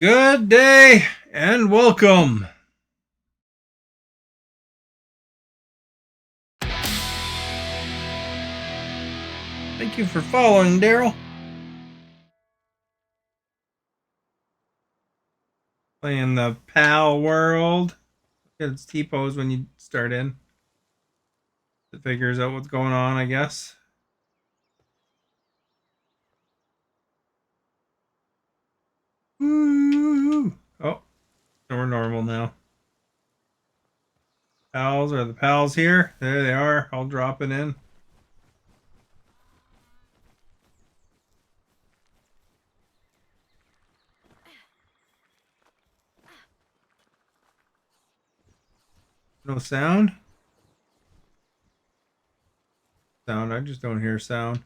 Good day and welcome. Thank you for following, Daryl. Playing the Palworld. It's T-pose when you start in. It figures out what's going on, I guess. Ooh. Oh, so we're normal now. Pals, are the pals here? There they are. I'll drop it in. No sound? Sound, I just don't hear sound.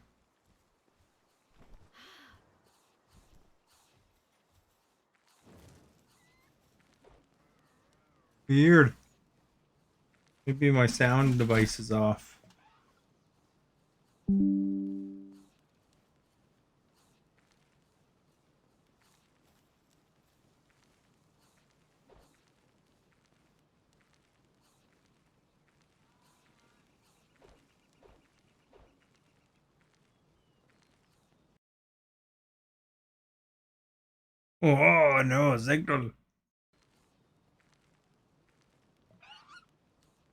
Weird. Maybe my sound device is off. Oh no, signal.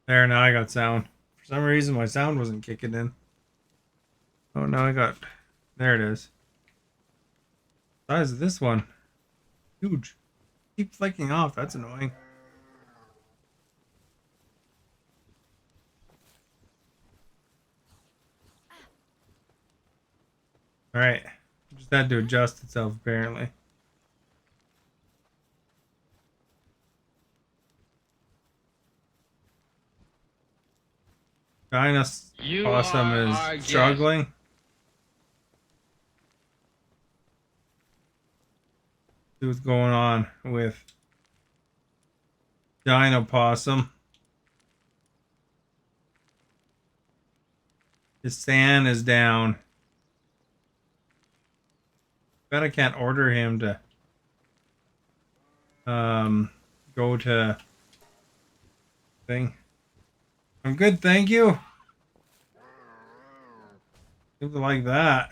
There, now I got sound. For some reason, my sound wasn't kicking in. Oh, now I got... There it is. Size of this one. Huge. Keep flicking off. That's annoying. Alright. Just had to adjust itself, apparently. Kinda awesome is struggling. See what's going on with Dino Possum. His sand is down. Bet I can't order him to go to thing. I'm good, thank you. Seems like that.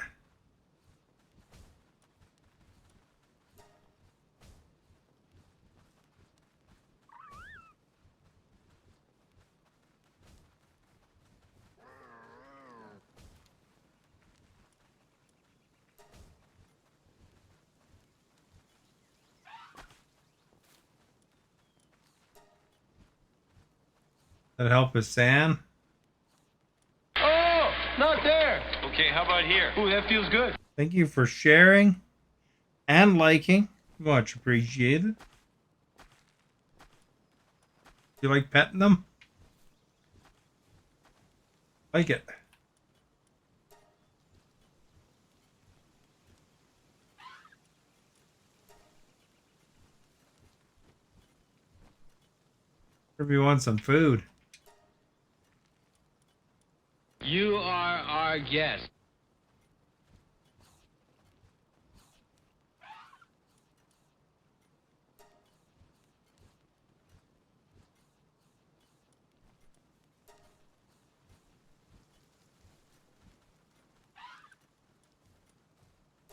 That help his sand. Oh, not there. Okay, how about here? Ooh, that feels good. Thank you for sharing and liking. Much appreciated. You like petting them? Like it. If you want some food. You are our guest.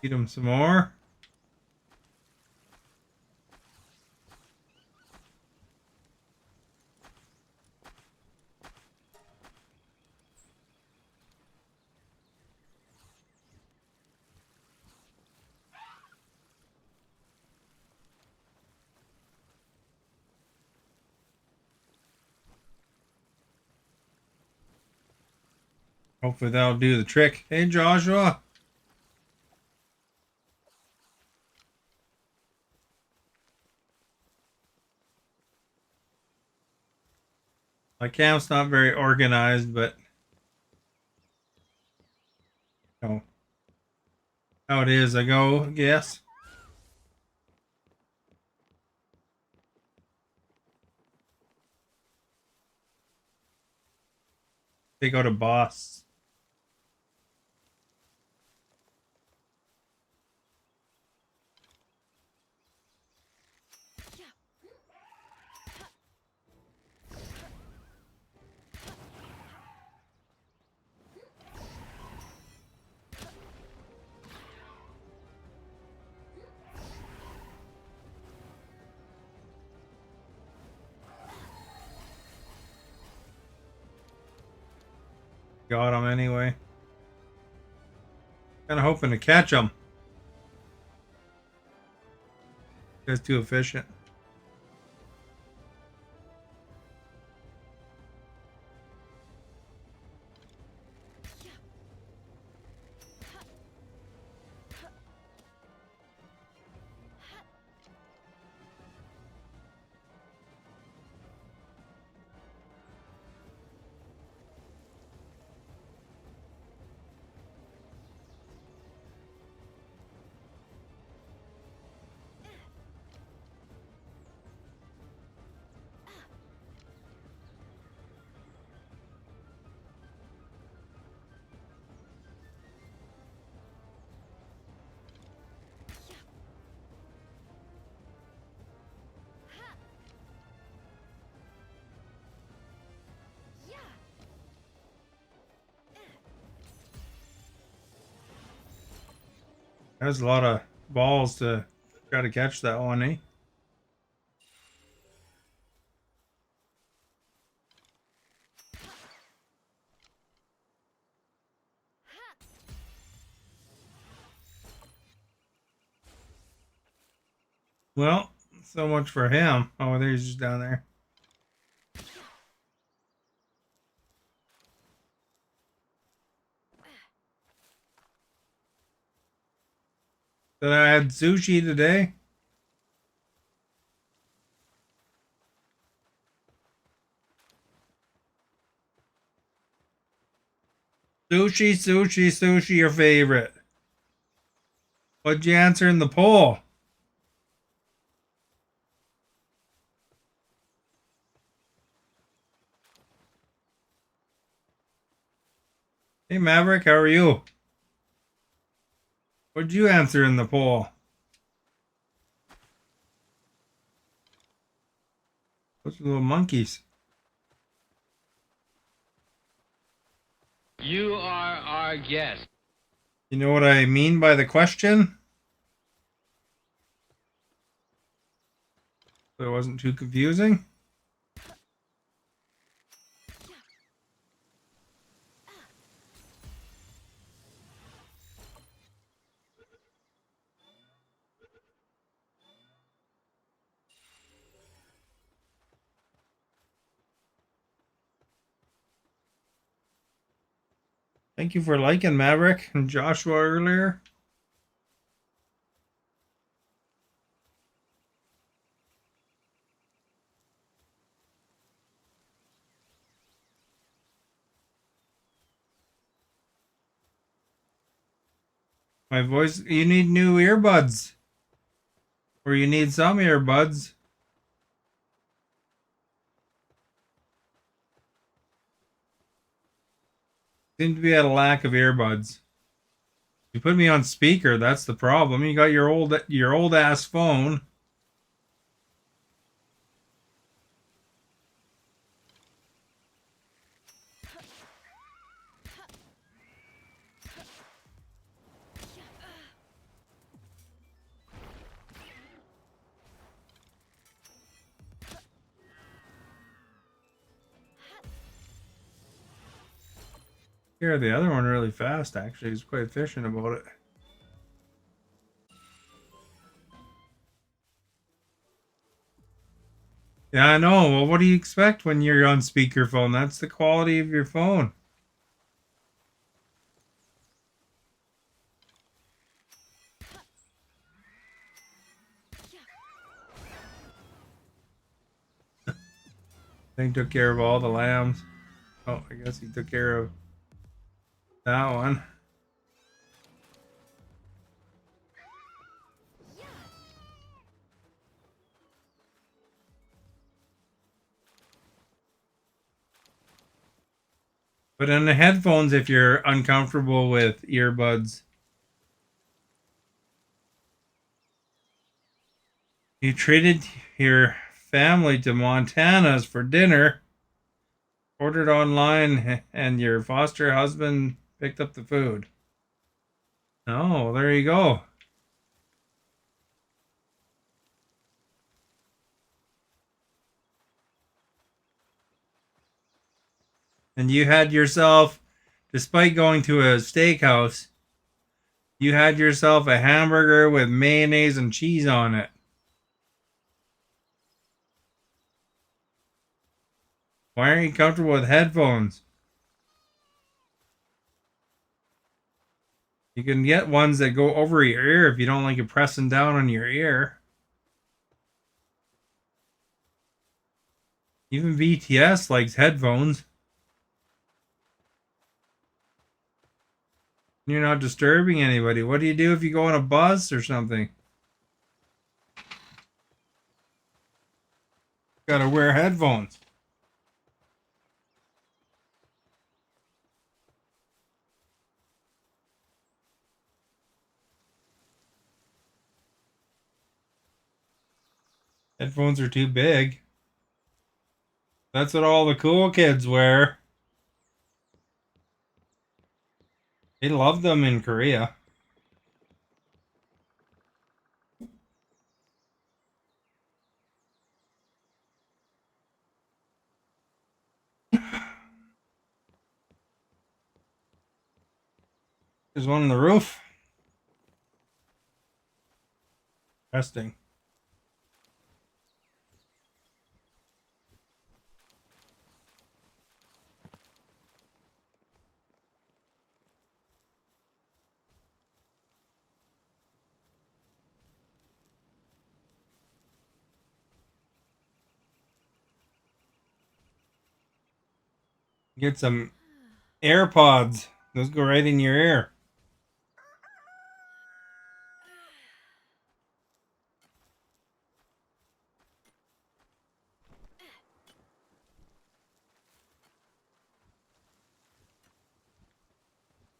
Feed them some more. Hopefully that'll do the trick. Hey, Joshua. My camp's not very organized, but you know how it is. I go, I guess. They go to boss. Got him anyway. Kind of hoping to catch him. Guy's too efficient. There's a lot of balls to try to catch that one, eh? Well, so much for him. Oh, there he's just down there. Did I had sushi today? Sushi, sushi, sushi, your favorite. What'd you answer in the poll? Hey Maverick, how are you? What'd you answer in the poll? Those are little monkeys. You are our guest. You know what I mean by the question? So it wasn't too confusing. Thank you for liking Maverick and Joshua earlier. My voice, you need new earbuds. Or you need some earbuds. Seem to be at a lack of earbuds. You put me on speaker, that's the problem. You got your old ass phone. Here, the other one really fast, actually. He's quite efficient about it. Yeah, I know. Well, what do you expect when you're on speakerphone? That's the quality of your phone. Thing took care of all the lambs. Oh, I guess he took care of that one. But in the headphones, if you're uncomfortable with earbuds, you treated your family to Montana's for dinner, ordered online, and your foster husband picked up the food. Oh, there you go. And you had yourself despite going to a steakhouse, you had yourself a hamburger with mayonnaise and cheese on it. Why aren't you comfortable with headphones? You can get ones that go over your ear if you don't like it pressing down on your ear. Even BTS likes headphones. You're not disturbing anybody. What do you do if you go on a bus or something? Gotta wear headphones. Headphones are too big. That's what all the cool kids wear. They love them in Korea. There's one on the roof. Testing. Get some AirPods. Those go right in your ear.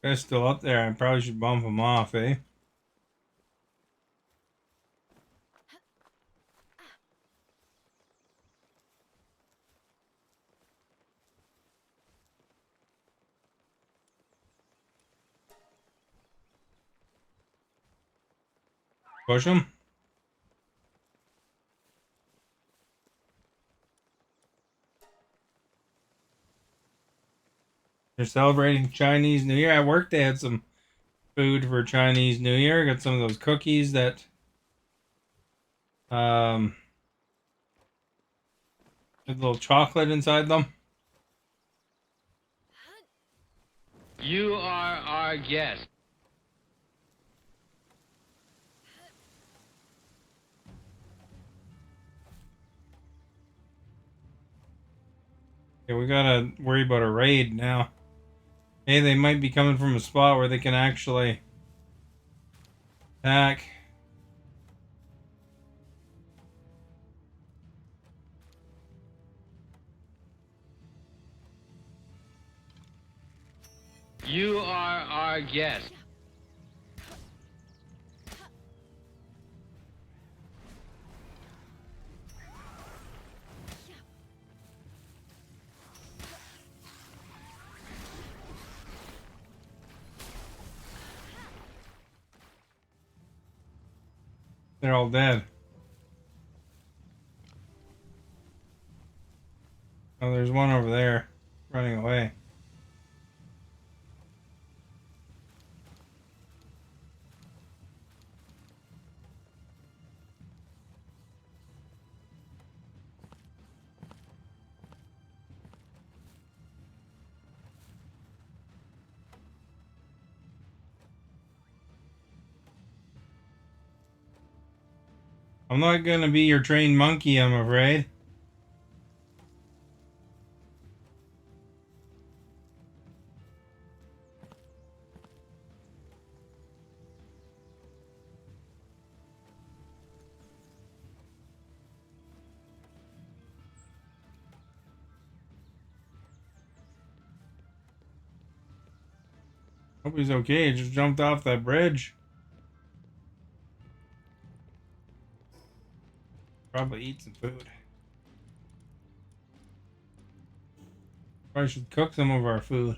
Guy's still up there. I probably should bump him off, eh? Push him. They're celebrating Chinese New Year. At work, they had some food for Chinese New Year. Got some of those cookies that with a little chocolate inside them. You are our guest. Yeah, we gotta worry about a raid now. Hey, they might be coming from a spot where they can actually attack. You are our guest. They're all dead. Oh, there's one over there running away. I'm not gonna be your trained monkey, I'm afraid. Hope he's okay. He just jumped off that bridge. Probably eat some food. Probably should cook some of our food.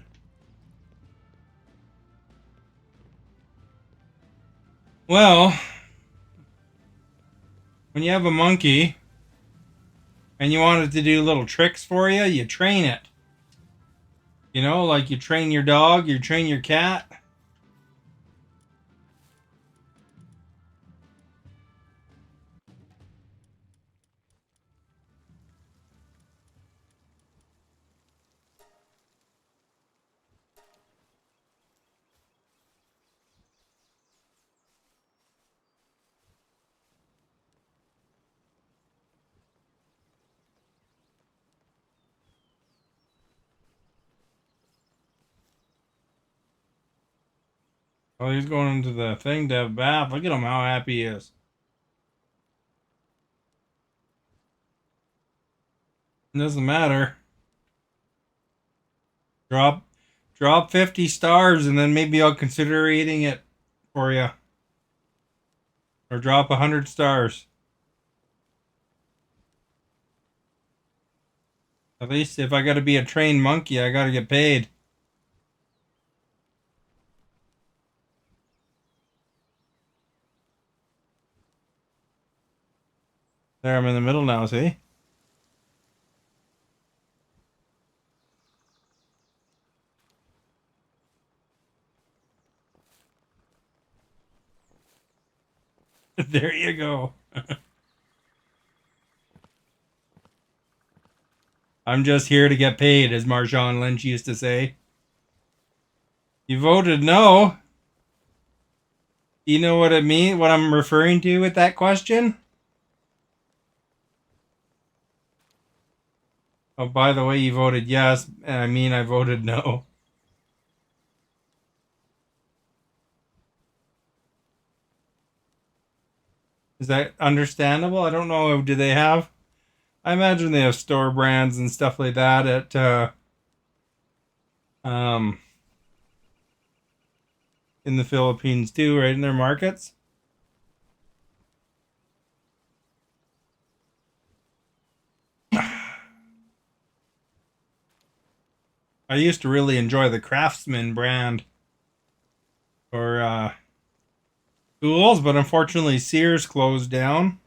Well, when you have a monkey and you want it to do little tricks for you, you train it. You know, like you train your dog, you train your cat. Oh, he's going into the thing to have a bath. Look at him, how happy he is. It doesn't matter. Drop, drop 50 stars, and then maybe I'll consider eating it for you. Or drop 100 stars. At least if I gotta be a trained monkey, I gotta get paid. There, I'm in the middle now, see? There you go. I'm just here to get paid, as Marshawn Lynch used to say. You voted no. You know what it means? What I'm referring to with that question? Oh, by the way, you voted yes, and I mean I voted no. Is that understandable? I don't know. Do they have? I imagine they have store brands and stuff like that at um in the Philippines too, right in their markets. I used to really enjoy the Craftsman brand for tools, but unfortunately Sears closed down.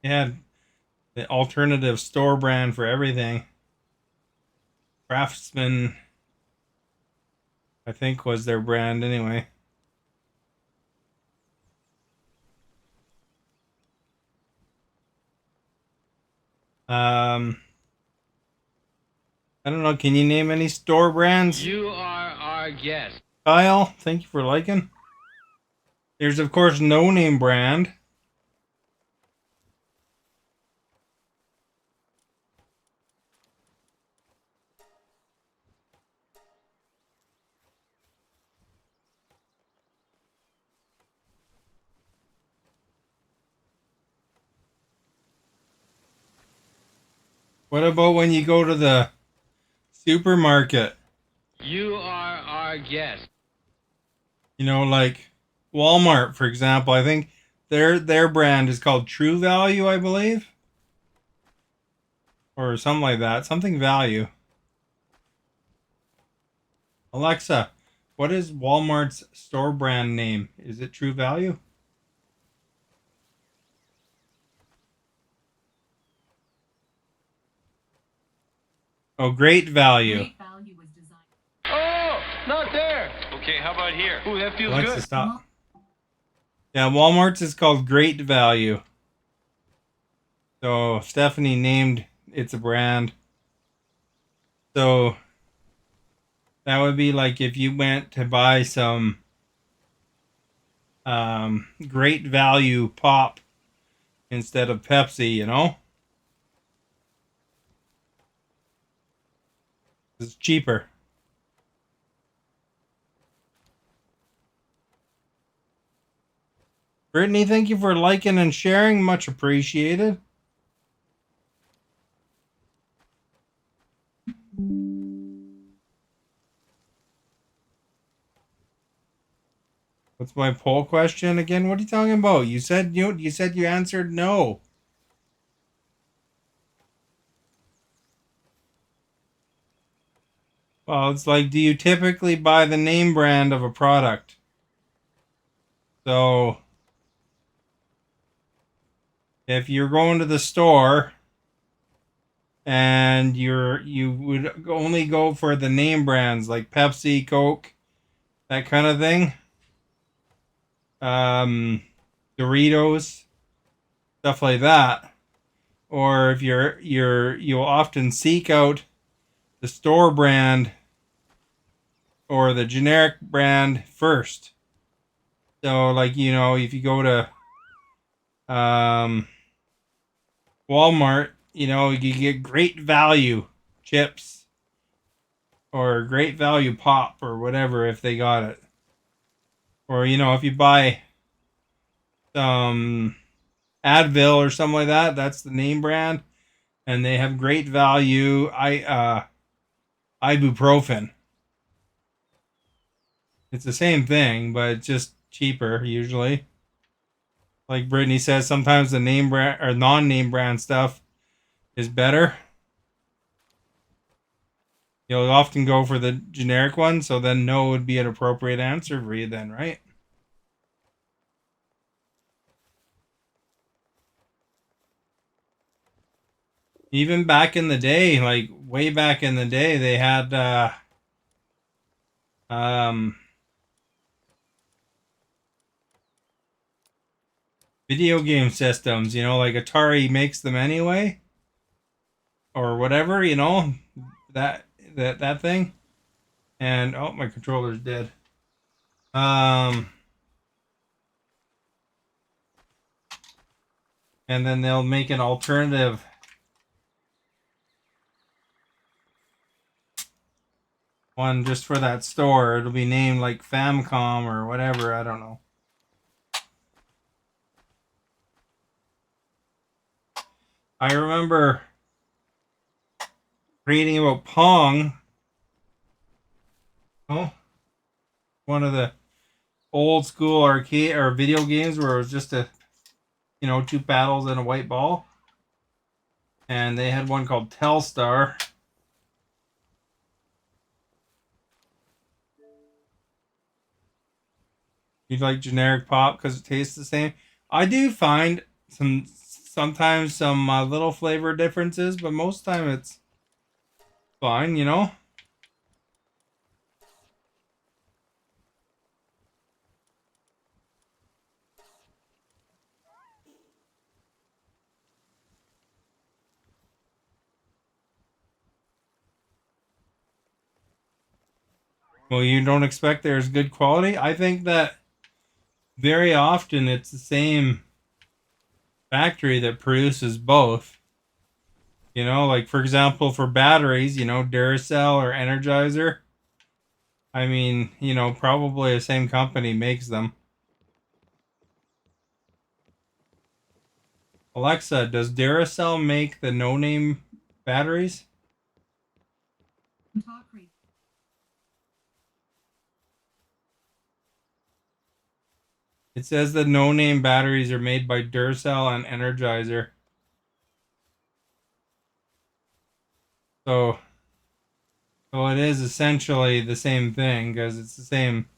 They had the alternative store brand for everything. Craftsman, I think, was their brand anyway. Um, I don't know. Can you name any store brands? You are our guest. Kyle, thank you for liking. There's of course No Name brand. What about when you go to the supermarket? You are our guest. You know, like Walmart, for example. I think their brand is called True Value, I believe, or something like that. Something Value. Alexa, what is Walmart's store brand name? Is it True Value? Oh, Great Value. Great value was designed. Oh, not there. Okay, how about here? Ooh, that feels Alexa, good. stop. Yeah, Walmart's is called Great Value. So Stephanie named it's a brand. So that would be like if you went to buy some Great Value pop instead of Pepsi, you know? It's cheaper. Brittany, thank you for liking and sharing. Much appreciated. What's my poll question again? What are you talking about? You said you answered no. Well, it's like, do you typically buy the name brand of a product? So if you're going to the store and you would only go for the name brands like Pepsi, Coke, that kind of thing. Um, Doritos, stuff like that. Or if you'll often seek out the store brand or the generic brand first. So like, if you go to um Walmart, you get great value chips or great value pop or whatever if they got it. Or if you buy some Advil or something like that, that's the name brand, and they have great value. Ibuprofen. It's the same thing, but it's just cheaper usually. Like Brittany says, sometimes the name brand or non-name brand stuff is better. You'll often go for the generic one, so then no would be an appropriate answer for you then, right? Even back in the day, like way back in the day, they had um video game systems, like Atari makes them anyway or whatever, that that thing. And oh, my controller's dead. Um and then they'll make an alternative one just for that store. It'll be named like Famicom or whatever, I don't know. I remember reading about Pong. Oh, one of the old school arcade or video games where it was just two paddles and a white ball. And they had one called Telstar. You like generic pop because it tastes the same. I do find sometimes some little flavor differences, but most time it's fine. Well, you don't expect there's good quality. I think that very often it's the same factory that produces both. Like for example, for batteries, Duracell or Energizer. I mean, probably the same company makes them. Alexa, does Duracell make the no-name batteries? It says the no-name batteries are made by Duracell and Energizer. So, so it is essentially the same thing because it's the same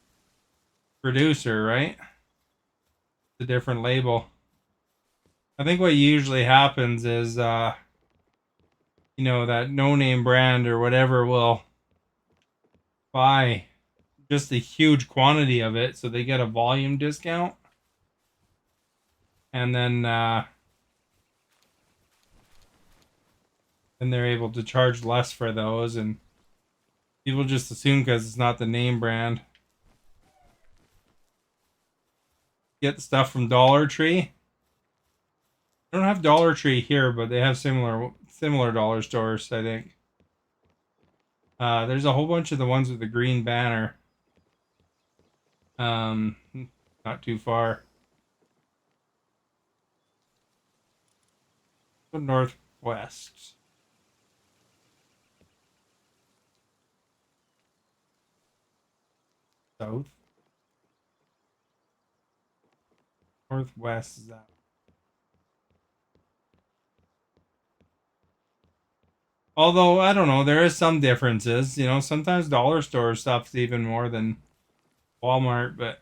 producer, right? It's a different label. I think what usually happens is, that no-name brand or whatever will buy just a huge quantity of it, so they get a volume discount, and then they're able to charge less for those, and people just assume because it's not the name brand. Get stuff from Dollar Tree. I don't have Dollar Tree here, but they have similar dollar stores, I think. There's a whole bunch of the ones with the green banner. Um, Not too far. Go northwest. South. Northwest is that. Although I don't know, there is some differences. Sometimes dollar store stuff's even more than Walmart, but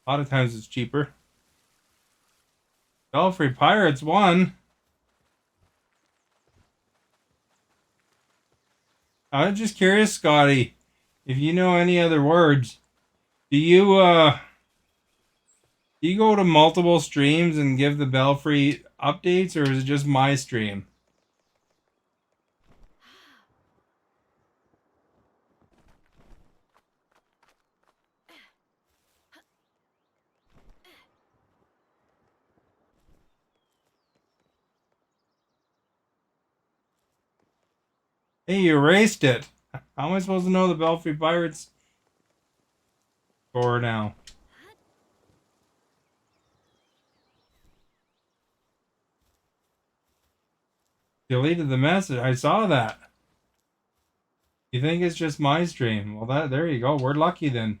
a lot of times it's cheaper. Belfry Pirates won. I'm just curious, Scotty, if you know any other words. Do you go to multiple streams and give the Belfry updates, or is it just my stream? Hey, you erased it. How am I supposed to know the Belfry Pirates score now? Deleted the message. I saw that. You think it's just my stream? Well, there you go. We're lucky then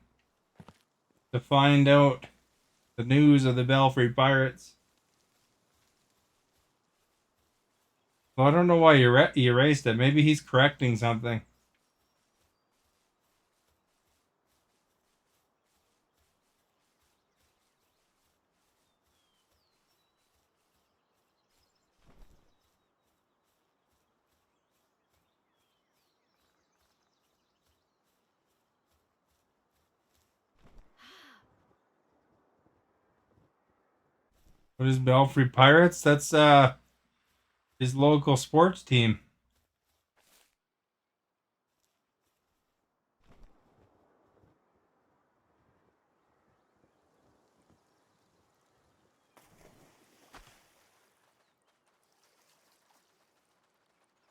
to find out the news of the Belfry Pirates. Well, I don't know why you erased it. Maybe he's correcting something. What is Belfry Pirates? That's his local sports team.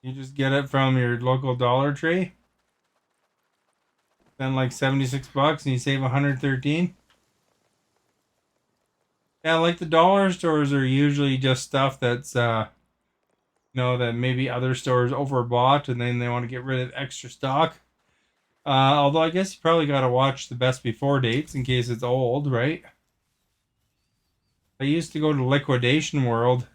You just get it from your local Dollar Tree. Spend like 76 bucks and you save 113. Yeah, like the dollar stores are usually just stuff that's that maybe other stores overbought and then they want to get rid of extra stock. Although I guess you probably got to watch the best before dates in case it's old, right? I used to go to Liquidation World.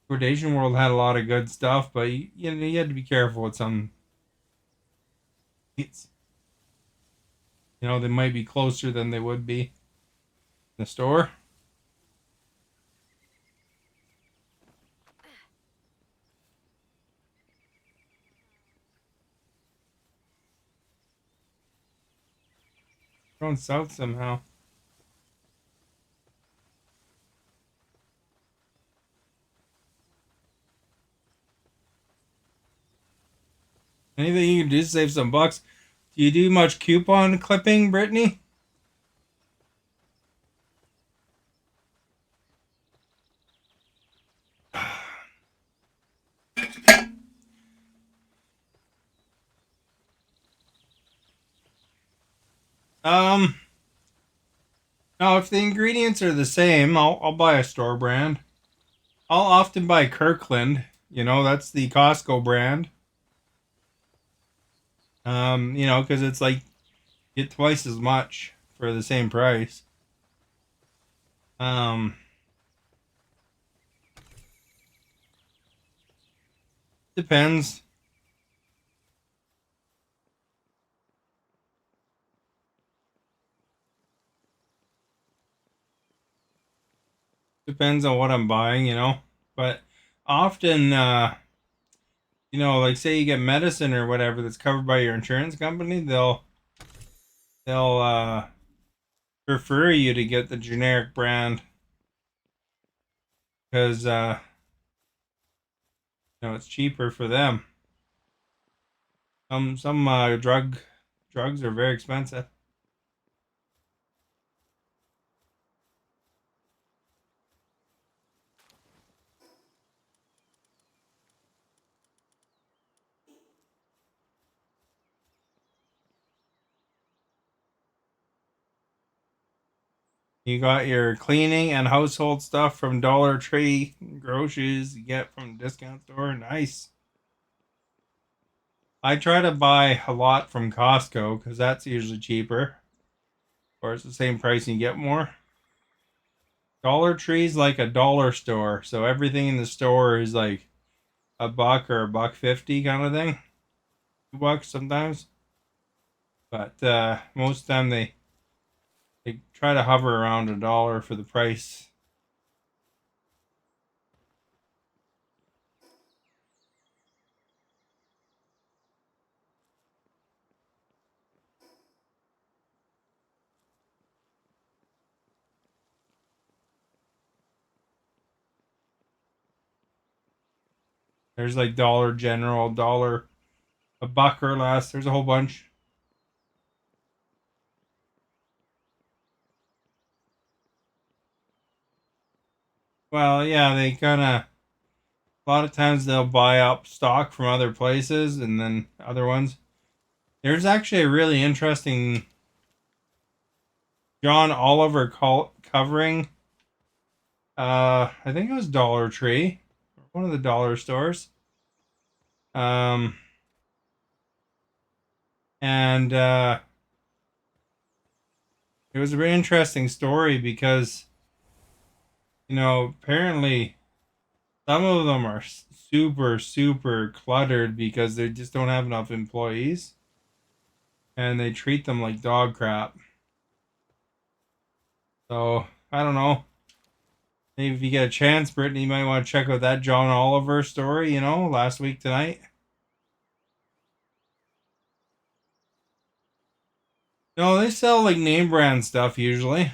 Liquidation World had a lot of good stuff, but you had to be careful with some dates. They might be closer than they would be in the store. Going south somehow. Anything you can do to save some bucks. Do you do much coupon clipping, Brittany? Um, no, if the ingredients are the same, I'll buy a store brand. I'll often buy Kirkland. That's the Costco brand. Because it's like get twice as much for the same price. Um, Depends. Depends on what I'm buying. But often, like say you get medicine or whatever that's covered by your insurance company, they'll prefer you to get the generic brand because it's cheaper for them. Some drugs are very expensive. You got your cleaning and household stuff from Dollar Tree, groceries you get from discount store. Nice. I try to buy a lot from Costco because that's usually cheaper, or it's the same price and you get more. Dollar Tree's like a dollar store, so everything in the store is like a buck or a buck 50 kind of thing. $2 sometimes, but most of the time they try to hover around a dollar for the price. There's like Dollar General, dollar a buck or less. There's a whole bunch. Well, yeah, they kind of a lot of times they'll buy up stock from other places and then other ones. There's actually a really interesting John Oliver covering. I think it was Dollar Tree, one of the dollar stores. Um, and it was a very interesting story because apparently some of them are super super cluttered because they just don't have enough employees and they treat them like dog crap. So I don't know. Maybe if you get a chance, Brittany, you might want to check out that John Oliver story, last week tonight. No, they sell like name brand stuff usually.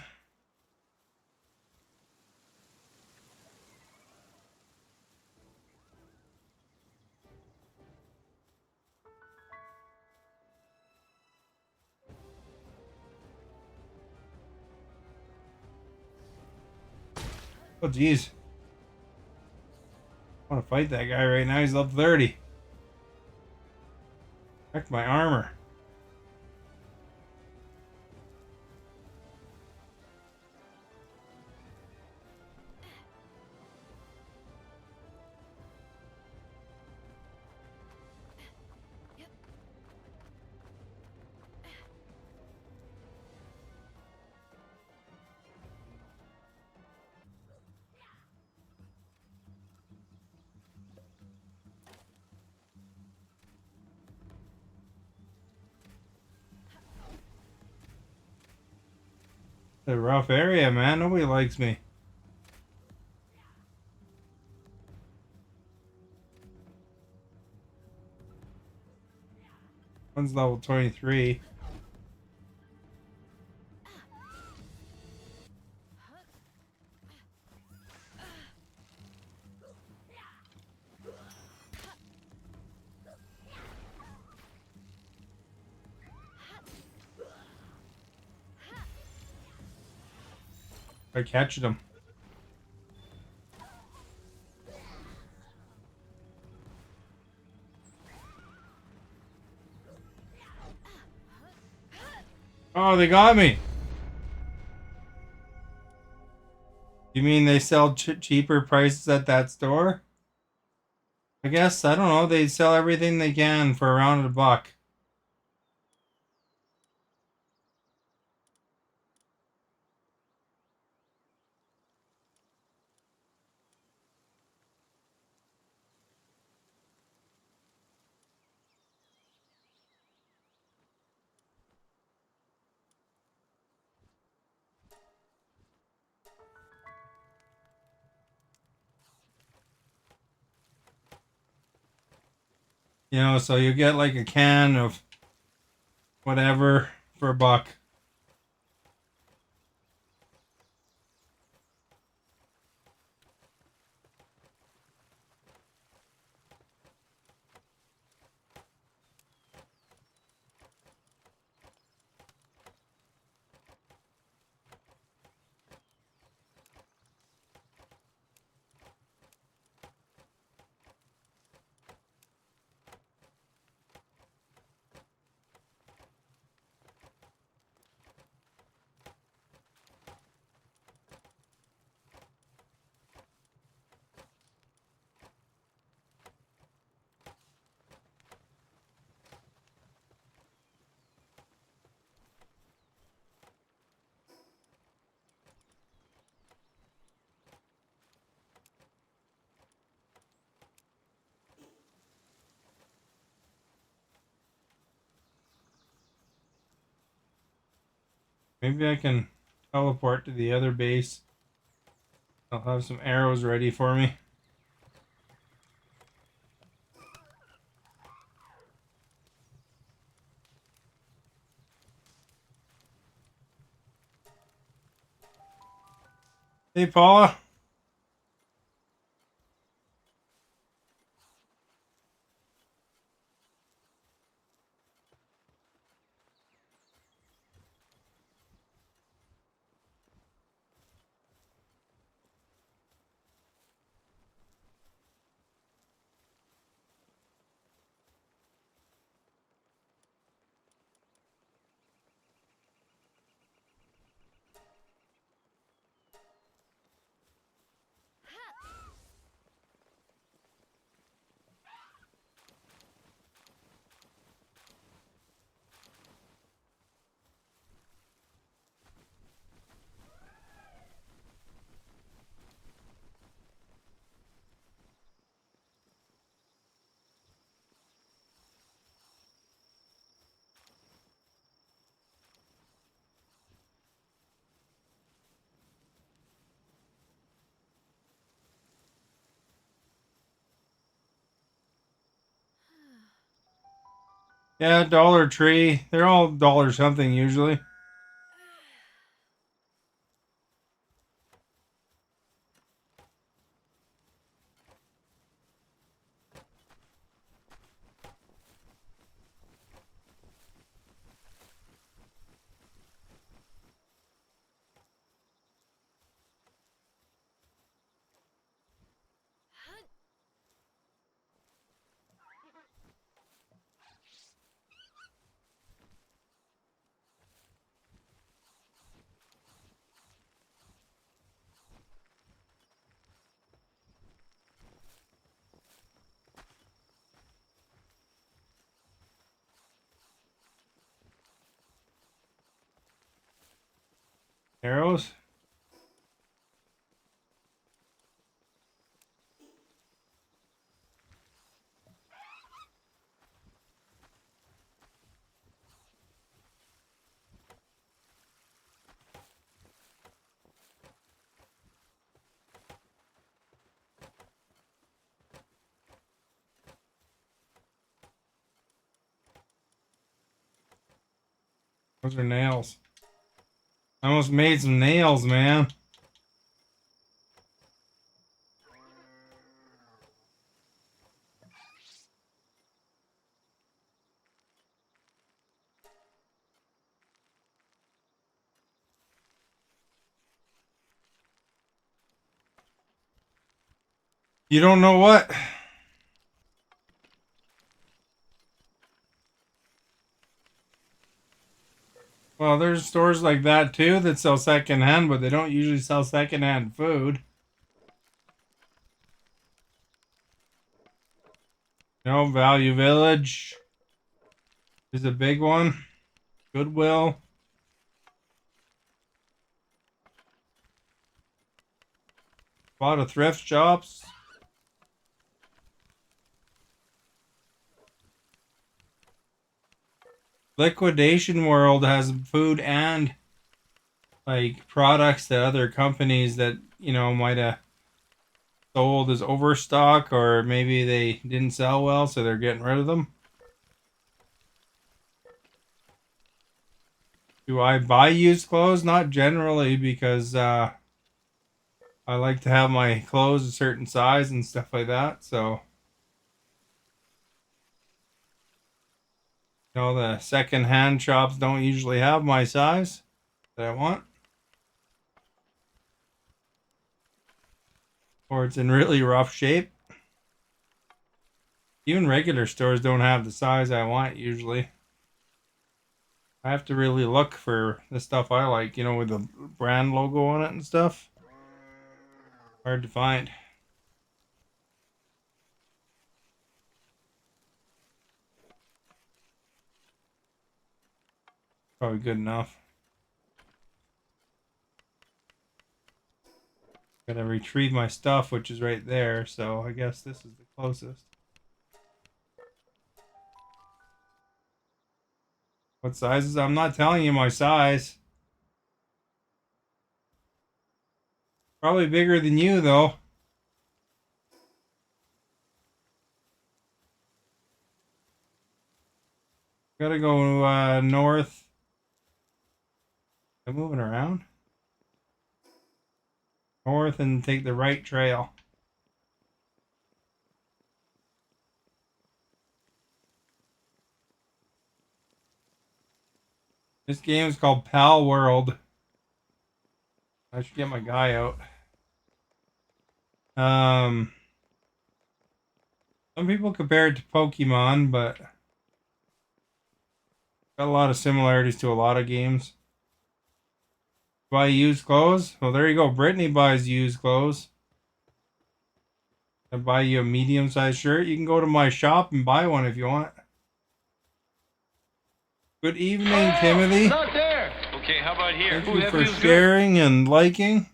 Oh, geez. I want to fight that guy right now. He's level 30. Check my armor. It's a rough area, man. Nobody likes me. One's level 23. I catch them. Oh, they got me. You mean they sell cheaper prices at that store? I guess, I don't know. They sell everything they can for around a buck. So you get like a can of whatever for a buck. Maybe I can teleport to the other base. I'll have some arrows ready for me. Hey, Paula. Yeah, Dollar Tree. They're all dollar something usually. Arrows. Those are nails. I almost made some nails, man. You don't know what? Well, there's stores like that too that sell secondhand, but they don't usually sell secondhand food. You know, Value Village is a big one. Goodwill. A lot of thrift shops. Liquidation World has food and like products that other companies that, you know, might have sold as overstock, or maybe they didn't sell well, so they're getting rid of them. Do I buy used clothes? Not generally, because I like to have my clothes a certain size and stuff like that. So, you know, the second-hand shops don't usually have my size that I want, or it's in really rough shape. Even regular stores don't have the size I want usually. I have to really look for the stuff I like, you know, with the brand logo on it and stuff. Hard to find. Probably good enough. Gotta retrieve my stuff, which is right there, so I guess this is the closest. What sizes? I'm not telling you my size. Probably bigger than you, though. Gotta go north. I'm moving around. North and take the right trail. This game is called Palworld. I should get my guy out. Um, some people compare it to Pokemon, but got a lot of similarities to a lot of games. Buy used clothes? Well, there you go. Brittany buys used clothes. I buy you a medium-sized shirt. You can go to my shop and buy one if you want. Good evening, Timothy. Not there. Okay, how about here? Thank Ooh, you that for feels good. sharing and liking.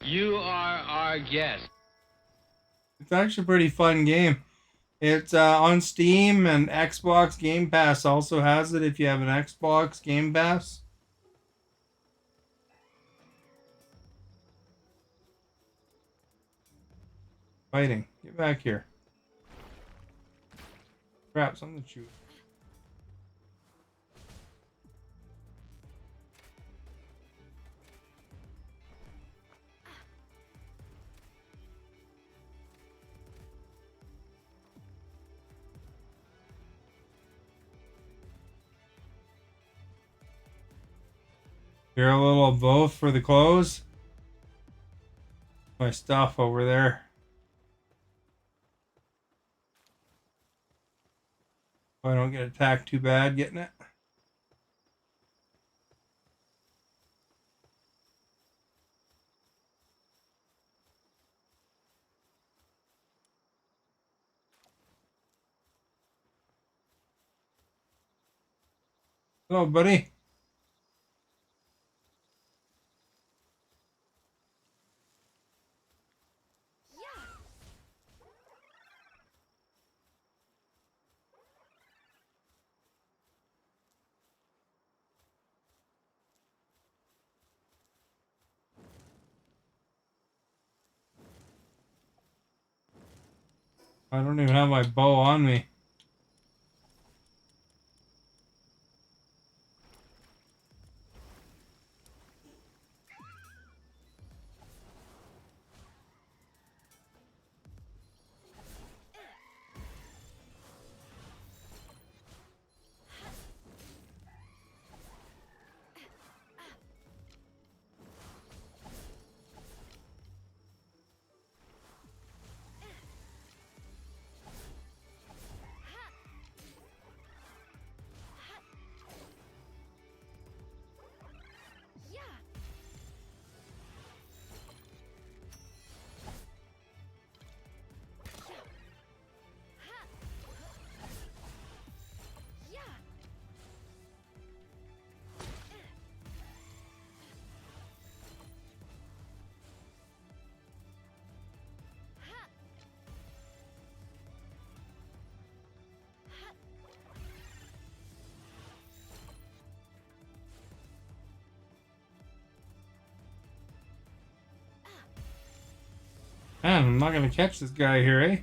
You are our guest. It's actually a pretty fun game. It's on Steam, and Xbox Game Pass also has it if you have an Xbox Game Pass. Fighting. Get back here. Crap, something to shoot. You're a little of both for the clothes. My stuff over there. I don't get attacked too bad getting it. Hello, buddy. I don't even have my bow on me. Man, I'm not gonna catch this guy here, eh?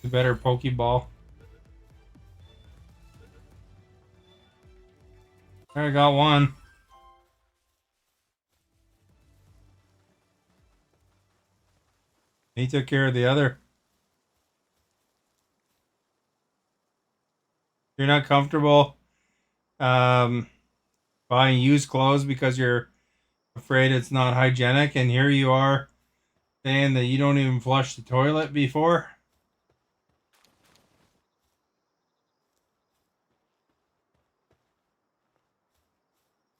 The better Pokeball. I got one. He took care of the other. You're not comfortable buying used clothes because you're afraid it's not hygienic, and here you are saying that you don't even flush the toilet before.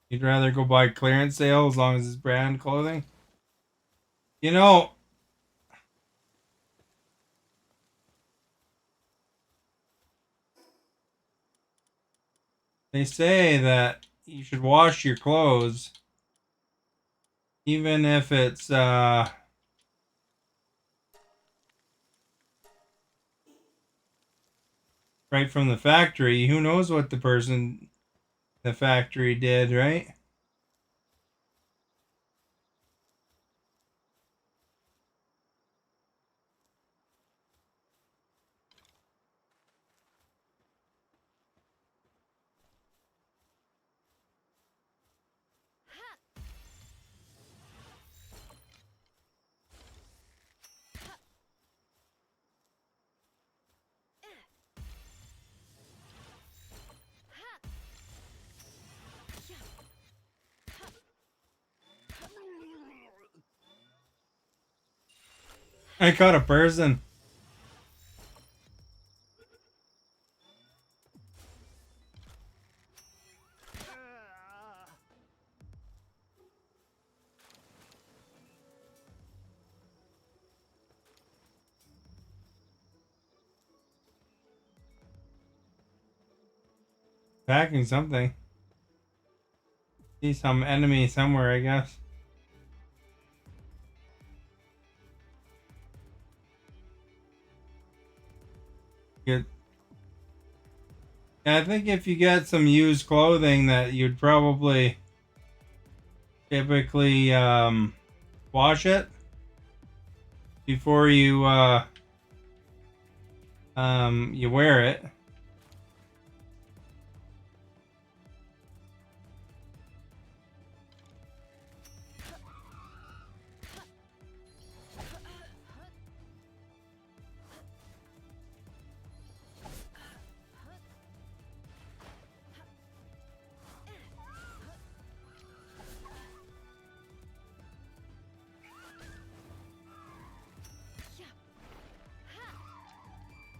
You'd rather go buy clearance sale as long as it's brand clothing. You know, they say that you should wash your clothes even if it's right from the factory. Who knows what the person in the factory did, right? I caught a person. attacking something. See some enemy somewhere, I guess. Get. I think if you get some used clothing, that you'd probably typically wash it before you wear it.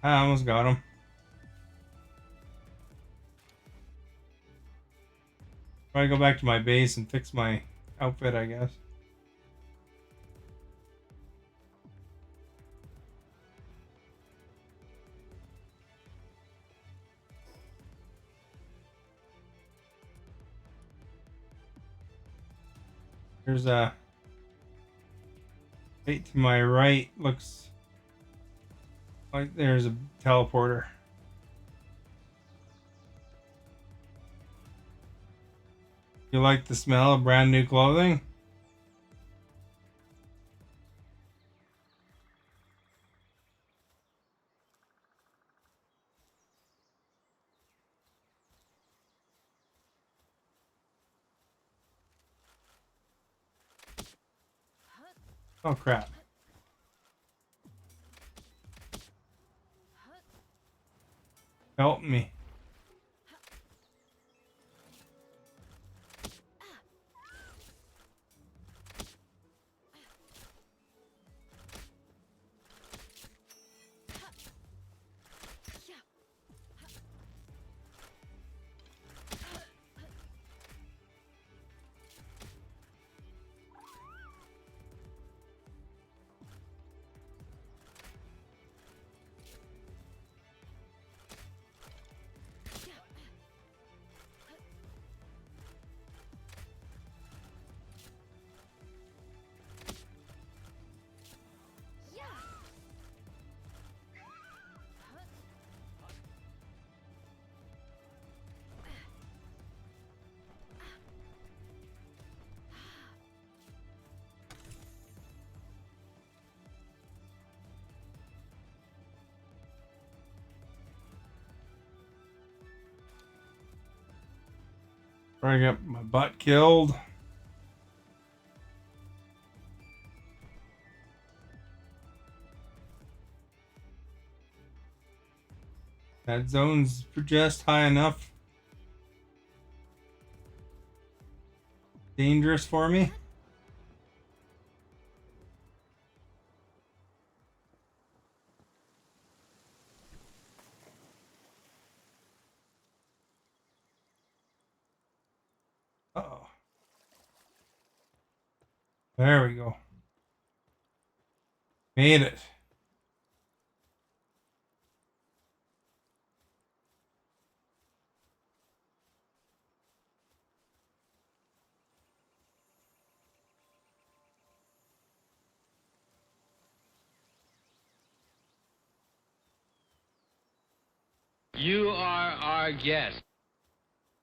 I almost got him. Probably go back to my base and fix my outfit, I guess. There's a right to my right. Looks like there's a teleporter. You like the smell of brand new clothing? Oh crap. Help me. I got my butt killed. That zone's just high enough. Dangerous for me. Uh-oh. There we go. Made it. You are our guest.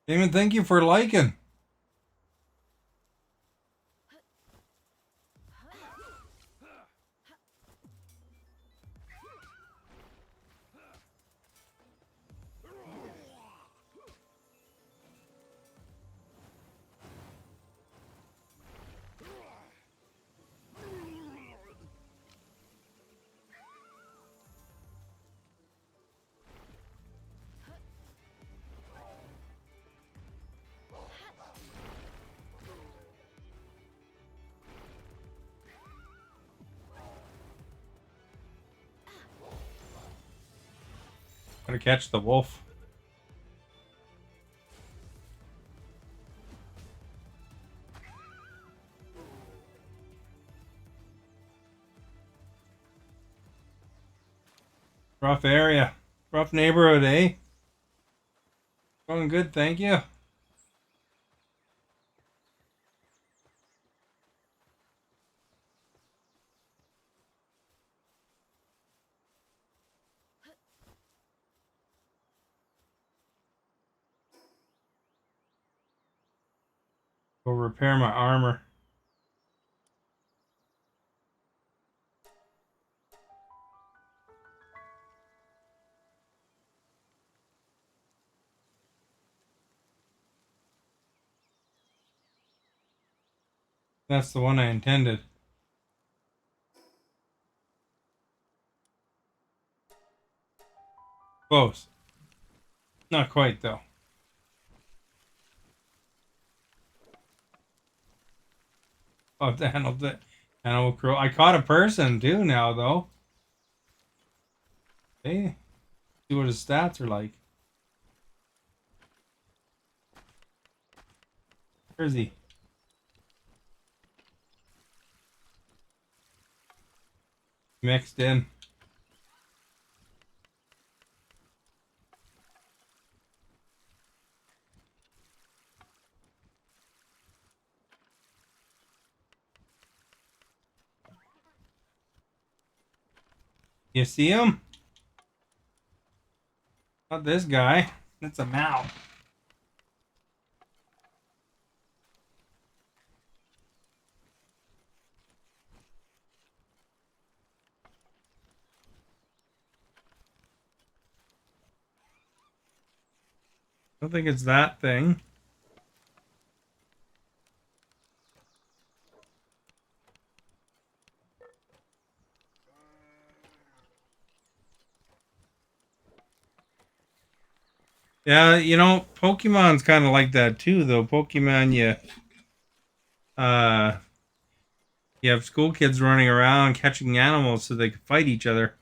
Damon, thank you for liking. Gotta catch the wolf. Rough area. Rough neighborhood, eh? Going good, thank you. Go repair my armor. That's the one I intended. Close. Not quite though. Oh, the animal crow. I caught a person too now though. Hey, see what his stats are like. Where is he? Mixed in. You see him? Not this guy. That's a Mal. I don't think it's that thing. Yeah, you know, Pokemon's kind of like that too, though. Pokemon, uh, you have school kids running around catching animals so they can fight each other.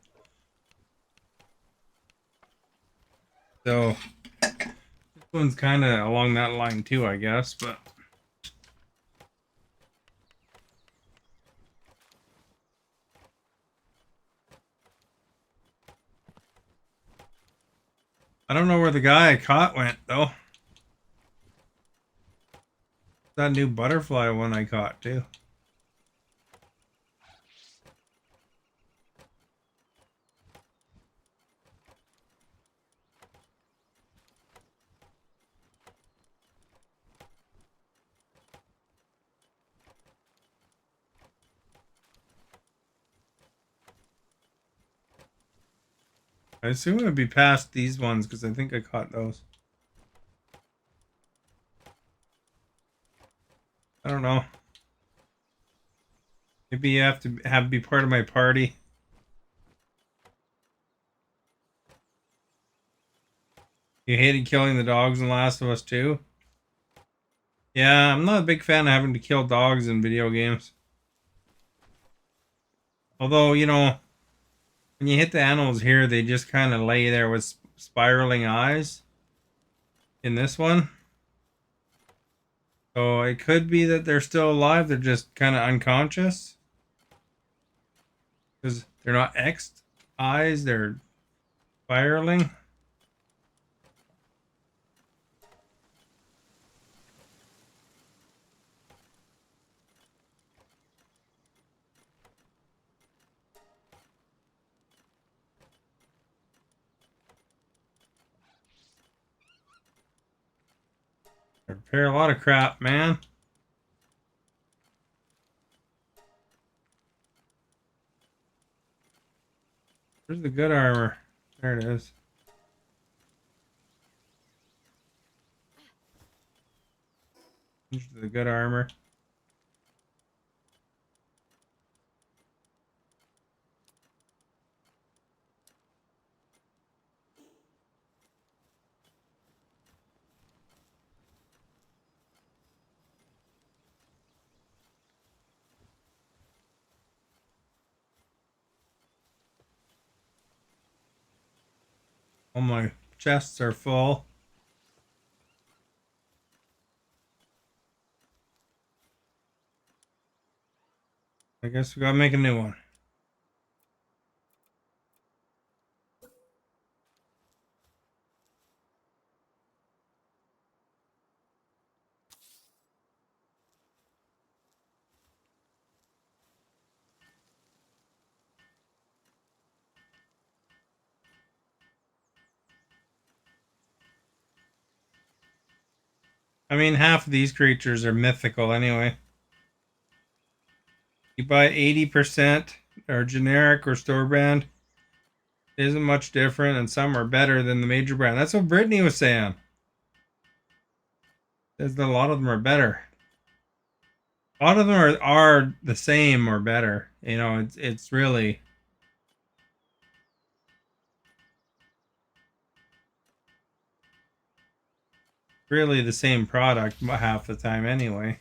So this one's kind of along that line too, I guess. But I don't know where the guy I caught went though. That new butterfly one I caught too. I assume it'd be past these ones because I think I caught those. I don't know. Maybe you have to be part of my party. You hated killing the dogs in Last of Us 2? Yeah, I'm not a big fan of having to kill dogs in video games. Although, you know, when you hit the animals here, they just kind of lay there with spiraling eyes in this one. So it could be that they're still alive, they're just kind of unconscious. Because they're not X'd eyes, they're spiraling. They repair a lot of crap, man. Where's the good armor? There it is. Here's the good armor. All my chests are full. I guess we gotta make a new one. I mean, half of these creatures are mythical anyway. You buy 80% or generic or store brand, isn't much different, and some are better than the major brand. That's what Brittany was saying. Says that a lot of them are better. A lot of them are the same or better. You know, it's really the same product half the time anyway.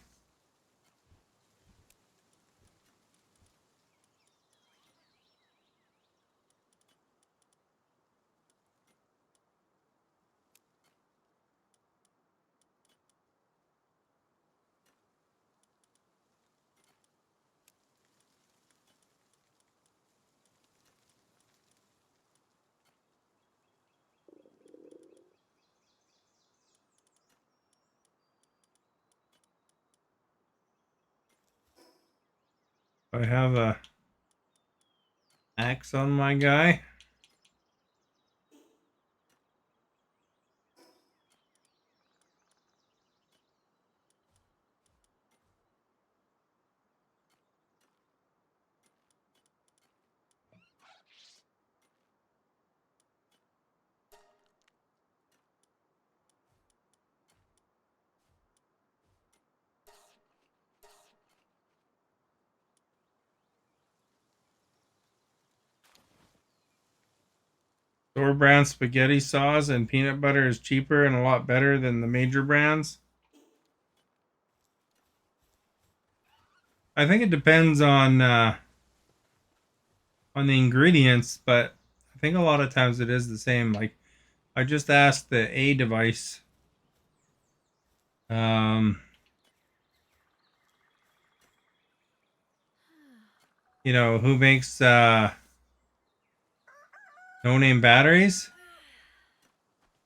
I have a axe on my guy. Store brand spaghetti sauce and peanut butter is cheaper and a lot better than the major brands. I think it depends on the ingredients, but I think a lot of times it is the same. Like I just asked the A device, um, you know, who makes no name batteries,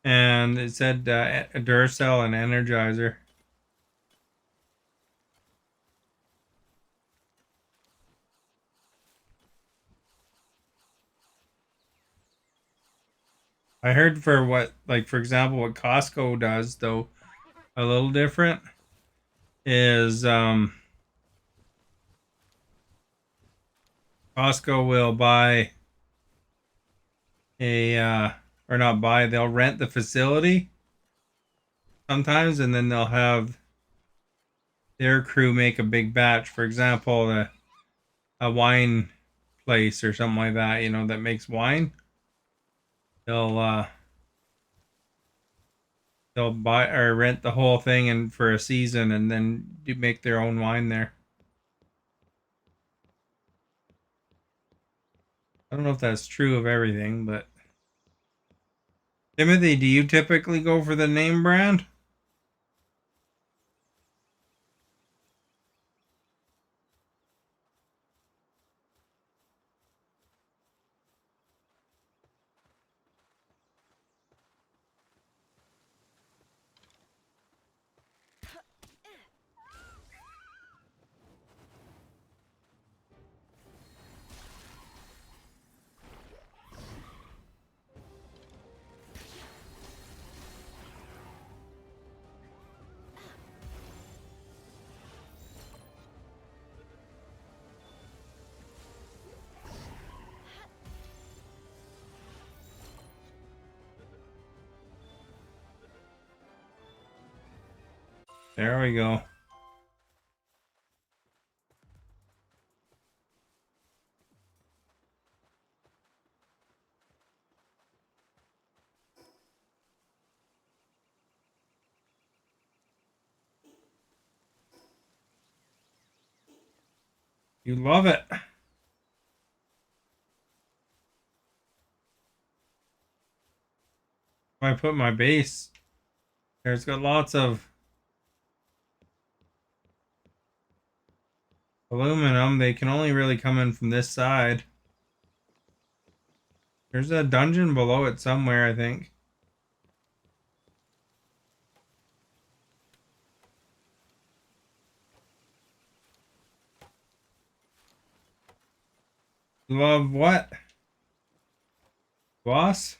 and it said Duracell and Energizer. I heard for what, like for example, what Costco does though, a little different is Costco will buy a or not buy, they'll rent the facility sometimes, and then they'll have their crew make a big batch. For example, a wine place or something like that, you know, that makes wine. They'll they'll buy or rent the whole thing and for a season, and then do make their own wine there. I don't know if that's true of everything, but Timothy, do you typically go for the name brand? There we go. You love it. I put my base. There's got lots of aluminum. They can only really come in from this side. There's a dungeon below it somewhere, I think. Love what? Boss?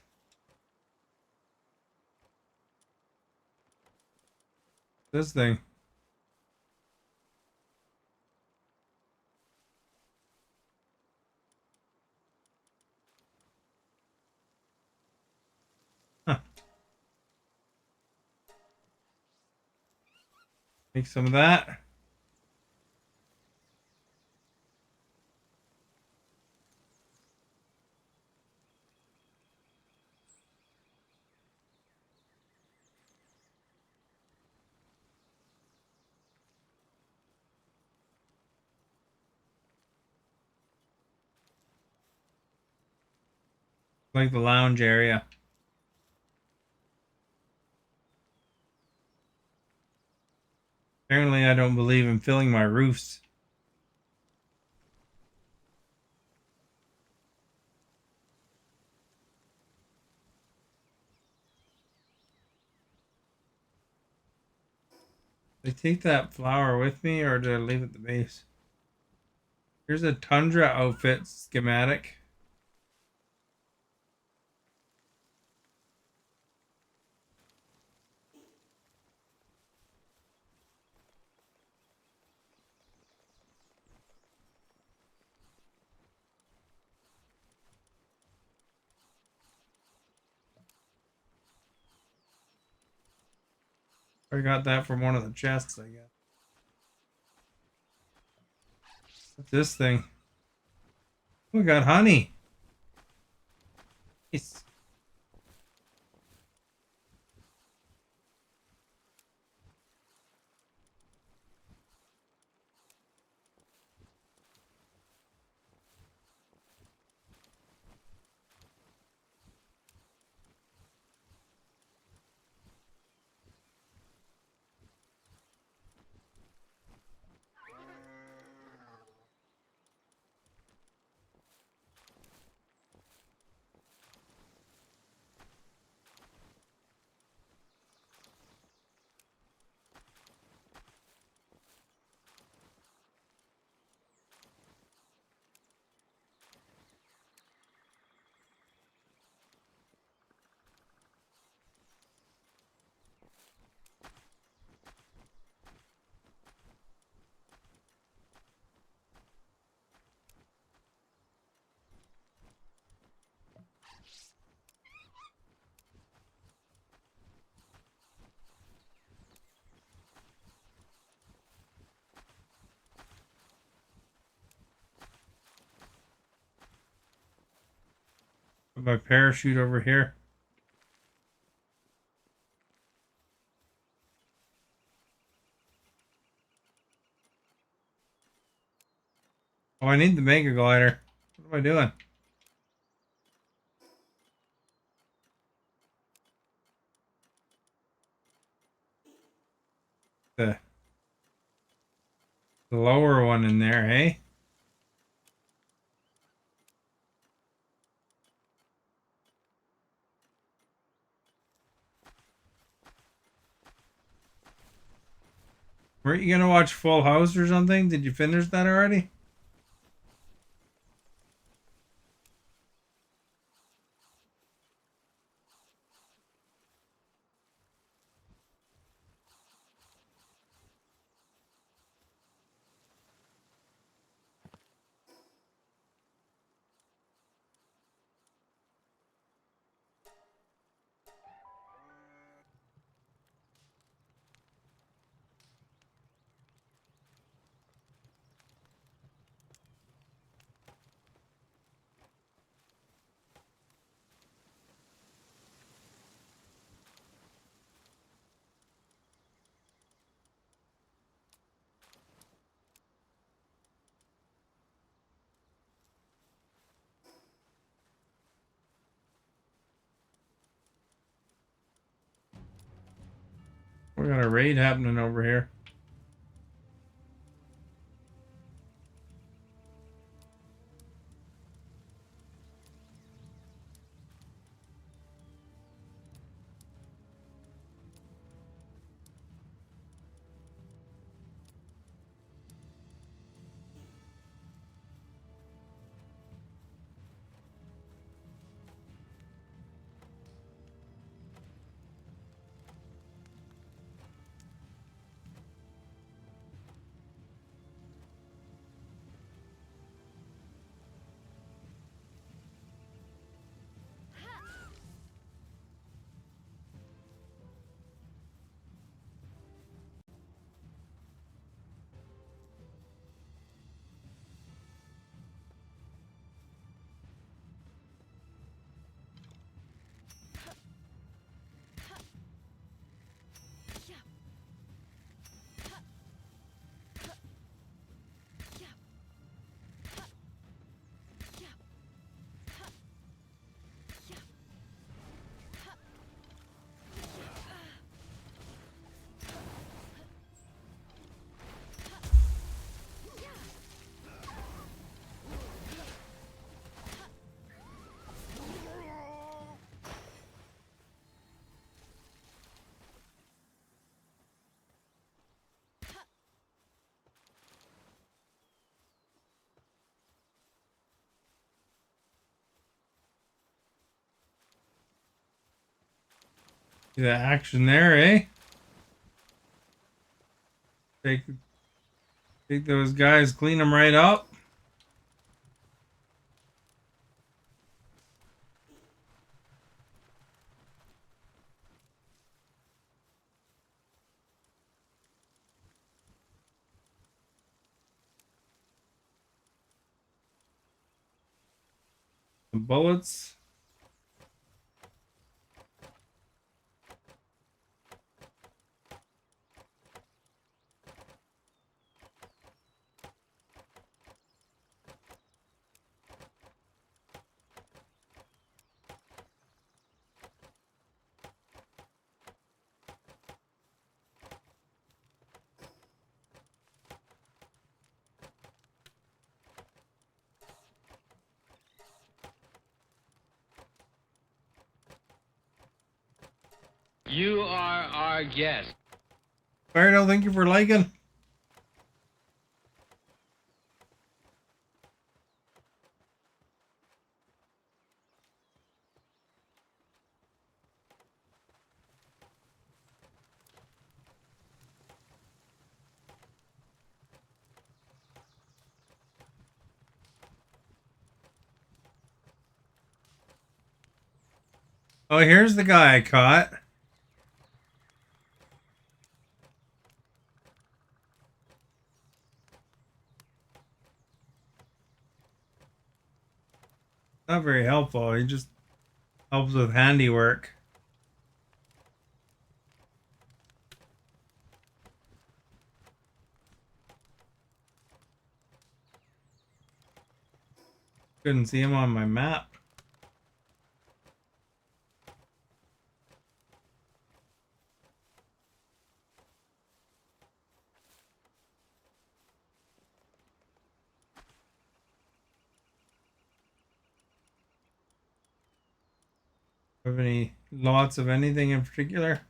This thing. Huh. Make some of that. Like the lounge area. Apparently, I don't believe in filling my roofs. Did I take that flower with me or did I leave it at the base? Here's a tundra outfit schematic. I got that from one of the chests, I guess. What's this thing? We got honey. Nice. Put my parachute over here. Oh, I need the mega glider. What am I doing? The lower one in there, hey? Weren't you gonna watch Full House or something? Did you finish that already? We got a raid happening over here. See the action there, eh? Take those guys, clean them right up. The bullets. You are our guest. Fardo, thank you for liking. Oh, here's the guy I caught. Not very helpful. He just helps with handiwork. Couldn't see him on my map. Have any lots of anything in particular?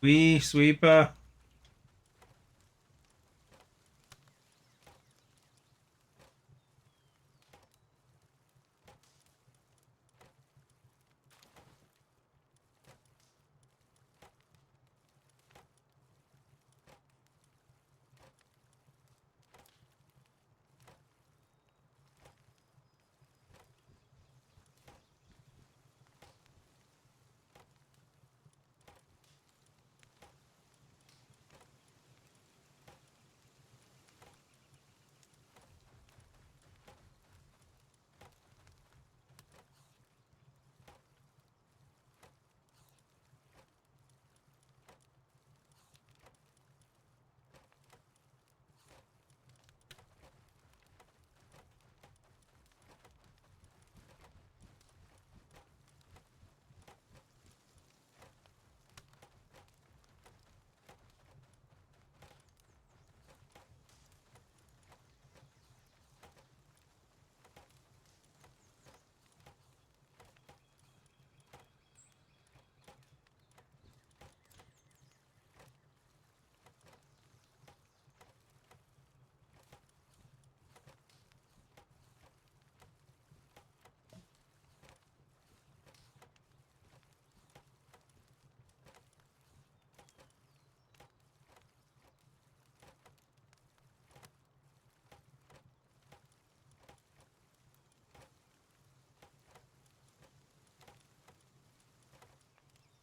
Wee sweeper.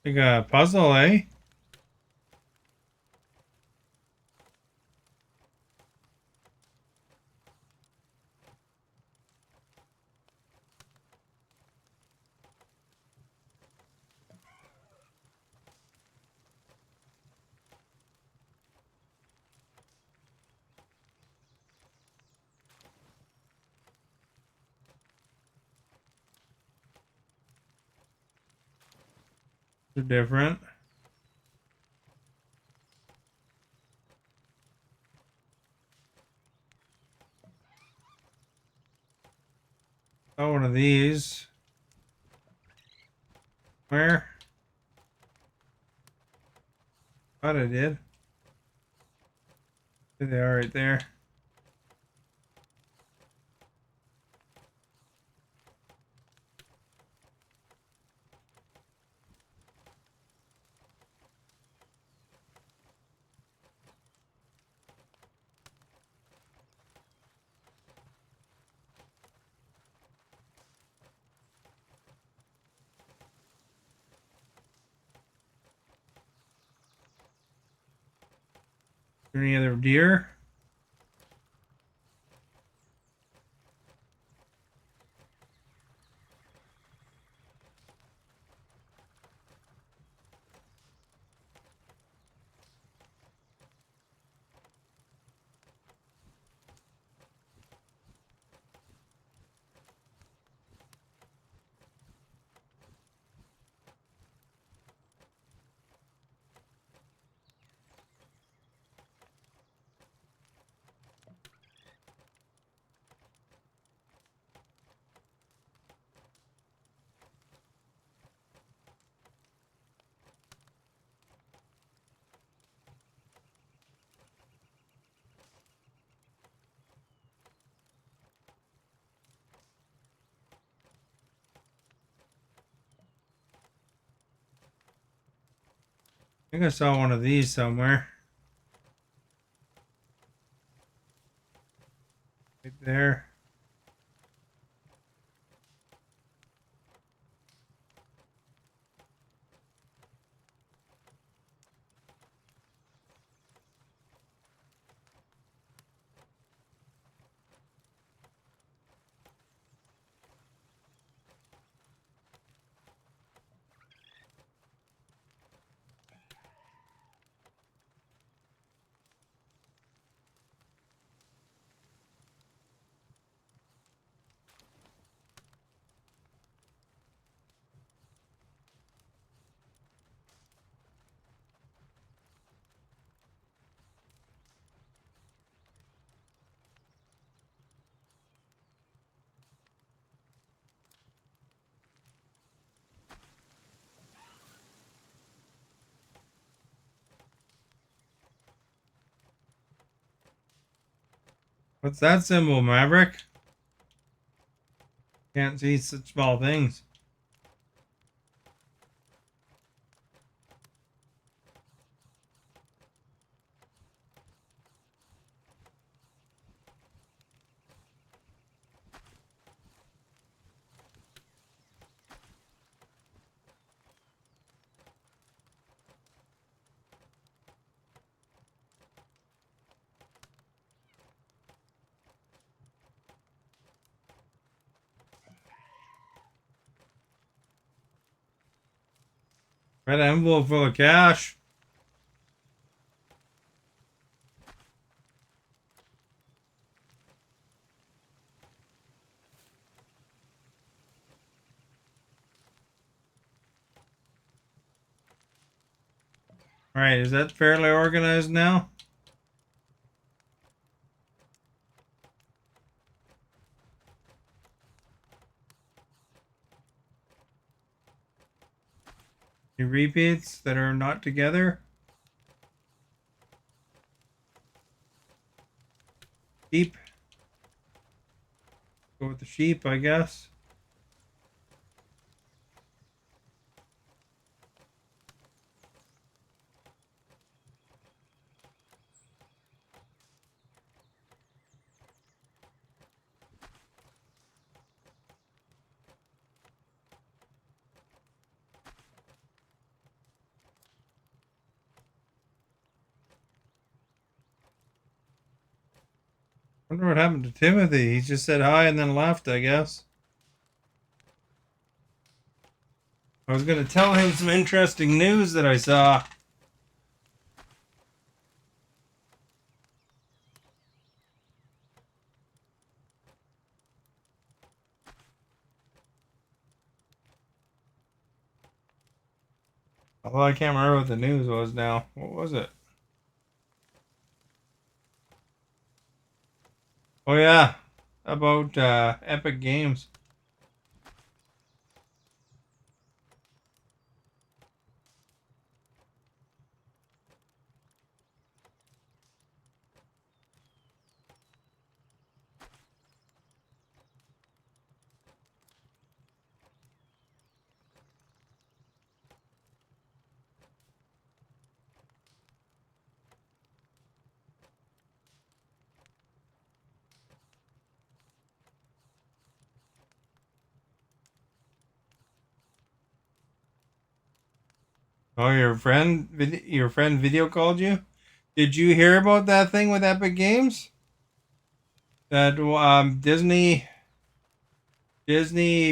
Like a puzzle, eh? They're different. Saw one of these. Where? Thought I did. There they are right there. Is there any other deer? I think I saw one of these somewhere. Right there. What's that symbol, Maverick? Can't see such small things. Red envelope full of cash. Alright, is that fairly organized now? Any repeats that are not together? Sheep. Go with the sheep, I guess. Wonder what happened to Timothy. He just said hi and then left, I guess. I was gonna tell him some interesting news that I saw. Although I can't remember what the news was now. What was it? Oh yeah, about Epic Games. Oh, your friend video called you. Did you hear about that thing with Epic Games? That Disney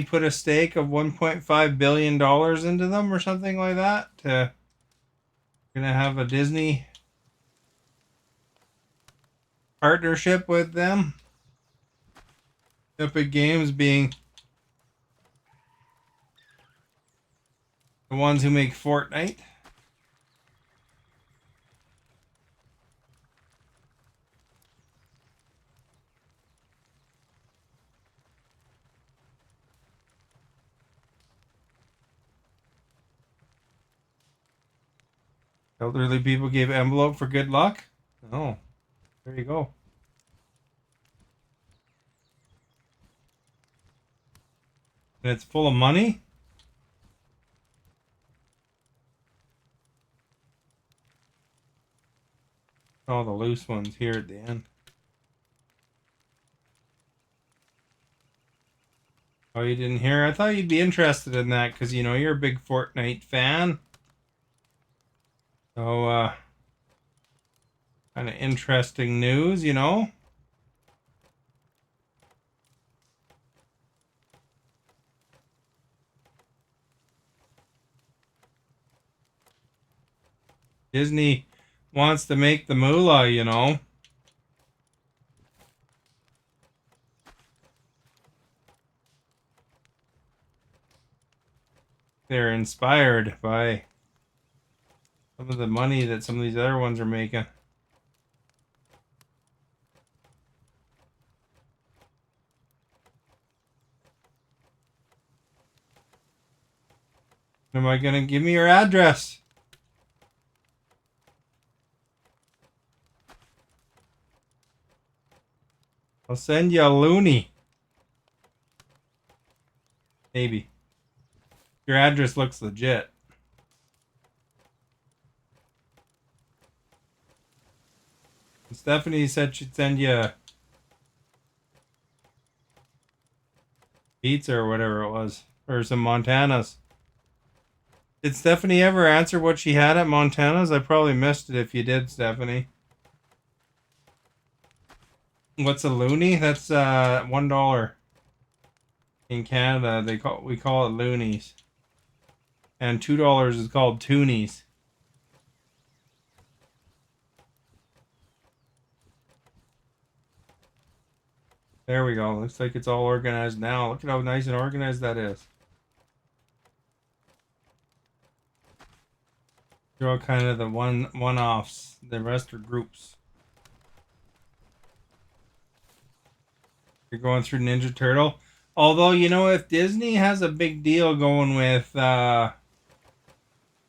put a stake of 1.5 billion dollars into them or something like that. Gonna have a Disney partnership with them. Epic Games being the ones who make Fortnite. Elderly people gave envelope for good luck. Oh, there you go. And it's full of money. All the loose ones here at the end. Oh, you didn't hear? I thought you'd be interested in that because you know you're a big Fortnite fan. So, kind of interesting news, you know. Disney wants to make the moolah, you know. They're inspired by some of the money that some of these other ones are making. Am I gonna give me your address? I'll send you a loony. Maybe. Your address looks legit. Stephanie said she'd send you pizza or whatever it was. Or some Montanas. Did Stephanie ever answer what she had at Montana's? I probably missed it if you did, Stephanie. What's a loony? That's $1 in Canada. We call it loonies, and $2 is called toonies. There we go. Looks like it's all organized now. Look at how nice and organized that is. They're all kind of the one-offs. The rest are groups. You're going through Ninja Turtle. Although, you know, if Disney has a big deal going with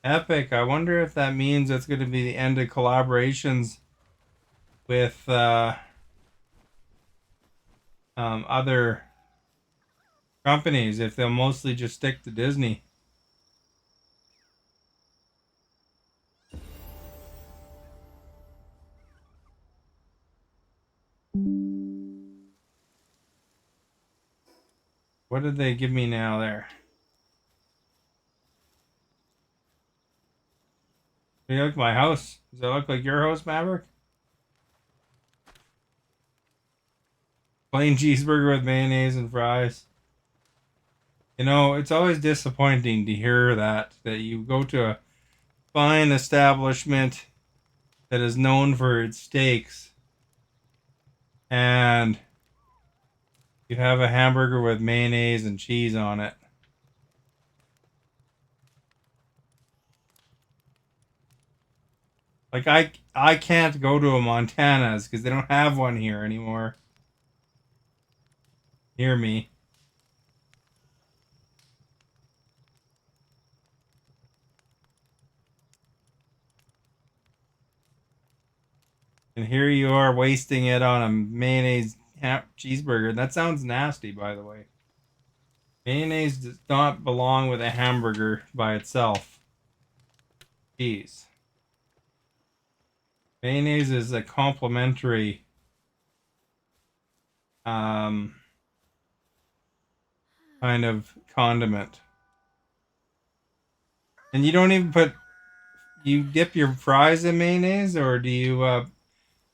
Epic, I wonder if that means it's going to be the end of collaborations with other companies, if they'll mostly just stick to Disney. What did they give me now there? Do you like my house? Does that look like your house, Maverick? Plain cheeseburger with mayonnaise and fries. You know, it's always disappointing to hear that you go to a fine establishment that is known for its steaks and you have a hamburger with mayonnaise and cheese on it. Like I can't go to a Montana's because they don't have one here anymore. Hear me. And here you are wasting it on a mayonnaise cheeseburger. That sounds nasty, by the way. Mayonnaise does not belong with a hamburger by itself. Jeez. Mayonnaise is a complimentary um, kind of condiment. And you don't even put, you dip your fries in mayonnaise or do you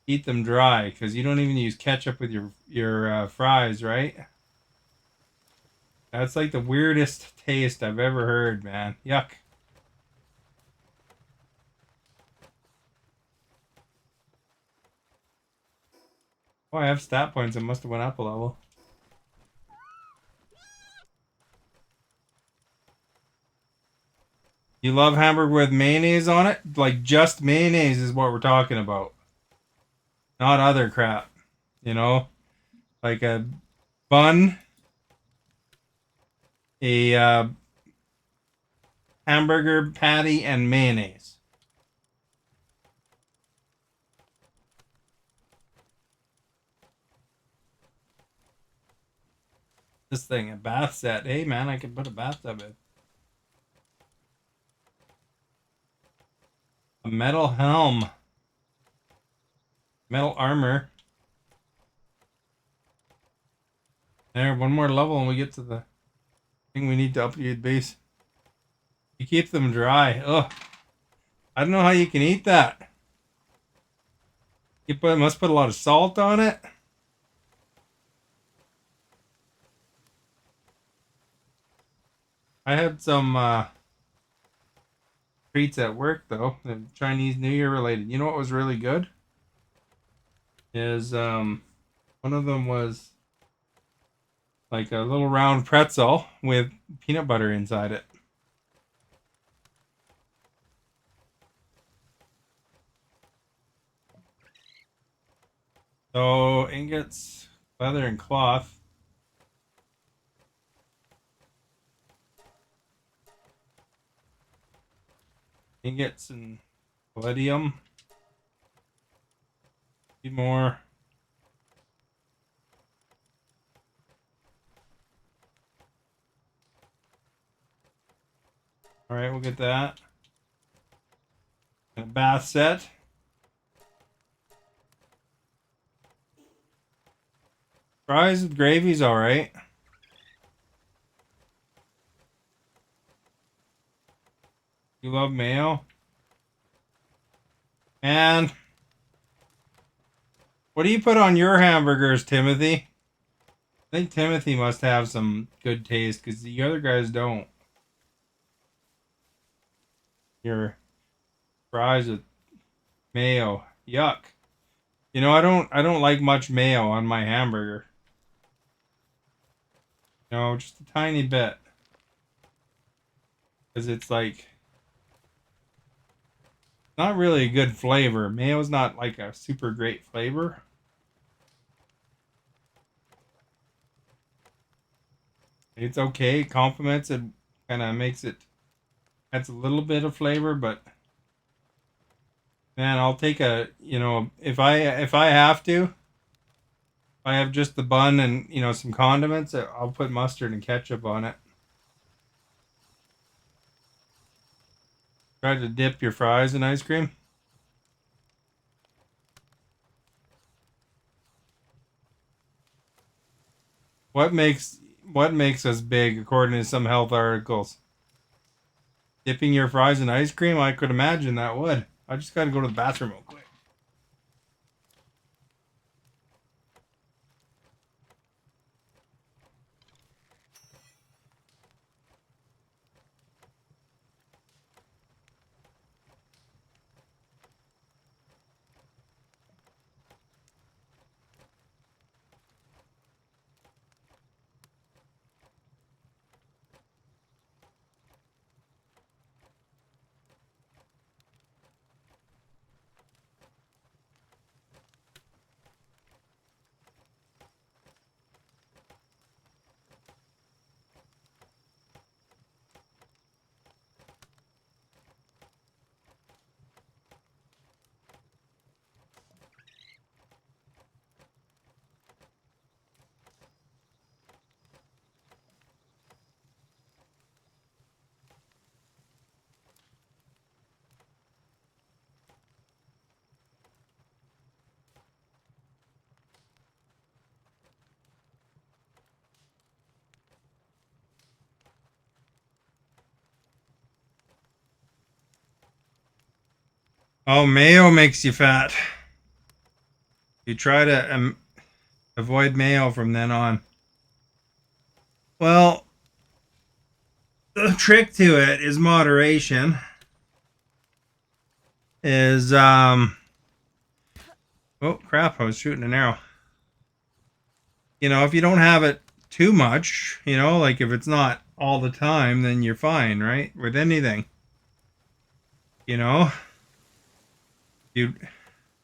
eat them dry? Because you don't even use ketchup with your fries, right? That's like the weirdest taste I've ever heard, man. Yuck. Oh, I have stat points. I must have went up a level. You love hamburger with mayonnaise on it? Like just mayonnaise is what we're talking about. Not other crap. You know? Like a bun, a hamburger patty, and mayonnaise. This thing, a bath set. Hey man, I can put a bathtub in. A metal helm. Metal armor. There, one more level and we get to the thing we need to upgrade base. You keep them dry. Ugh. I don't know how you can eat that. Must put a lot of salt on it. I had some treats at work though, the Chinese New Year related. You know what was really good? Is one of them was like a little round pretzel with peanut butter inside it. So ingots, leather, and cloth. Ingots and palladium. A few more. All right, we'll get that. And a bath set. Fries with gravy's all right. You love mayo? And what do you put on your hamburgers, Timothy? I think Timothy must have some good taste because the other guys don't. Your fries with mayo. Yuck. You know, I don't like much mayo on my hamburger. No, just a tiny bit. Because it's like not really a good flavor. Mayo's not like a super great flavor. It's okay. It complements it, kind of makes it, adds a little bit of flavor, but man, I'll take a, you know, if I have to, if I have just the bun and, you know, some condiments, I'll put mustard and ketchup on it. Try to dip your fries in ice cream. What makes us big according to some health articles? Dipping your fries in ice cream? I could imagine that would. I just gotta go to the bathroom real quick. Oh, mayo makes you fat. You try to avoid mayo from then on. Well, the trick to it is moderation. Is oh crap! I was shooting an arrow. You know, if you don't have it too much, you know, like if it's not all the time, then you're fine, right? With anything, you know, you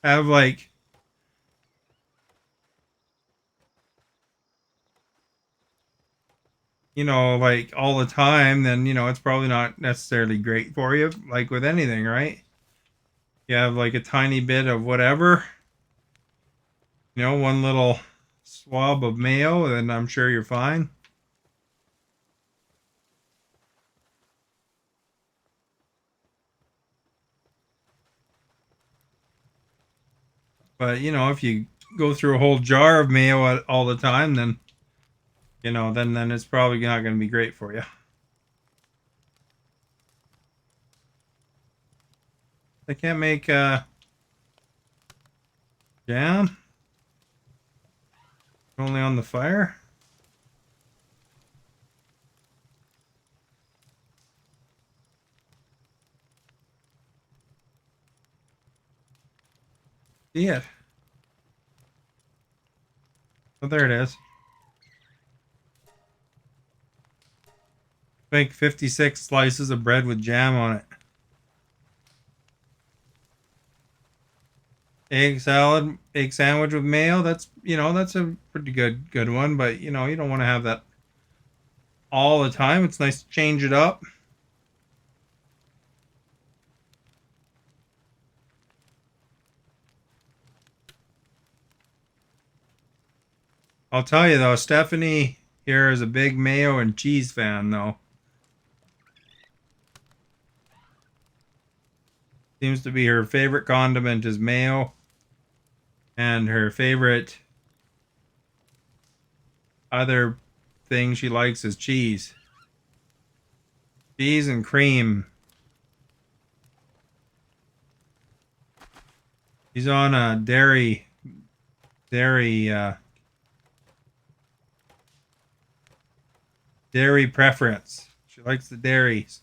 have like, you know, like all the time, then you know it's probably not necessarily great for you. Like with anything, right? You have like a tiny bit of whatever, you know, one little swab of mayo, and I'm sure you're fine. But you know, if you go through a whole jar of mayo all the time, then you know, then it's probably not going to be great for you. They can't make jam only on the fire. See it? Oh, there it is. Make 56 slices of bread with jam on it. Egg salad, egg sandwich with mayo. That's, you know, that's a pretty good one. But you know, you don't want to have that all the time. It's nice to change it up. I'll tell you though, Stephanie here is a big mayo and cheese fan though. Seems to be her favorite condiment is mayo, and her favorite other thing she likes is cheese. Cheese and cream. She's on a dairy dairy preference. She likes the dairies.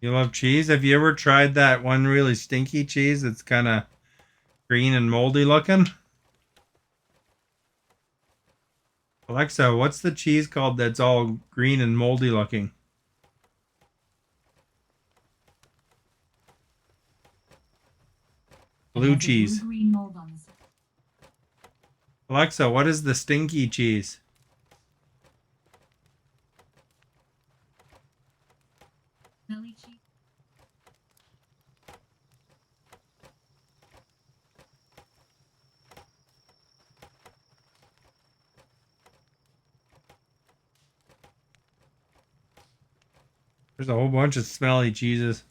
You love cheese? Have you ever tried that one really stinky cheese that's kind of green and moldy looking? Alexa, what's the cheese called that's all green and moldy looking? Blue cheese. Green mold on the Alexa, what is the stinky cheese? Smelly cheese. There's a whole bunch of smelly cheeses.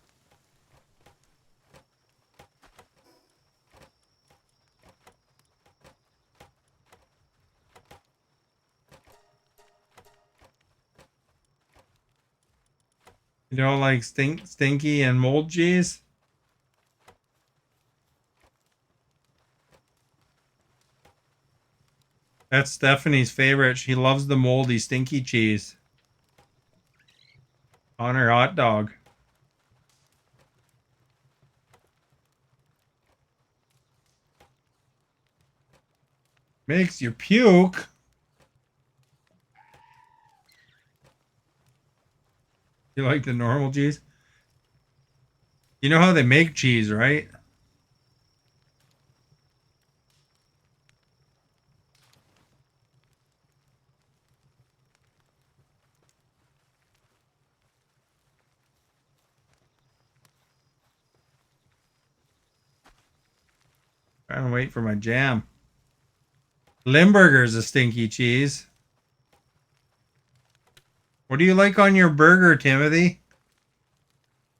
You don't like stinky and mold cheese? That's Stephanie's favorite. She loves the moldy, stinky cheese on her hot dog. Makes you puke. You like the normal cheese? You know how they make cheese, right? Trying to wait for my jam. Limburger's a stinky cheese. What do you like on your burger, Timothy?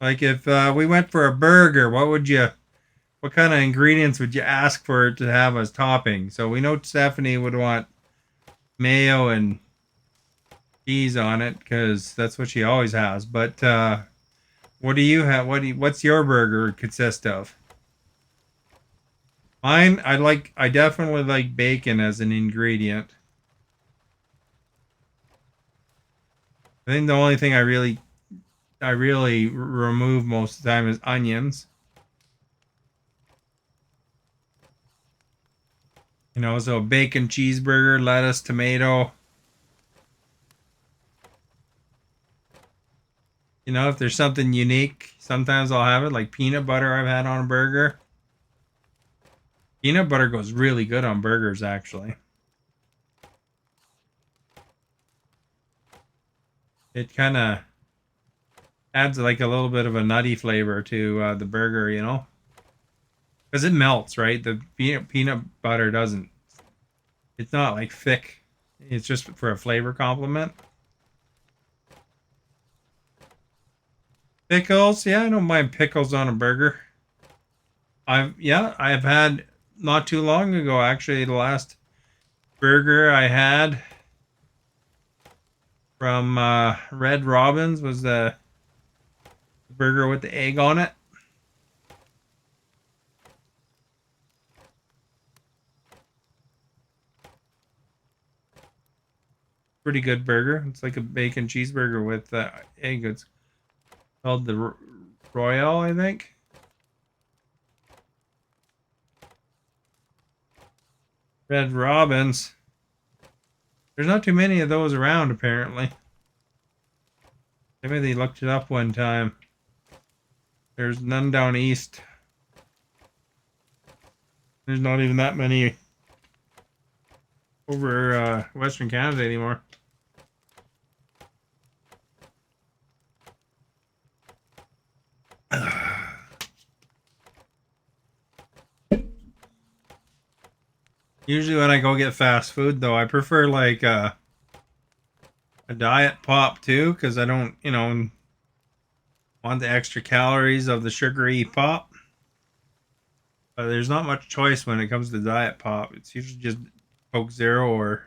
Like if we went for a burger, what kind of ingredients would you ask for it to have as topping? So we know Stephanie would want mayo and cheese on it because that's what she always has. But what do you have? What's your burger consist of? Mine, I definitely like bacon as an ingredient. I think the only thing I really remove most of the time is onions. You know, so bacon, cheeseburger, lettuce, tomato. You know, if there's something unique, sometimes I'll have it, like peanut butter I've had on a burger. Peanut butter goes really good on burgers, actually. It kind of adds like a little bit of a nutty flavor to the burger, you know? Because it melts, right? The peanut butter doesn't. It's not like thick. It's just for a flavor complement. Pickles, yeah, I don't mind pickles on a burger. I've had not too long ago actually. The last burger I had from Red Robin's was the burger with the egg on it. Pretty good burger. It's like a bacon cheeseburger with egg. It's called the Royale, I think. Red Robin's. There's not too many of those around, apparently. Maybe they looked it up one time. There's none down east. There's not even that many over Western Canada anymore. Usually when I go get fast food, though, I prefer like a diet pop too, because I don't, want the extra calories of the sugary pop. But there's not much choice when it comes to diet pop. It's usually just Coke Zero or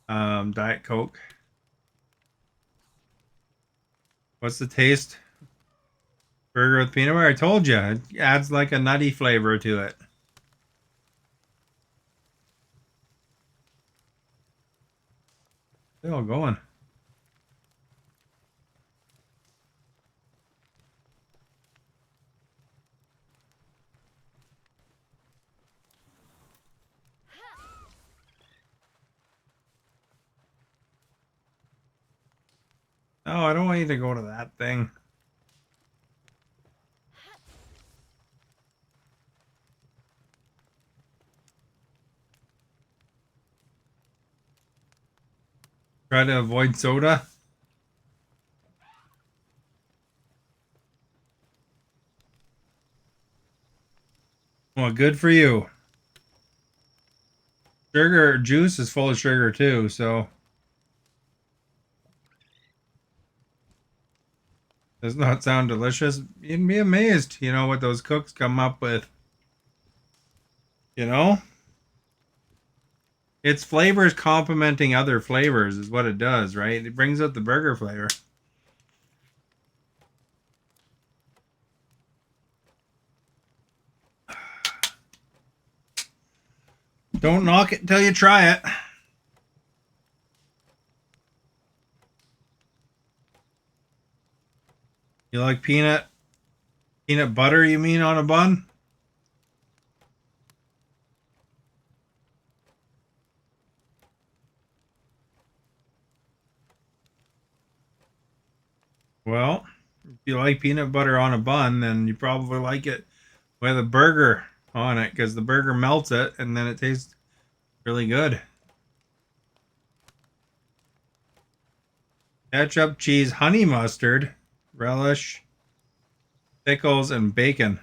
Diet Coke. What's the taste? Burger with peanut butter? I told you, it adds like a nutty flavor to it. Still going. No, I don't want you to go to that thing. Try to avoid soda. Well, good for you. Sugar juice is full of sugar too, so does not sound delicious. You'd be amazed, what those cooks come up with. You know? It's flavors complementing other flavors is what it does, right? It brings out the burger flavor. Don't knock it until you try it. You like peanut butter, you mean, on a bun? Well, if you like peanut butter on a bun, then you probably like it with a burger on it because the burger melts it and then it tastes really good. Ketchup, cheese, honey mustard, relish, pickles, and bacon.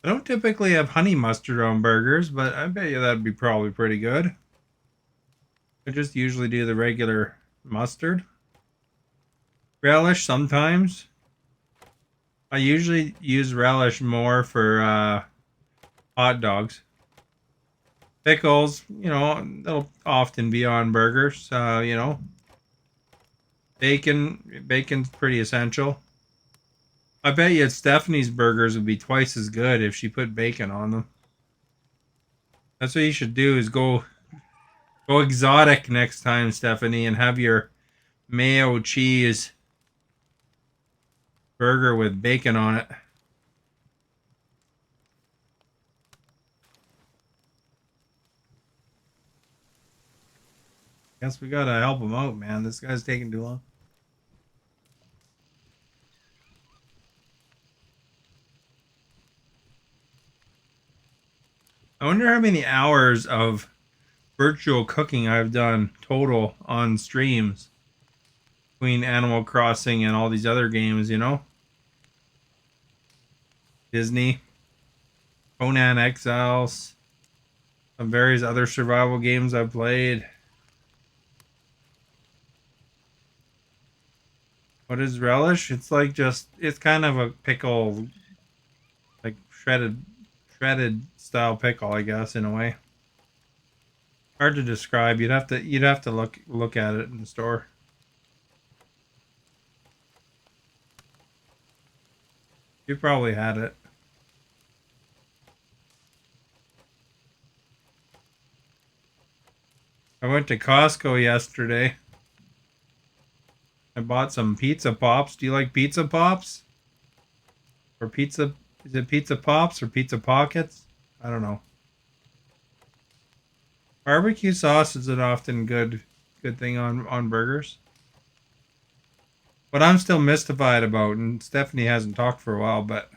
I don't typically have honey mustard on burgers, but I bet you that'd be probably pretty good. I just usually do the regular mustard. Relish sometimes. I usually use relish more for hot dogs. Pickles, they'll often be on burgers. Bacon's pretty essential. I bet you Stephanie's burgers would be twice as good if she put bacon on them. That's what you should do is go exotic next time, Stephanie, and have your mayo cheese burger with bacon on it. Guess we gotta help him out, man. This guy's taking too long. I wonder how many hours of virtual cooking I've done total on streams between Animal Crossing and all these other games, Disney, Conan Exiles, some various other survival games I've played. What is relish? It's like it's kind of a pickle, like shredded style pickle, I guess, in a way. Hard to describe. You'd have to look at it in the store. You probably had it. I went to Costco yesterday. I bought some pizza pops. Do you like pizza pops? Or pizza? Is it pizza pops or pizza pockets? I don't know. Barbecue sauce is an often good thing on burgers. What I'm still mystified about, and Stephanie hasn't talked for a while, but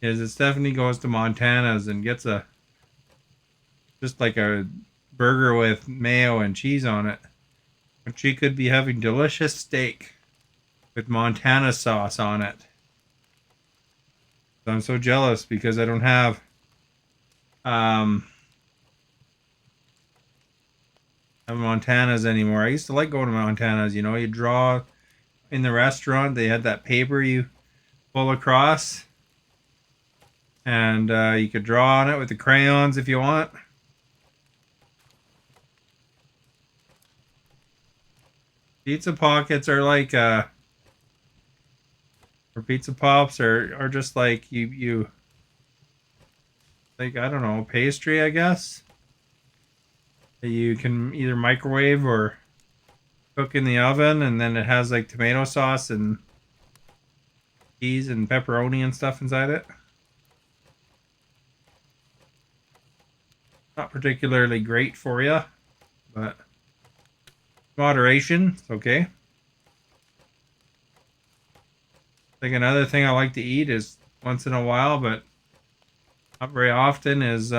is that Stephanie goes to Montana's and gets just like a burger with mayo and cheese on it. But she could be having delicious steak with Montana sauce on it. So I'm so jealous because I don't have Montana's anymore. I used to like going to Montana's. You draw in the restaurant. They had that paper you pull across, and you could draw on it with the crayons if you want. Pizza pockets are like or pizza pops are just like you like, I don't know, pastry, I guess, that you can either microwave or cook in the oven, and then it has like tomato sauce and cheese and pepperoni and stuff inside it. Not particularly great for you, but moderation, it's okay. Like another thing I like to eat is once in a while, but not very often, is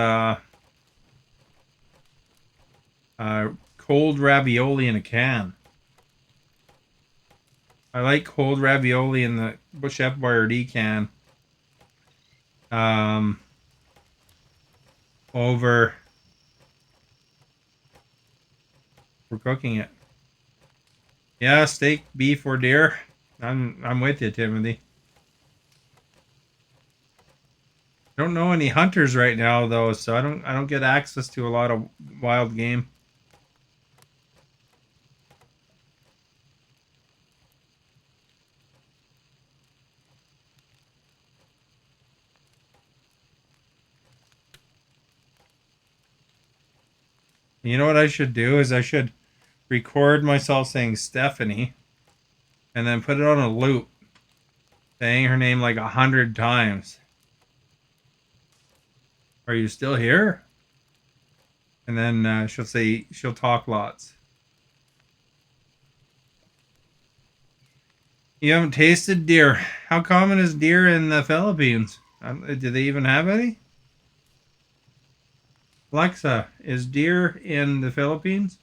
cold ravioli in a can. I like cold ravioli in the Chef Boyardee can. Over for cooking it. Yeah, steak, beef, or deer. I'm with you, Timothy. I don't know any hunters right now though, so I don't get access to a lot of wild game. You know what I should do is I should record myself saying Stephanie and then put it on a loop, saying her name like 100 times. Are you still here? And then she'll talk lots. You haven't tasted deer. How common is deer in the Philippines? Do they even have any? Alexa, is deer in the Philippines?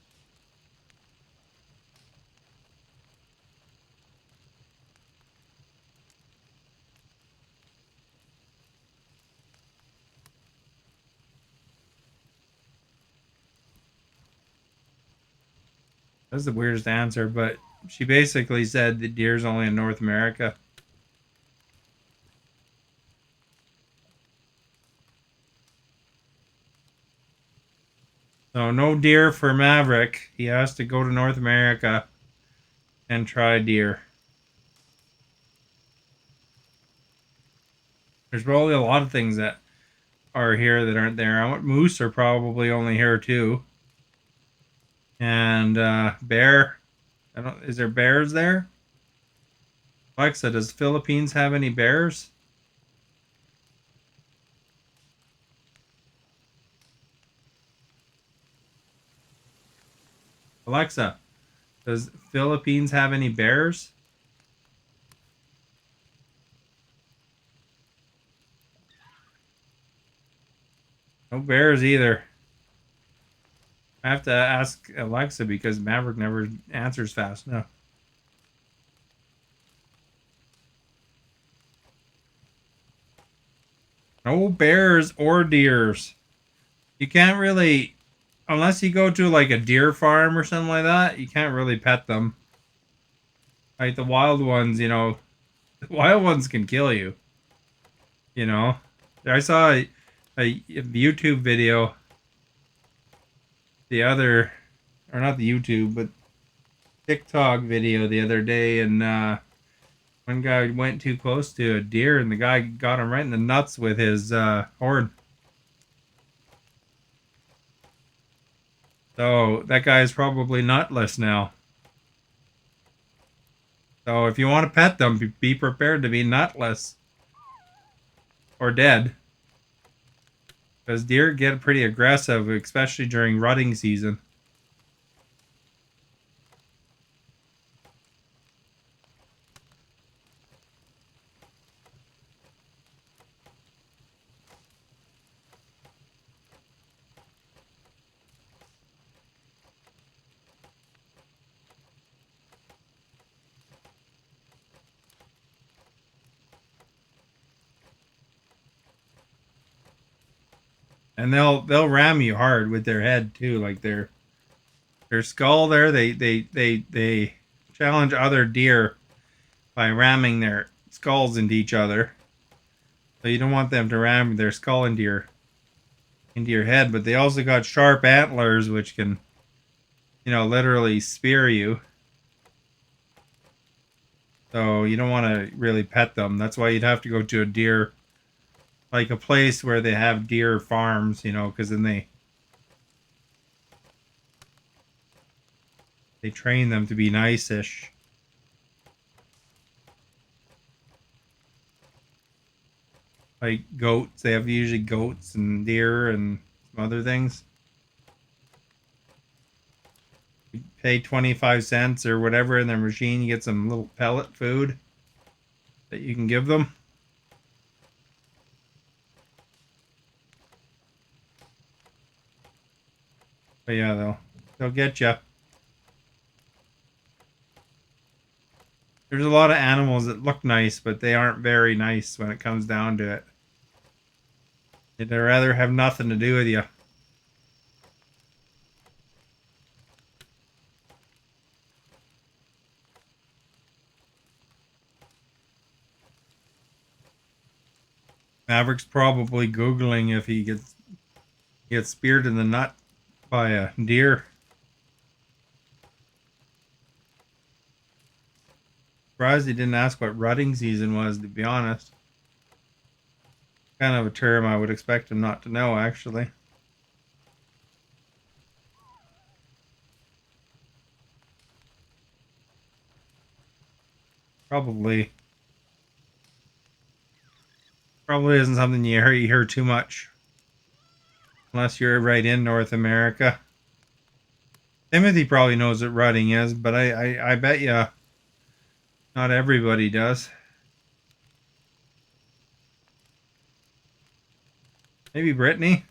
That's the weirdest answer, but she basically said that deer's only in North America. So no deer for Maverick. He has to go to North America and try deer. There's probably a lot of things that are here that aren't there. Moose are probably only here too. And bear. I don't. Is there bears there? Alexa, does Philippines have any bears? Alexa, does Philippines have any bears? No bears either. I have to ask Alexa because Maverick never answers fast enough. No bears or deers. You can't really, unless you go to like a deer farm or something like that, you can't really pet them. Like the wild ones, the wild ones can kill you. You know, I saw a YouTube video the other, or not the YouTube, but TikTok video the other day, and one guy went too close to a deer, and the guy got him right in the nuts with his horn. So that guy is probably nutless now. So if you want to pet them, be prepared to be nutless or dead. Because deer get pretty aggressive, especially during rutting season. And they'll ram you hard with their head too, like their skull there. They challenge other deer by ramming their skulls into each other. So you don't want them to ram their skull into your head, but they also got sharp antlers which can, literally spear you. So you don't want to really pet them. That's why you'd have to go to a deer, like a place where they have deer farms, because then they train them to be nice-ish. Like goats, they have usually goats and deer and some other things. You pay 25 cents or whatever in their machine, you get some little pellet food that you can give them. But yeah, they'll get you. There's a lot of animals that look nice, but they aren't very nice when it comes down to it. They'd rather have nothing to do with you. Maverick's probably Googling if he gets speared in the nut by a deer. Surprised he didn't ask what rutting season was, to be honest. Kind of a term I would expect him not to know, actually. Probably isn't something you hear too much. Unless you're right in North America. Timothy probably knows what rutting is, but I bet you not everybody does. Maybe Brittany?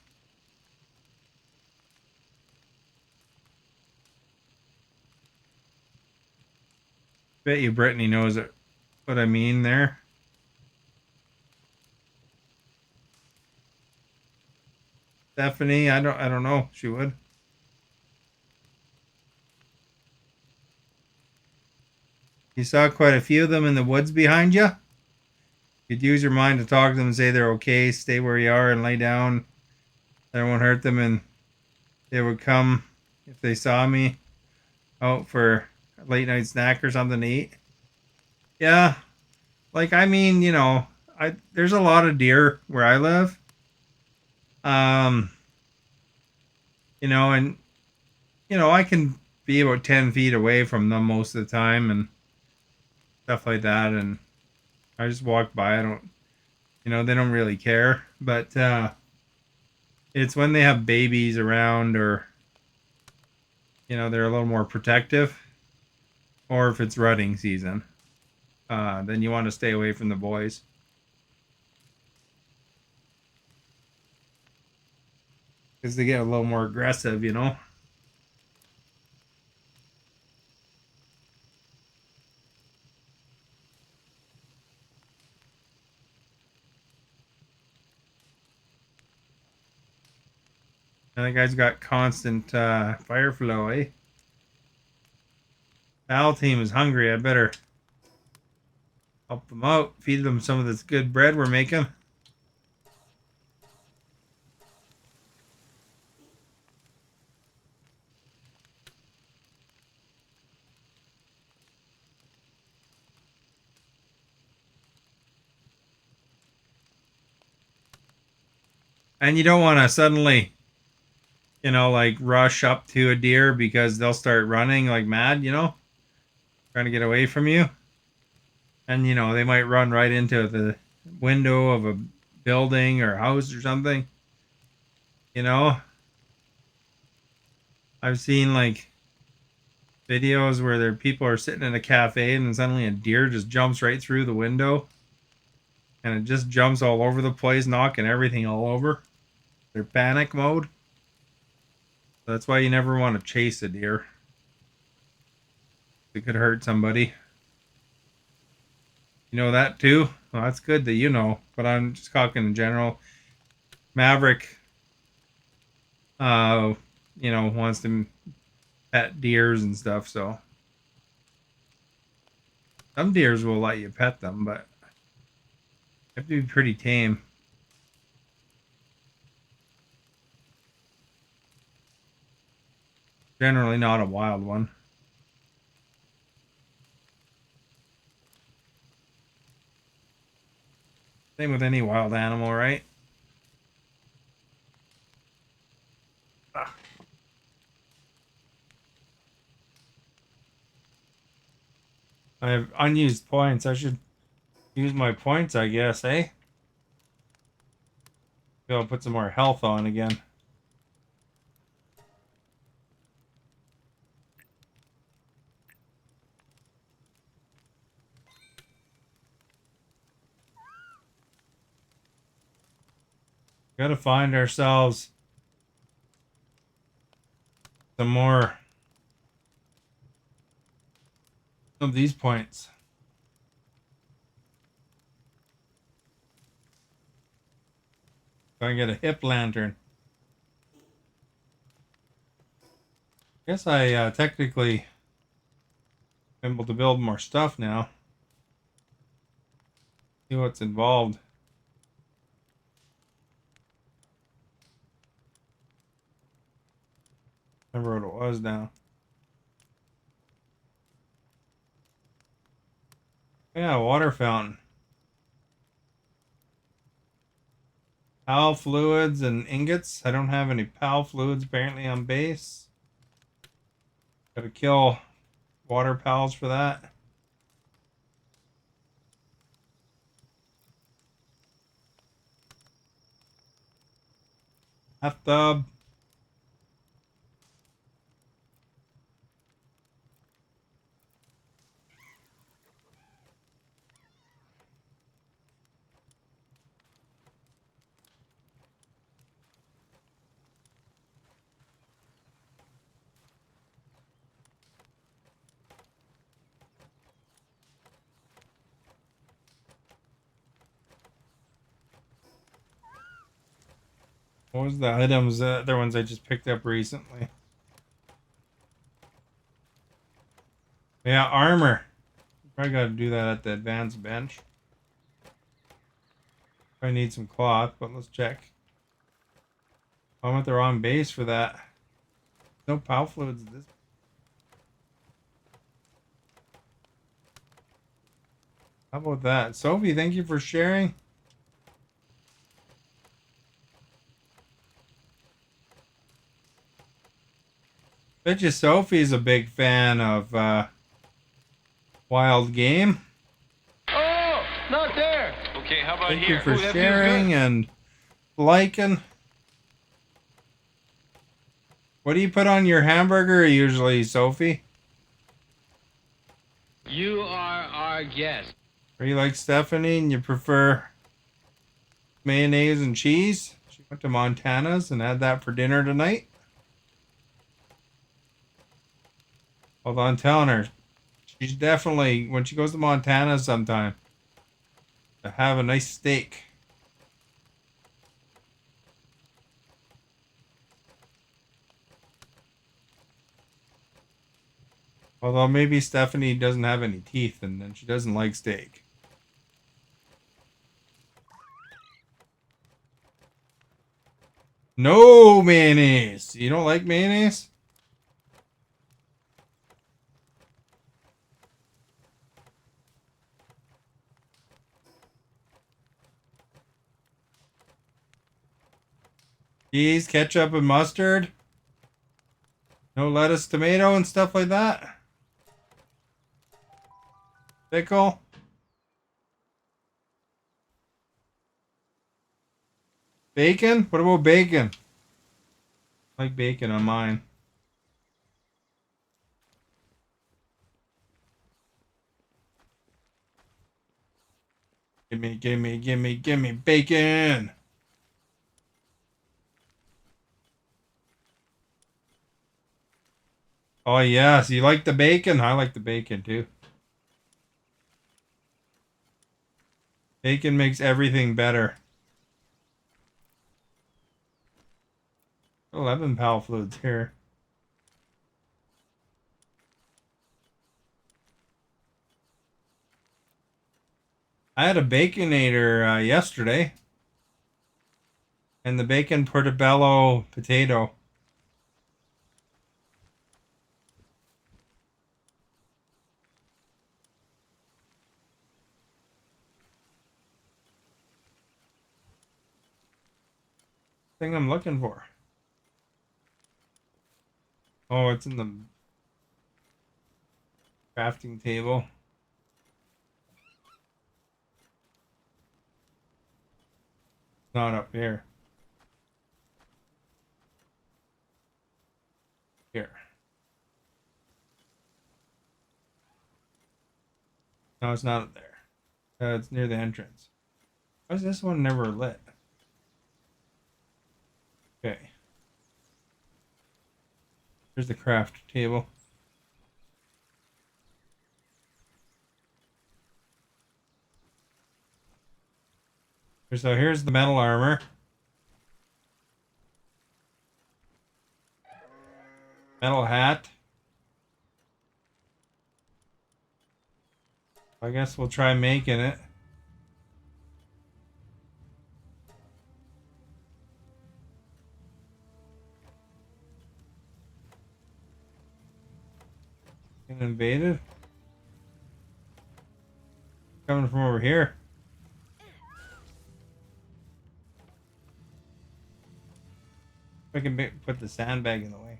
Bet you Brittany knows what I mean there. Stephanie, I don't know. She would. You saw quite a few of them in the woods behind you. You'd use your mind to talk to them and say they're okay, stay where you are and lay down. That won't hurt them, and they would come if they saw me out for a late night snack or something to eat. Yeah, like I mean, I there's a lot of deer where I live. Um, and I can be about 10 feet away from them most of the time and stuff like that, and I just walk by. I don't, they don't really care, but it's when they have babies around or they're a little more protective, or if it's rutting season, then you want to stay away from the boys because they get a little more aggressive. And the guy's got constant fire flow, eh? Pal team is hungry. I better help them out, feed them some of this good bread we're making. And you don't want to suddenly, like rush up to a deer because they'll start running like mad, trying to get away from you. And, they might run right into the window of a building or house or something. You know, I've seen like videos where there people are sitting in a cafe and then suddenly a deer just jumps right through the window and it just jumps all over the place, knocking everything all over. They're panic mode. That's why you never want to chase a deer. It could hurt somebody. You know that too? Well, that's good that you know, but I'm just talking in general. Maverick, uh, wants to pet deers and stuff, so some deers will let you pet them, but you have to be pretty tame. Generally not a wild one. Same with any wild animal, right? Ah, I have unused points. I should use my points, I guess, eh? Maybe I'll put some more health on again. Gotta find ourselves some more of these points. So I can get a hip lantern. Guess I technically am able to build more stuff now. See what's involved. I wrote it was now. Yeah, water fountain. Pal fluids and ingots. I don't have any pal fluids apparently on base. Gotta kill water pals for that. Bathtub. What was the items? The other ones I just picked up recently. Yeah, armor. Probably got to do that at the advanced bench. Probably need some cloth, but let's check. I'm at the wrong base for that. No power fluids in this. How about that? Sophie, thank you for sharing. Bet you Sophie's a big fan of Wild Game. Oh, not there. Okay, how about Thank here? you for Ooh, that feels sharing good. and liking. What do you put on your hamburger usually, Sophie? You are our guest. Are you like Stephanie and you prefer mayonnaise and cheese? She went to Montana's and had that for dinner tonight. Although I'm telling her, she's definitely, when she goes to Montana sometime, to have a nice steak. Although maybe Stephanie doesn't have any teeth and then she doesn't like steak. No mayonnaise. You don't like mayonnaise? Cheese, ketchup, and mustard? No lettuce, tomato, and stuff like that? Pickle? Bacon? What about bacon? I like bacon on mine. Gimme bacon! Oh yes, you like the bacon? I like the bacon too. Bacon makes everything better. 11 power fluids here. I had a Baconator yesterday. And the bacon portobello potato. Thing I'm looking for. Oh, it's in the crafting table. Not up here. Here. No, it's not up there. It's near the entrance. Why is this one never lit? Okay. Here's the craft table. So here's the metal armor. Metal hat. I guess we'll try making it. Getting invaded. Coming from over here. I can put the sandbag in the way.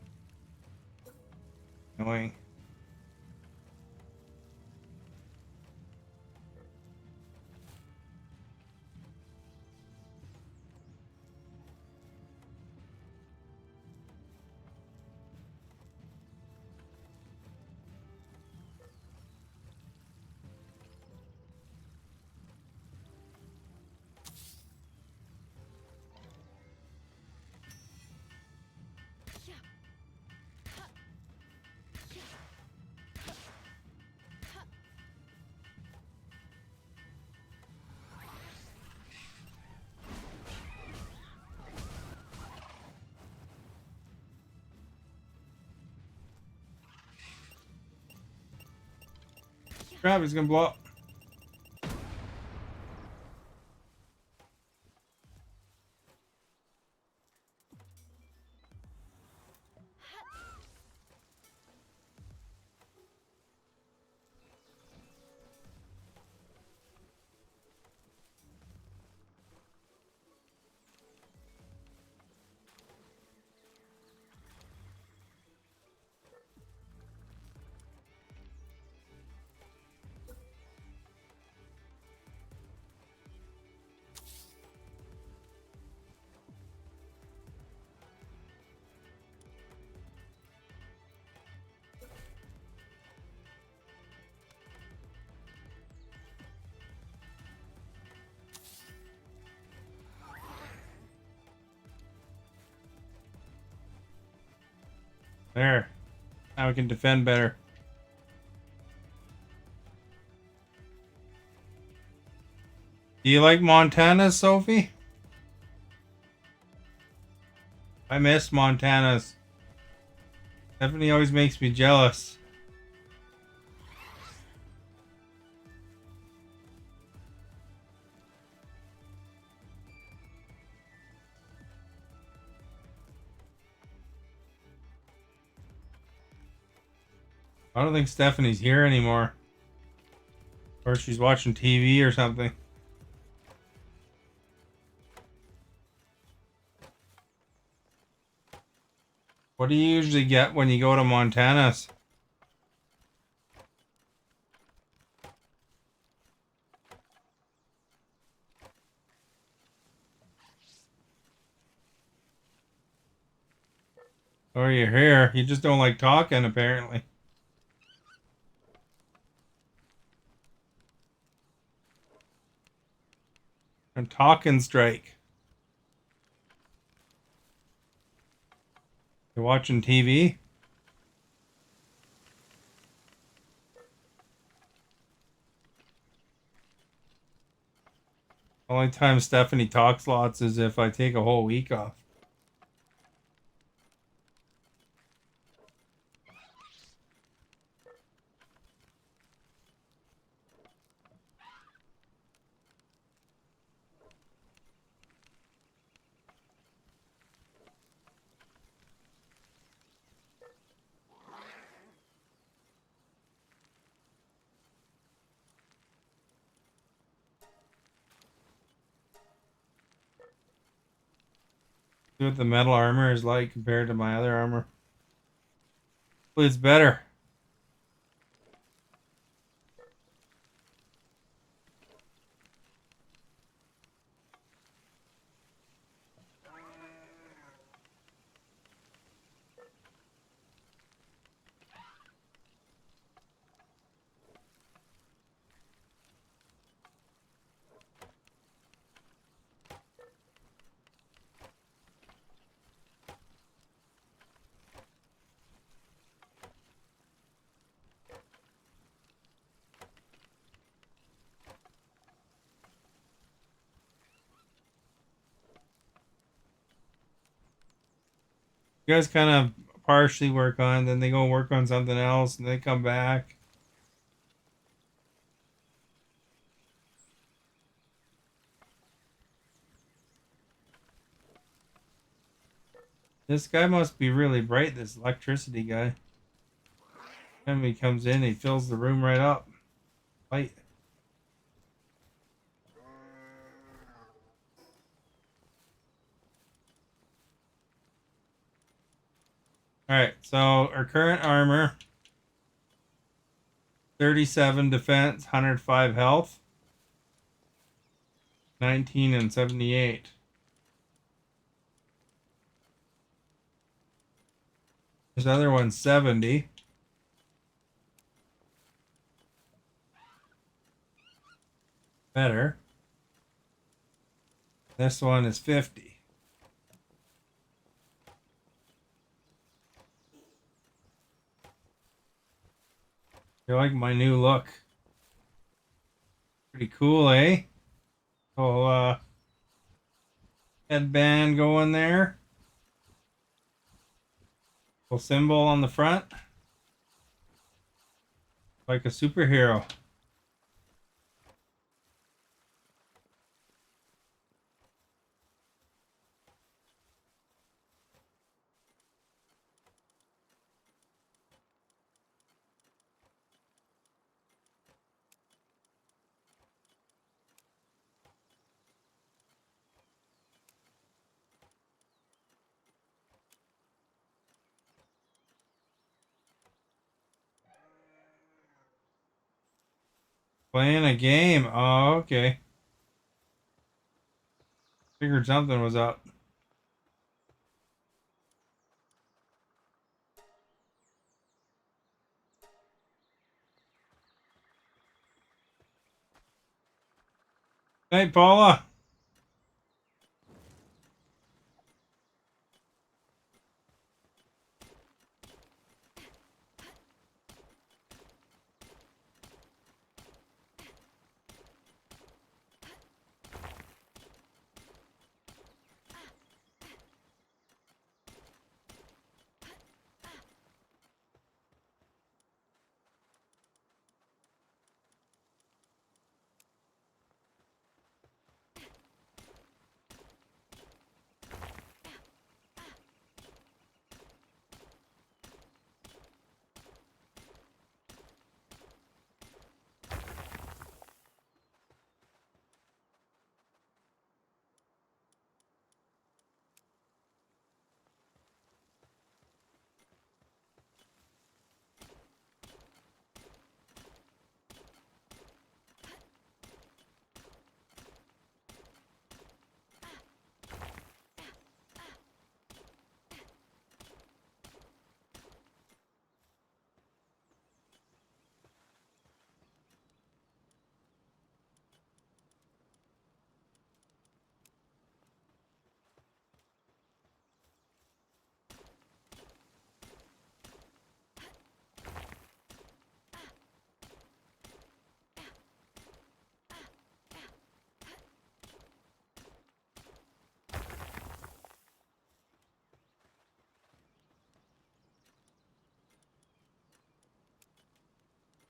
Annoying. Crap, he's gonna blow up. There. Now we can defend better. Do you like Montana's, Sophie? I miss Montana's. Stephanie always makes me jealous. I don't think Stephanie's here anymore. Or she's watching TV or something. What do you usually get when you go to Montana's? Oh, you're here. You just don't like talking, apparently. A talking strike. You're watching TV? Only time Stephanie talks lots is if I take a whole week off. See what the metal armor is like compared to my other armor. Hopefully it's better. You guys kind of partially work on, then they go work on something else, and they come back. This guy must be really bright, this electricity guy. When he comes in, he fills the room right up. Light. Alright, so our current armor, 37 defense, 105 health, 19 and 78. This other one's 70. Better. This one is 50. You like my new look? Pretty cool, eh? Oh, headband going there. Little symbol on the front. Like a superhero. Playing a game. Oh, okay. Figured something was up. Hey, Paula.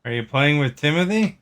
Are you playing with Timothy?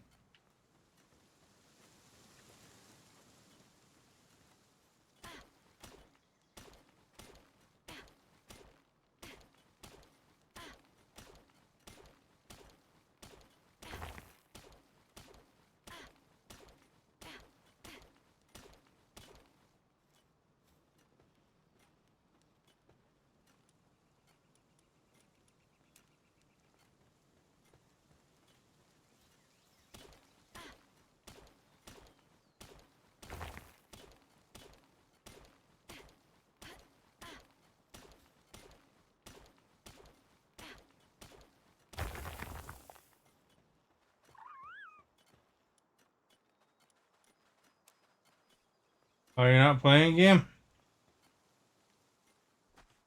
Oh, you're not playing a game?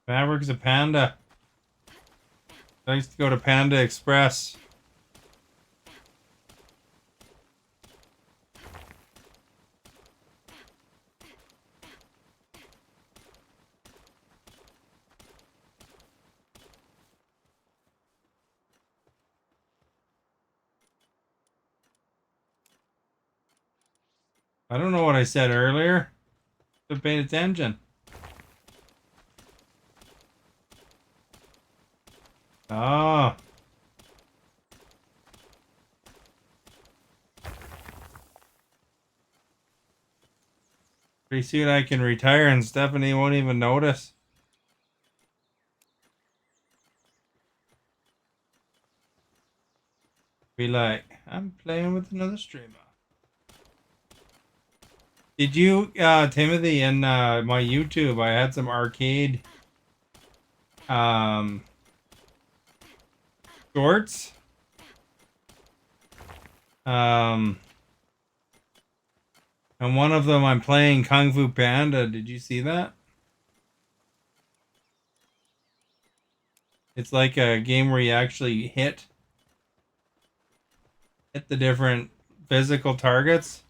Maverick's a panda. I used to go to Panda Express. I don't know what I said earlier. Should have paid attention. Oh. Pretty soon I can retire and Stephanie won't even notice. Be like, I'm playing with another streamer. Did you, Timothy, in my YouTube, I had some arcade shorts. And one of them I'm playing Kung Fu Panda. Did you see that? It's like a game where you actually hit the different physical targets.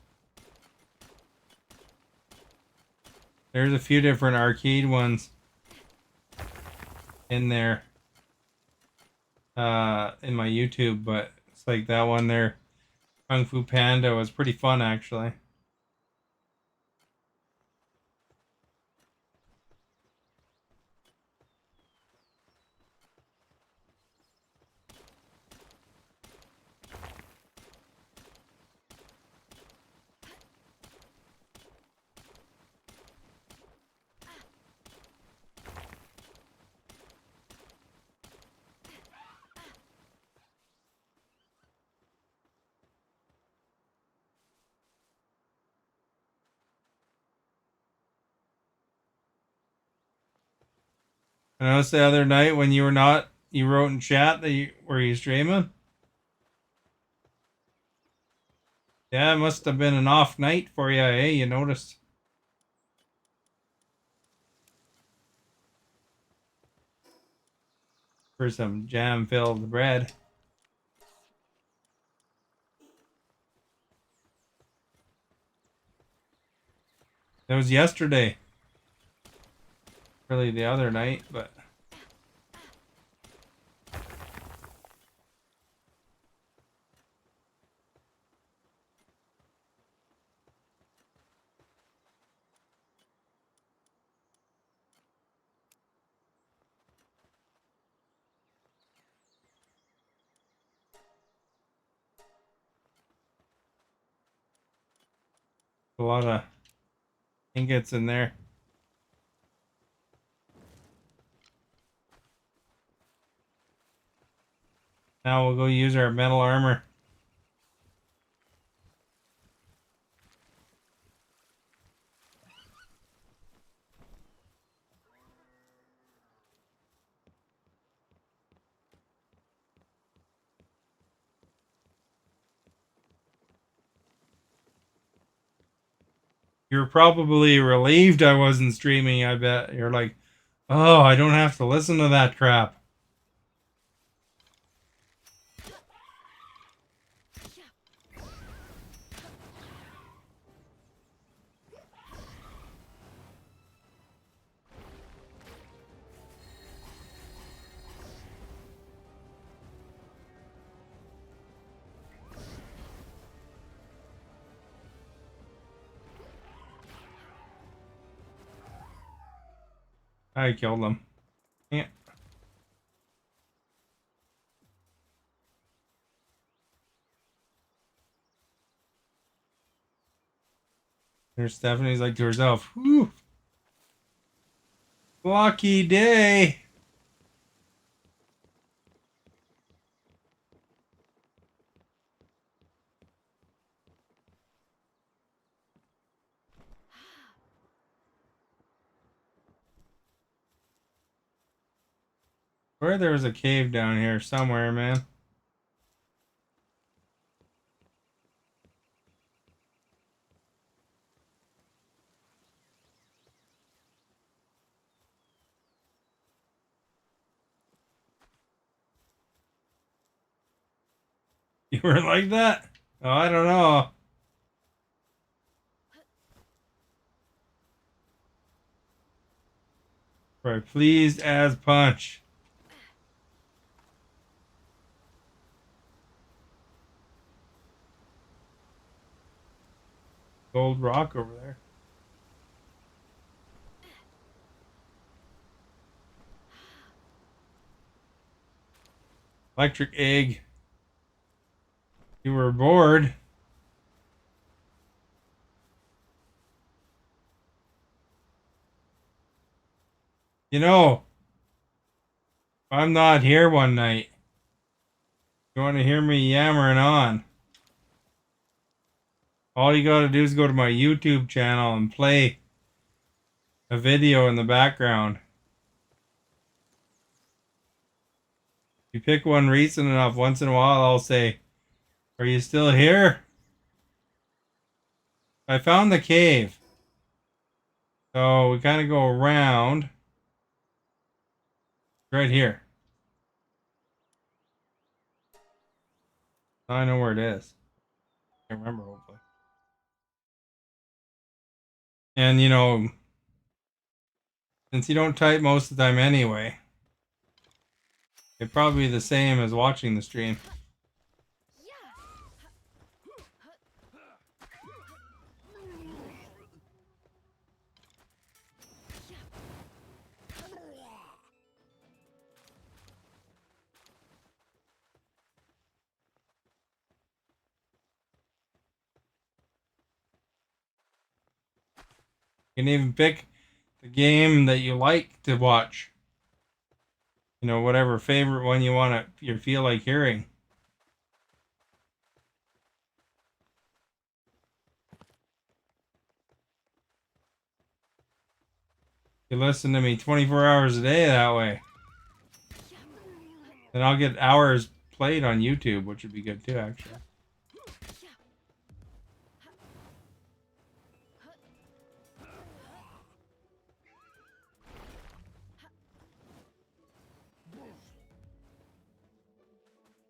There's a few different arcade ones in there in my YouTube, but it's like that one there, Kung Fu Panda, was pretty fun actually. I noticed the other night when you were not, you wrote in chat that were you streaming? Yeah, it must have been an off night for you, eh? You noticed. For some jam-filled bread. That was yesterday. Really the other night, but a lot of ingots in there. Now we'll go use our metal armor. You're probably relieved I wasn't streaming, I bet. You're like, oh, I don't have to listen to that crap. I killed them. Yeah. There's Stephanie's like to herself, whew, lucky day. Where there was a cave down here somewhere, man. You were like that? Oh, I don't know. Right, pleased as punch. Gold rock over there. Electric egg. You were bored. You know, if I'm not here one night, you want to hear me yammering on, all you gotta do is go to my YouTube channel and play a video in the background. You pick one recent enough, once in a while I'll say, "Are you still here?" I found the cave. So we kind of go around right here. Now I know where it is. I can't remember, hopefully. And, you know, since you don't type most of the time anyway, it'd probably be the same as watching the stream. You can even pick the game that you like to watch. You know, whatever favorite one you want to, you feel like hearing. You listen to me 24 hours a day that way. Then I'll get hours played on YouTube, which would be good too, actually.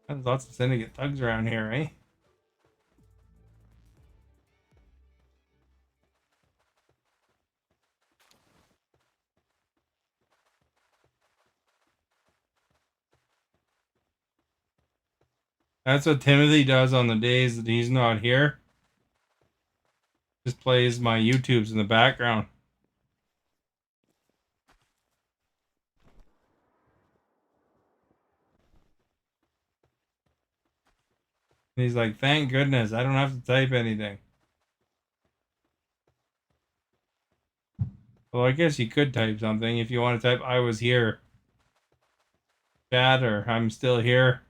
There's lots of syndicate thugs around here, eh? That's what Timothy does on the days that he's not here. Just plays my YouTubes in the background. And he's like, thank goodness, I don't have to type anything. Well, I guess you could type something if you want to type I was here. Chat or I'm still here.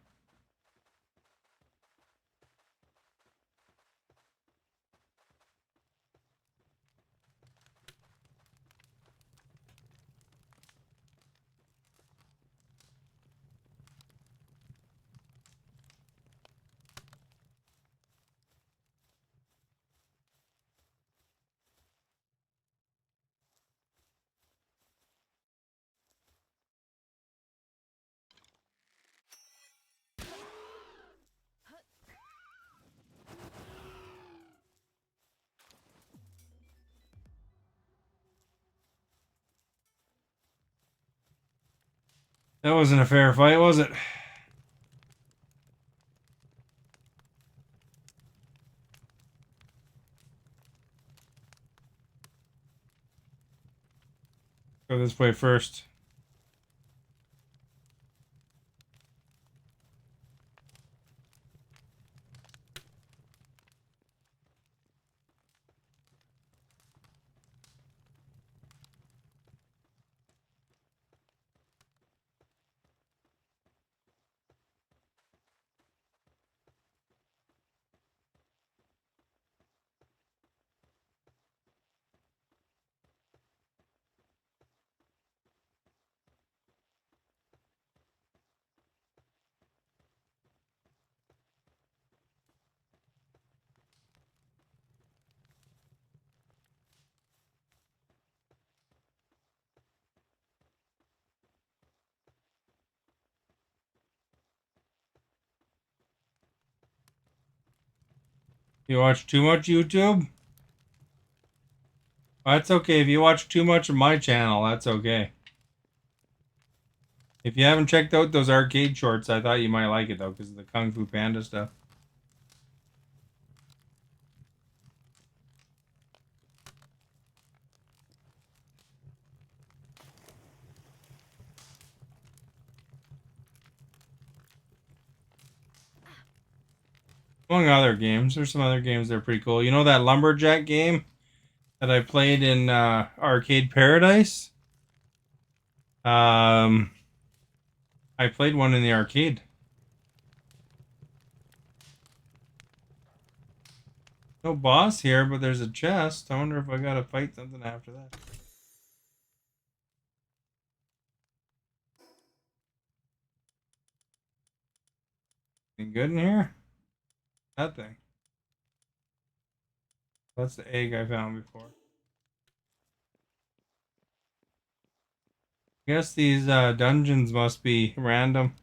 That wasn't a fair fight, was it? Go this way first. You watch too much YouTube? That's okay. If you watch too much of my channel, that's okay. If you haven't checked out those arcade shorts, I thought you might like it though, because of the Kung Fu Panda stuff. Among other games, there's some other games that are pretty cool. You know that Lumberjack game that I played in Arcade Paradise? I played one in the arcade. No boss here, but there's a chest. I wonder if I gotta fight something after that. Anything good in here? That thing. That's the egg I found before. I guess these dungeons must be random.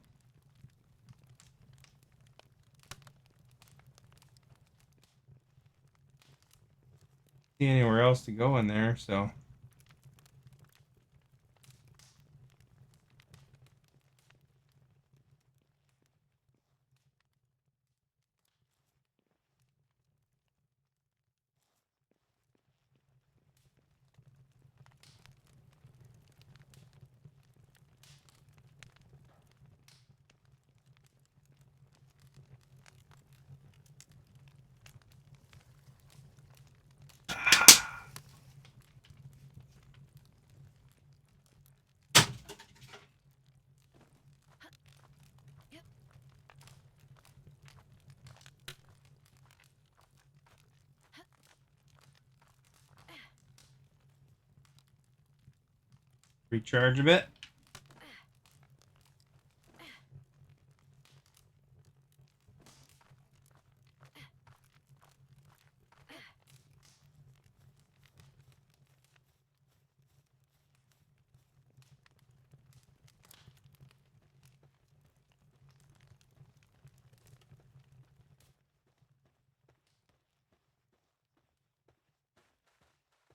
See anywhere else to go in there, so. Recharge a bit.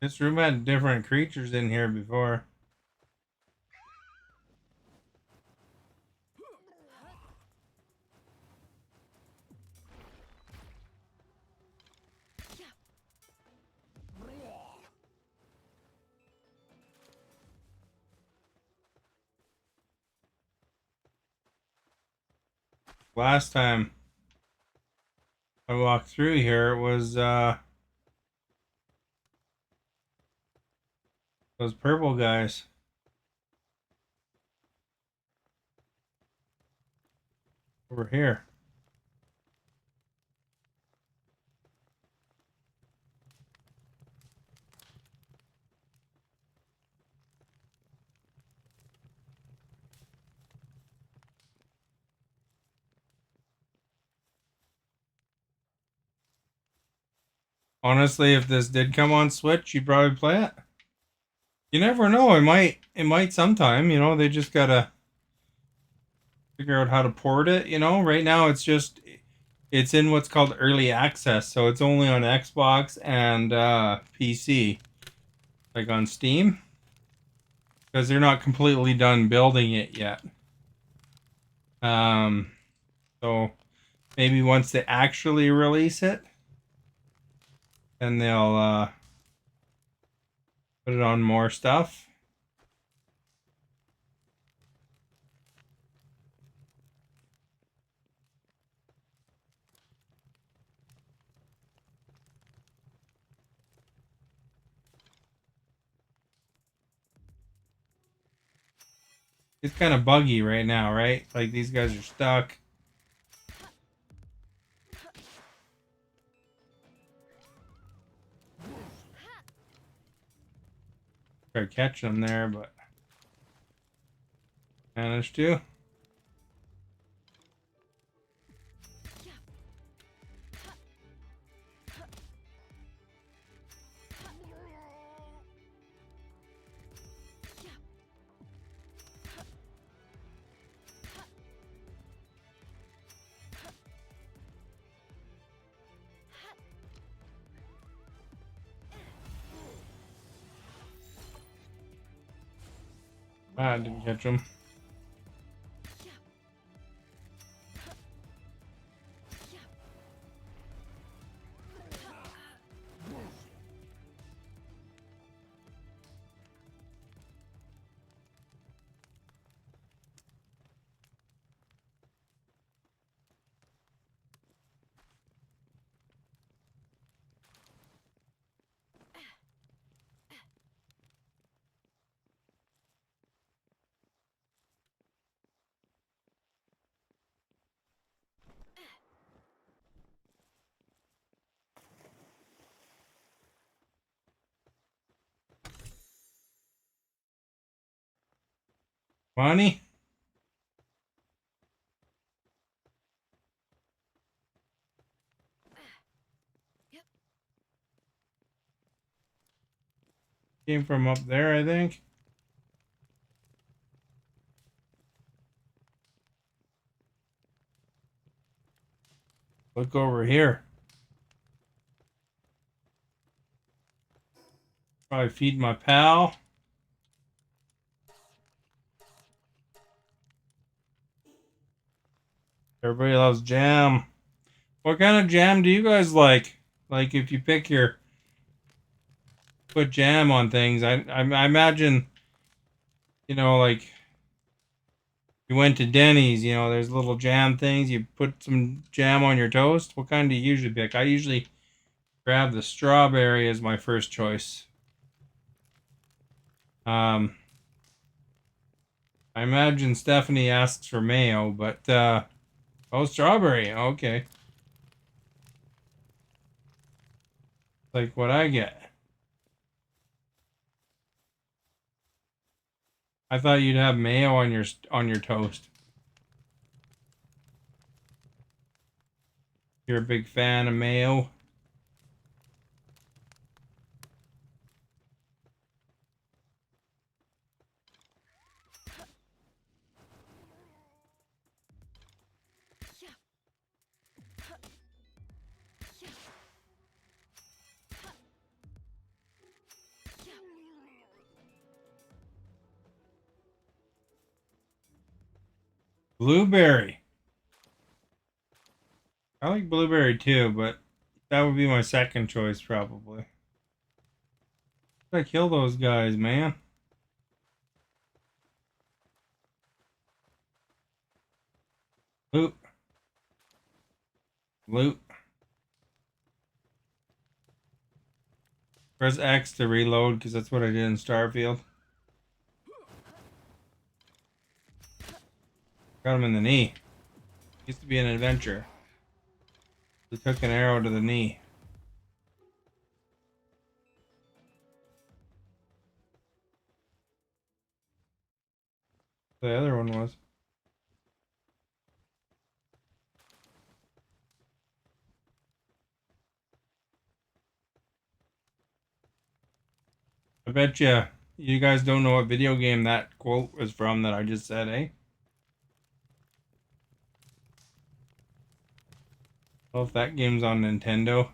This room had different creatures in here before. Last time I walked through here, it was those purple guys. Over here. Honestly, if this did come on Switch, you'd probably play it. You never know. It might sometime, they just gotta figure out how to port it, Right now it's in what's called early access, so it's only on Xbox and PC, like on Steam, because they're not completely done building it yet. So maybe once they actually release it, then they'll put it on more stuff. It's kind of buggy right now, right? Like these guys are stuck. Try catching them there, but managed to. Ah, I didn't catch them. Bonnie? Came from up there, I think. Look over here. Probably feed my pal. Everybody loves jam. What kind of jam do you guys like? Like if you pick your put jam on things, I imagine, you know, like you went to Denny's, you know, there's little jam things. You put some jam on your toast. What kind do you usually pick? I usually grab the strawberry as my first choice. I imagine Stephanie asks for mayo, but oh, strawberry. Okay, like what I get. I thought you'd have mayo on your toast. You're a big fan of mayo. Blueberry. I like blueberry too, but that would be my second choice probably. I kill those guys, man. Loot. Loot. Press X to reload because that's what I did in Starfield. Got him in the knee. Used to be an adventure. He took an arrow to the knee. The other one was. I bet you guys don't know what video game that quote was from that I just said, eh? Well, if that game's on Nintendo.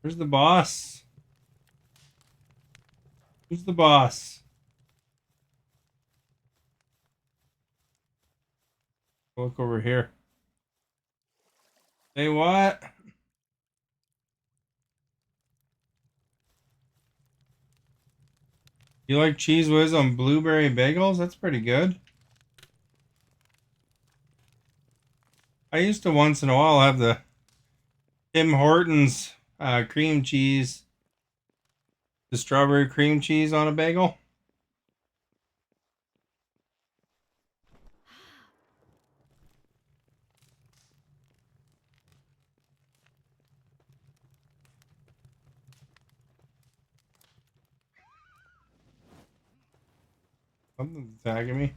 Where's the boss? Who's the boss? Look over here. Say what? You like Cheese Whiz on blueberry bagels? That's pretty good. I used to once in a while have the Tim Hortons cream cheese. The strawberry cream cheese on a bagel. Something's attacking me.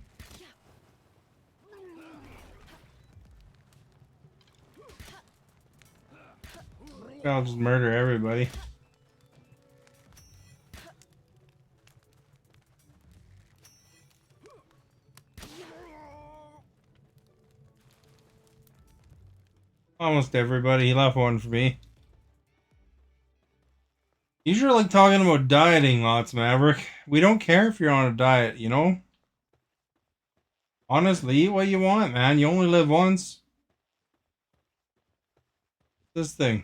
I'll just murder everybody. Almost everybody. He left one for me. You sure like talking about dieting lots, Maverick. We don't care if you're on a diet, you know? Honestly, eat what you want, man. You only live once. This thing.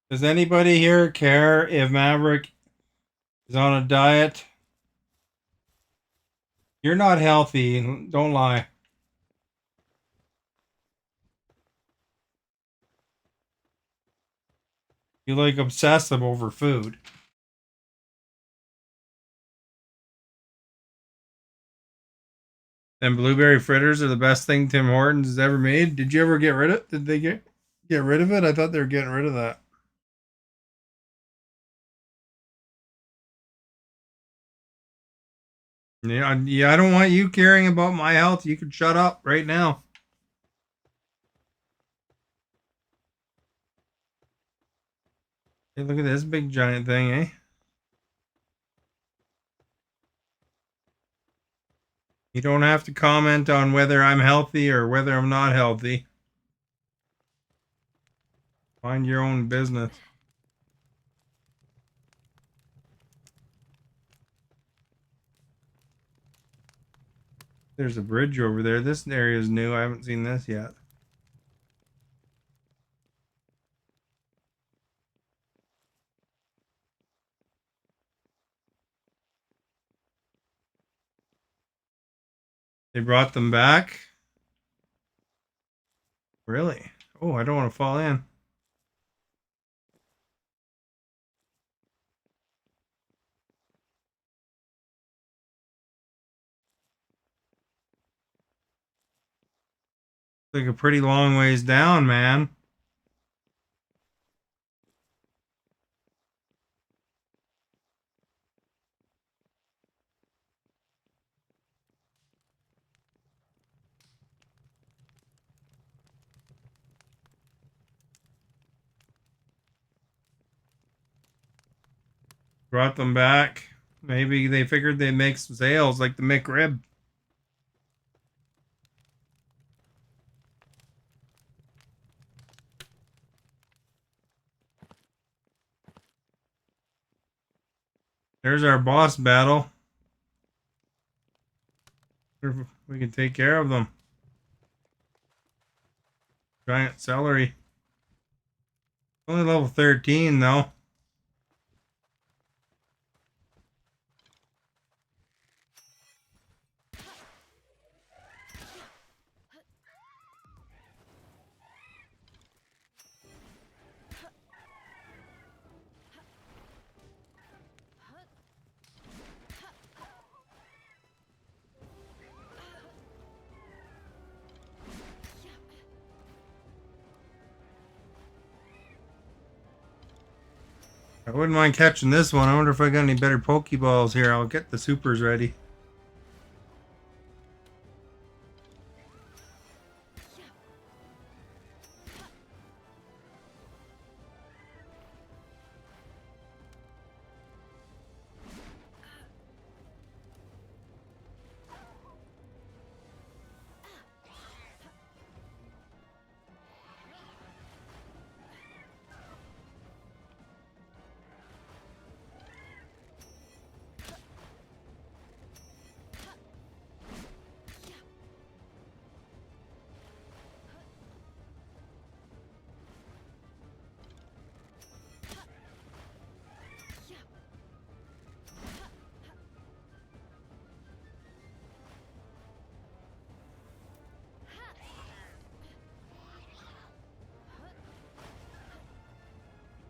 Does anybody here care if Maverick is on a diet? You're not healthy. Don't lie. You like obsessive over food. And blueberry fritters are the best thing Tim Hortons has ever made. Did you ever get rid of it? Did they get rid of it? I thought they were getting rid of that. Yeah, I don't want you caring about my health. You can shut up right now. Hey, look at this big giant thing, eh? You don't have to comment on whether I'm healthy or whether I'm not healthy. Mind your own business. There's a bridge over there. This area is new. I haven't seen this yet. They brought them back? Really? Oh, I don't want to fall in. Like a pretty long ways down, man. Brought them back. Maybe they figured they'd make some sales like the McRib. There's our boss battle. We can take care of them. Giant celery. Only level 13 though. I wouldn't mind catching this one. I wonder if I got any better Pokeballs here. I'll get the supers ready.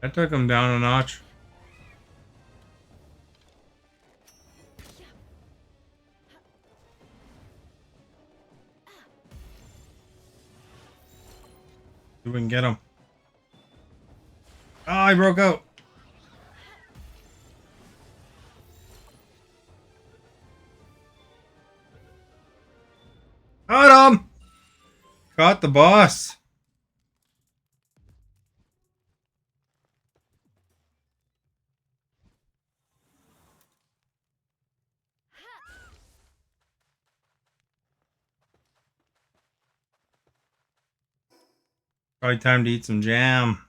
That took him down a notch. See if we can get him. Oh, I broke out. Caught him! Caught the boss. Probably time to eat some jam.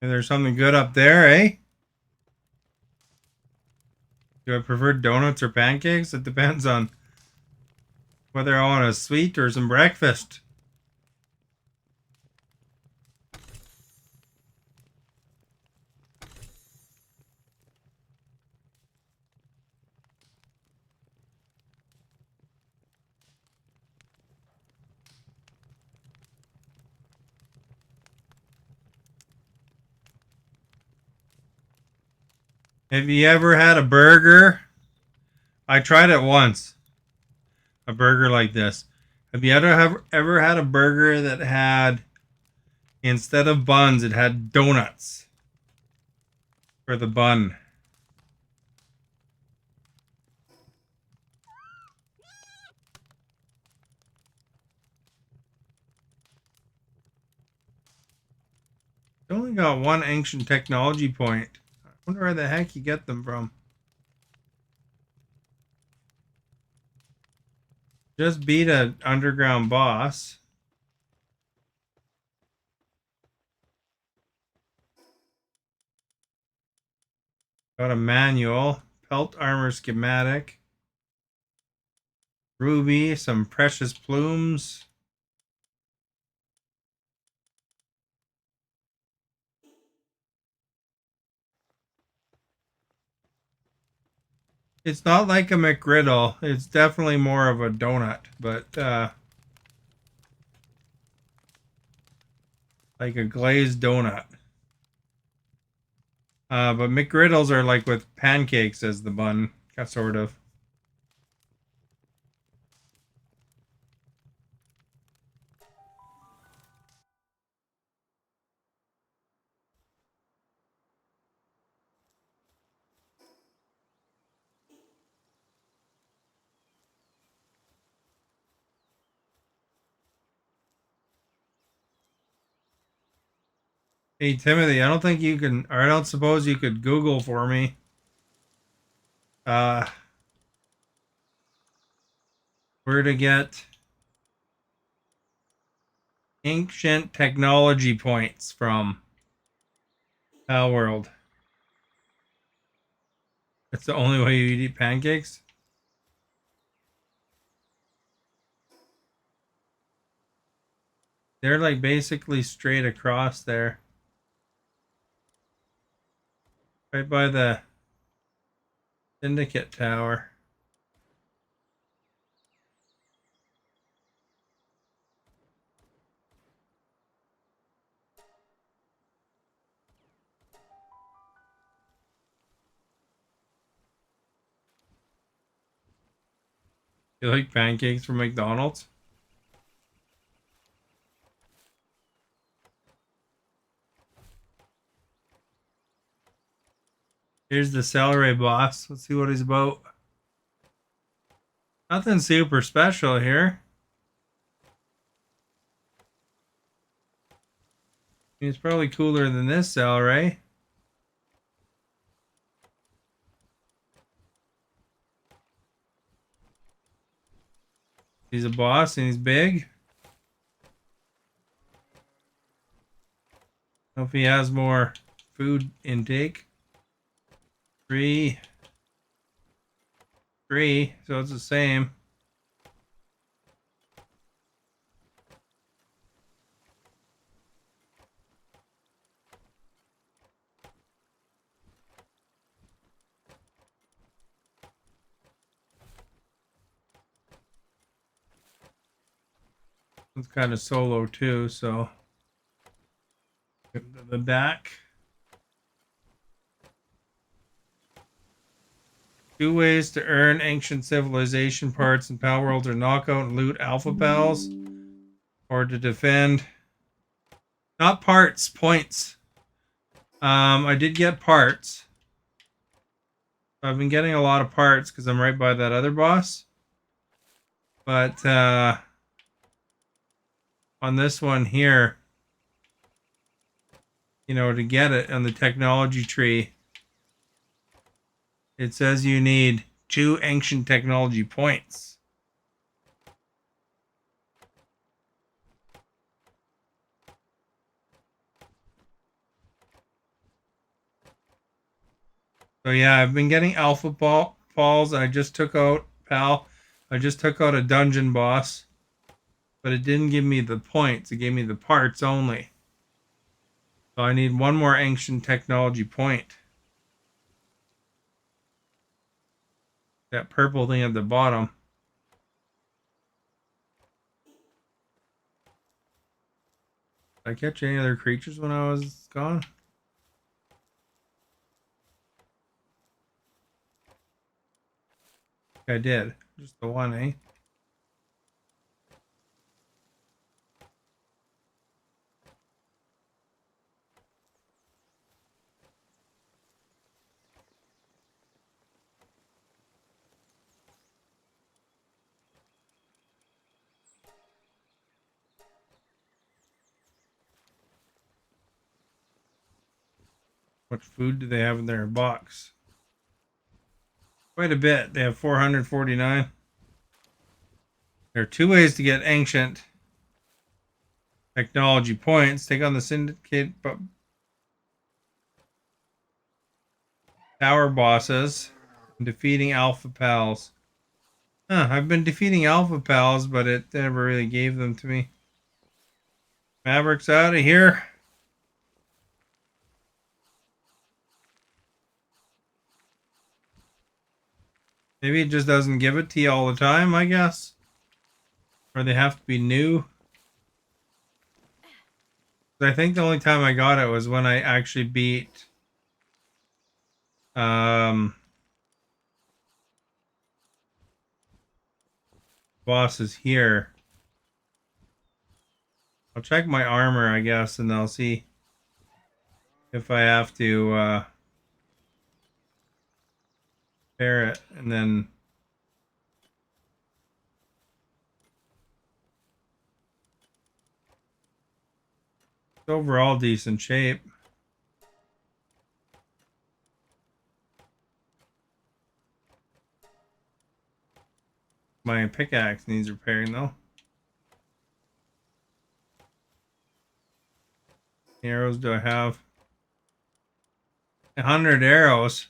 Is there something good up there, eh? Do I prefer donuts or pancakes? It depends on whether I want a sweet or some breakfast. Have you ever had a burger? I tried it once. A burger like this. Have you ever had a burger that had, instead of buns, it had donuts for the bun? It only got one ancient technology point. I wonder where the heck you get them from. Just beat an underground boss. Got a manual, pelt armor schematic, ruby, some precious plumes. It's not like a McGriddle. It's definitely more of a donut, but like a glazed donut. But McGriddles are like with pancakes as the bun, sort of. Hey Timothy, I don't think you can, or I don't suppose you could Google for me. Uh, where to get ancient technology points from Palworld. That's the only way you eat pancakes. They're like basically straight across there, right by the Syndicate Tower. You like pancakes from McDonald's? Here's the celery boss. Let's see what he's about. Nothing super special here. He's probably cooler than this celery. He's a boss and he's big. Hope he has more food intake. 3. 3, so it's the same. It's kind of solo too, so the back. 2 ways to earn ancient civilization parts in Palworld are knockout and loot alpha pals, or to defend. Not parts, points. I did get parts. I've been getting a lot of parts because I'm right by that other boss. But on this one here, you know, to get it on the technology tree, it says you need 2 ancient technology points. So yeah, I've been getting alpha falls. I just took out I just took out a dungeon boss, but it didn't give me the points. It gave me the parts only. So I need 1 more ancient technology point. That purple thing at the bottom. Did I catch any other creatures when I was gone? I did. Just the one, eh? What food do they have in their box? Quite a bit. They have 449. There are 2 ways to get ancient technology points. Take on the syndicate tower bosses and defeating alpha pals. I've been defeating alpha pals, but it never really gave them to me. Maverick's out of here. Maybe it just doesn't give it to you all the time, I guess. Or they have to be new. I think the only time I got it was when I actually beat bosses here. I'll check my armor, I guess, and I'll see if I have to repair it, and then it's overall decent shape. My pickaxe needs repairing though. Arrows do I have? 100 arrows.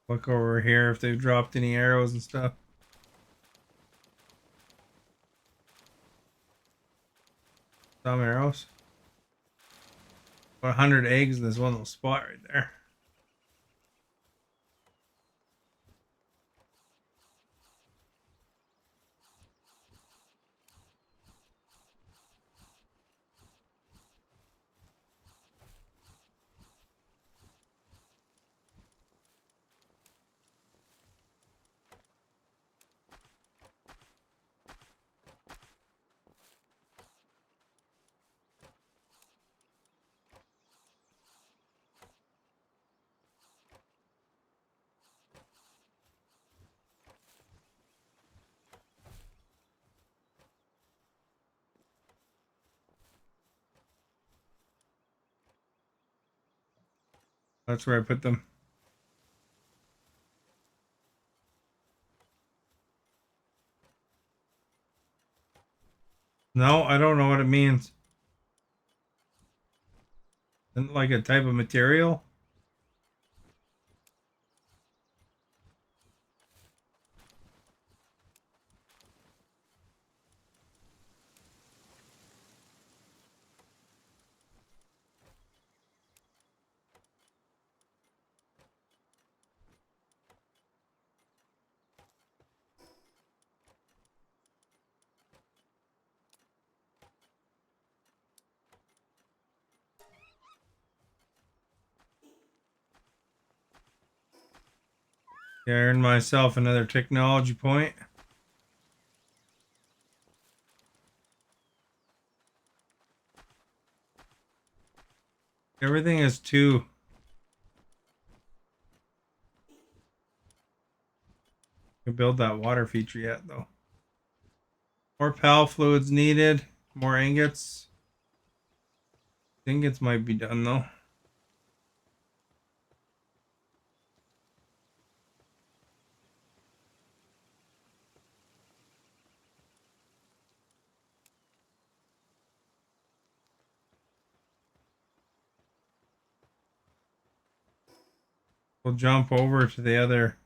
Look over here if they've dropped any arrows and stuff. Some arrows. 100 eggs in this one little spot right there. That's where I put them. No, I don't know what it means. Isn't it like a type of material? Yeah, I earned myself another technology point. Everything is 2. Can build that water feature yet, though. More pal fluids needed. More ingots. Ingots might be done, though. We'll jump over to the other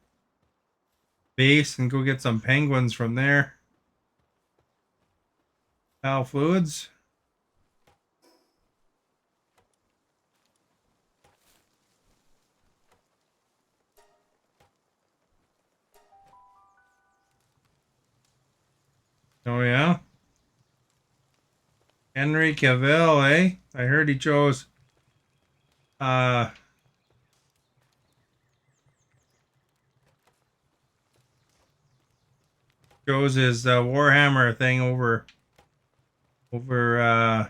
base and go get some penguins from there. Pal fluids. Oh, yeah? Henry Cavill, eh? I heard he chose uh his Warhammer thing over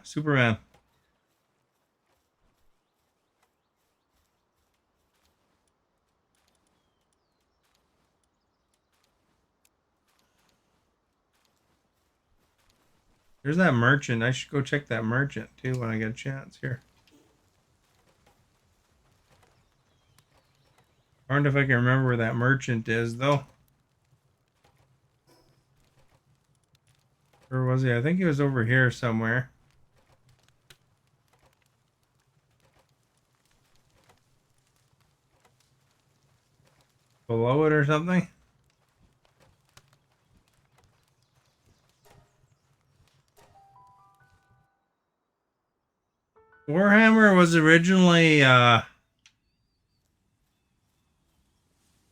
Superman. There's that merchant. I should go check that merchant too when I get a chance here. I wonder if I can remember where that merchant is though. Where was he? I think he was over here somewhere. Below it or something? Warhammer was originally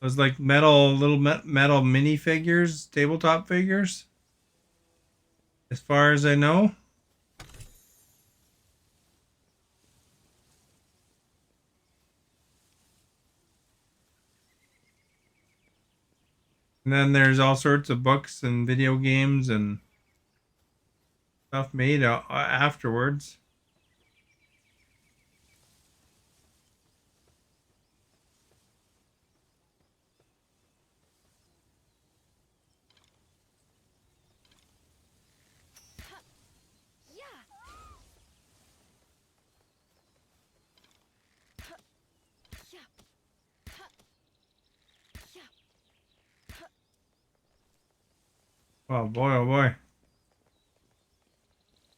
was like little metal minifigures, tabletop figures, as far as I know. And then there's all sorts of books and video games and stuff made afterwards. Oh boy, oh boy.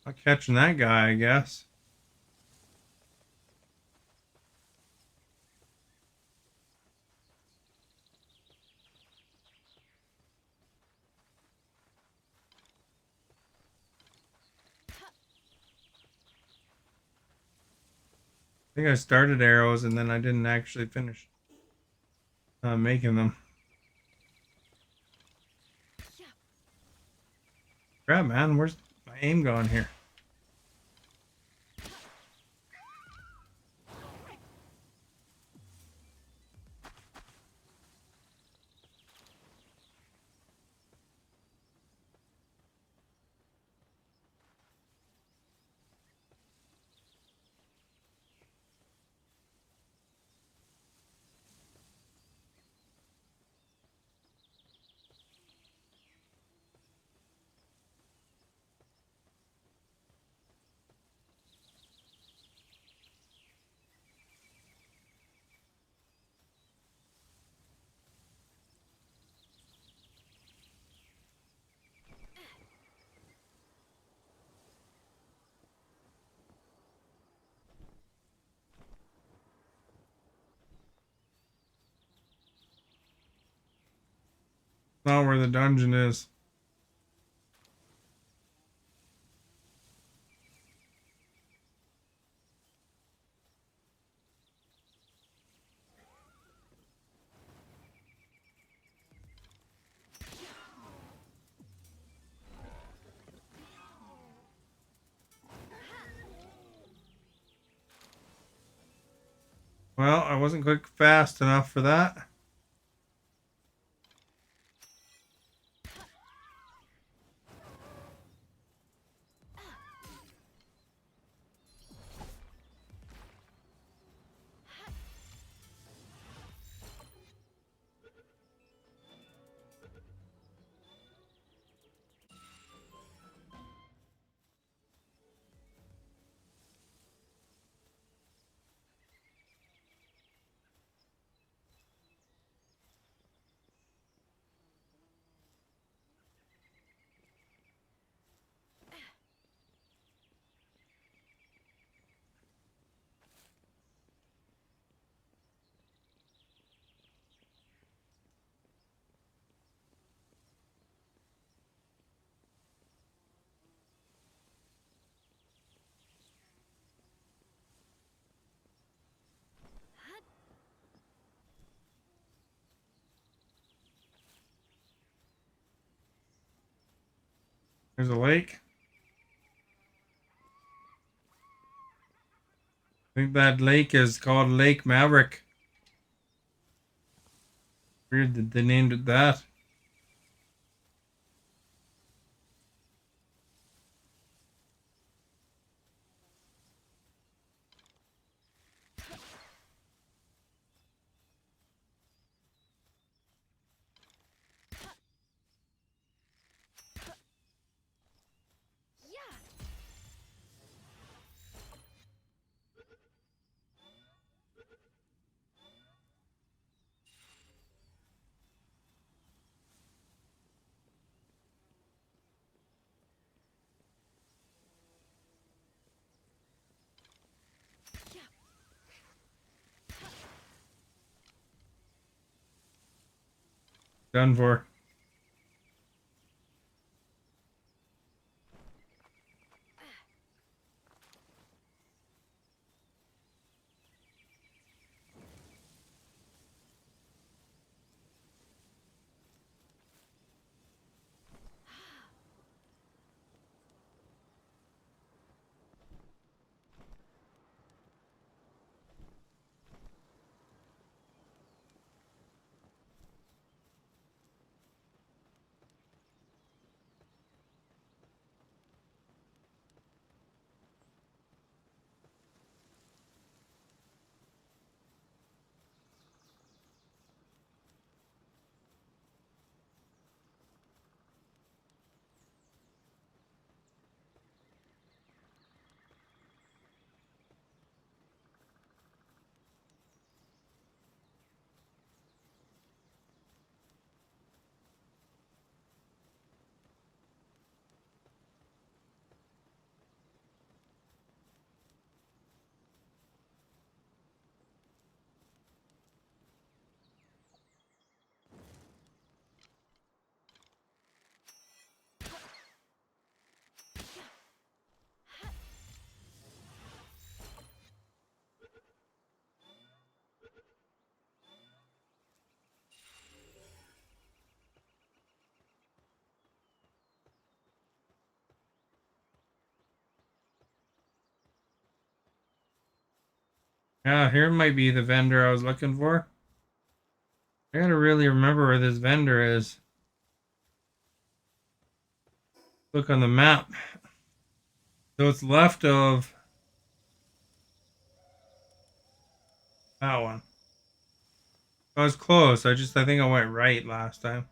Not catching that guy, I guess. I think I started arrows and then I didn't actually finish making them. Crap, man, where's my aim gone here? Not where the dungeon is. Well, I wasn't quick fast enough for that. There's a lake. I think that lake is called Lake Maverick. Weird that they named it that. Done for. Yeah, here might be the vendor I was looking for. I gotta really remember where this vendor is. Look on the map. So it's left of that one. I was close. I think I went right last time.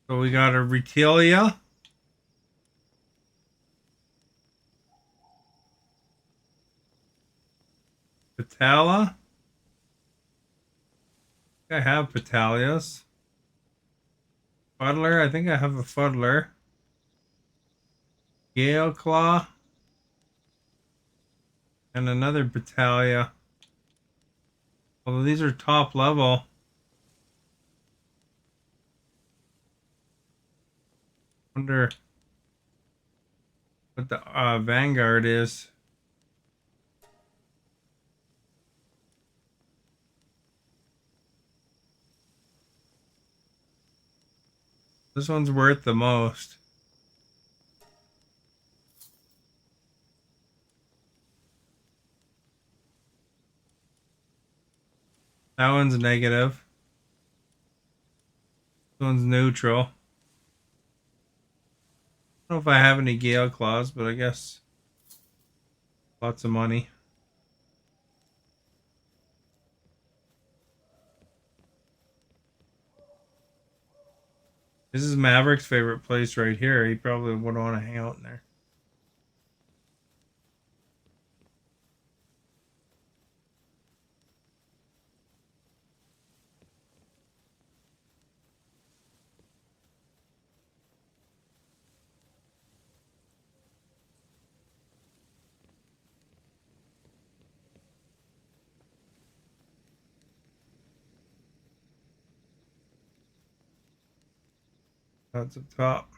So we got a Retilia. Patala. I have Patalias. Fuddler. I think I have a Fuddler. Gale Claw. And another Batalia. Although these are top level. Wonder what the Vanguard is. This one's worth the most. That one's negative. This one's neutral. I don't know if I have any Gale Claws, but I guess lots of money. This is Maverick's favorite place right here. He probably would want to hang out in there. That's up top.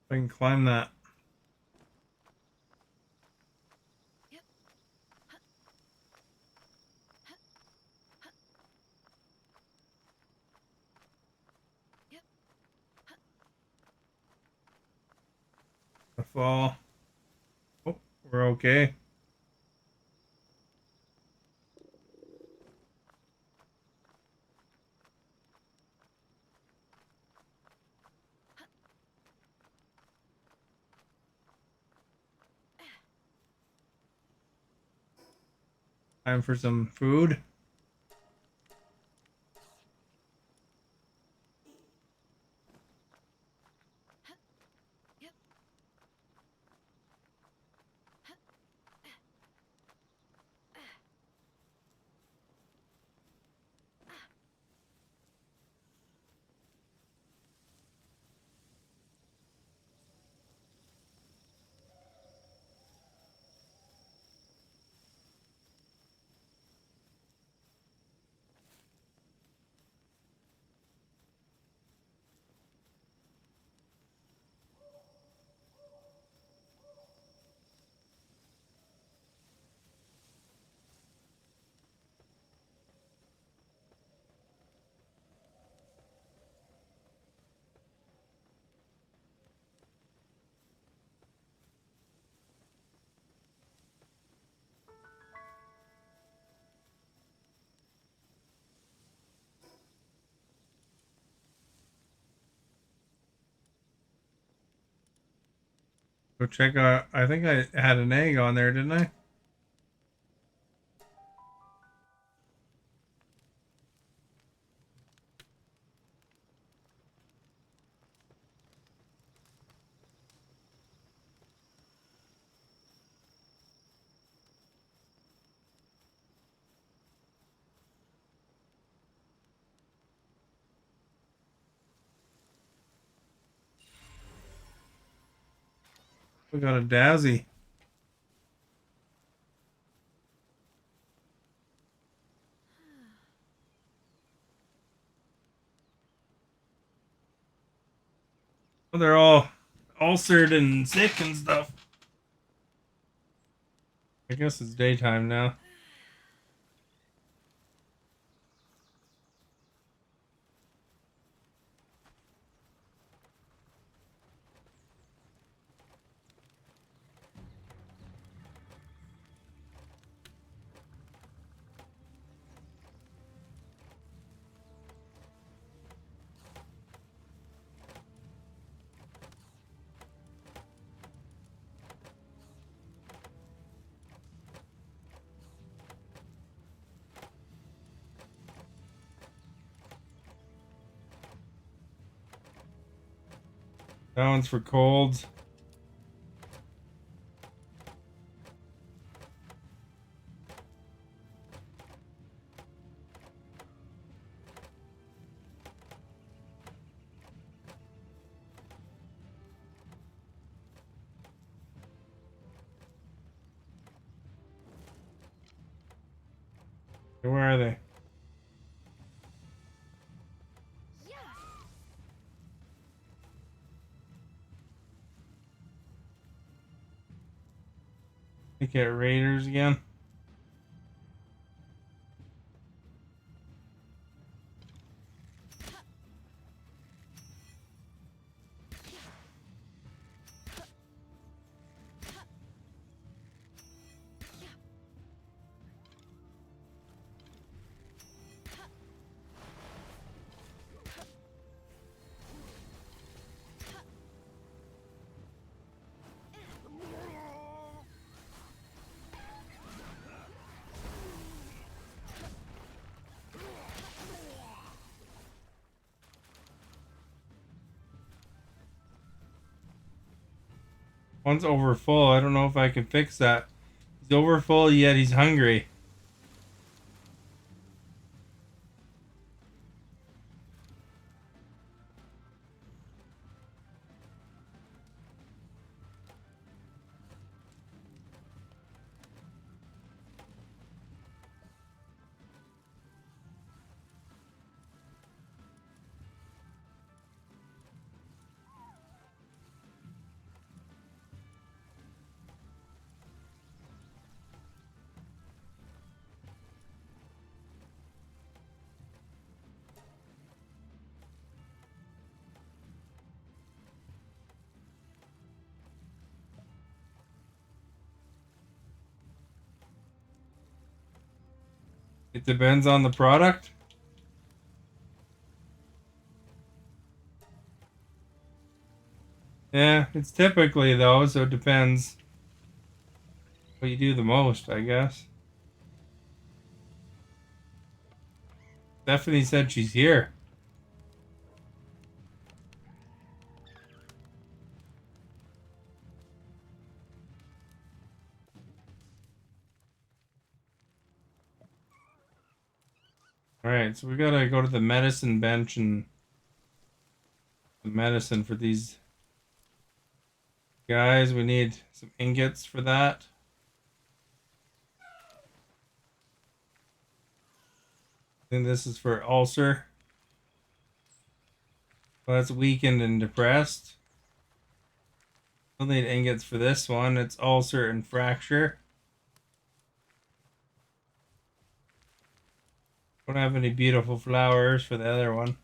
I can climb that. I fall. Oh, we're okay. Time for some food. Go check out. I think I had an egg on there, didn't I? We got a Dazzy. Oh, they're all ulcered and sick and stuff. I guess it's daytime now. That one's for colds. Where are they? They get raiders again. One's over full. I don't know if I can fix that. He's over full, yet he's hungry. It depends on the product. Yeah, it's typically though, so it depends what you do the most, I guess. Stephanie said she's here. Alright, so we gotta go to the medicine bench and the medicine for these guys. We need some ingots for that. I think this is for ulcer. Well, that's weakened and depressed. We'll need ingots for this one. It's ulcer and fracture. Don't have any beautiful flowers for the other one.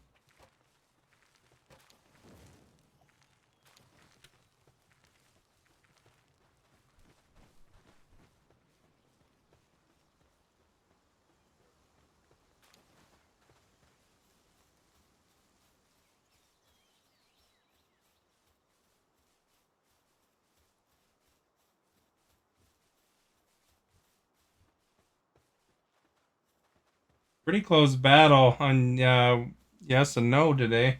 Pretty close battle on yes and no today.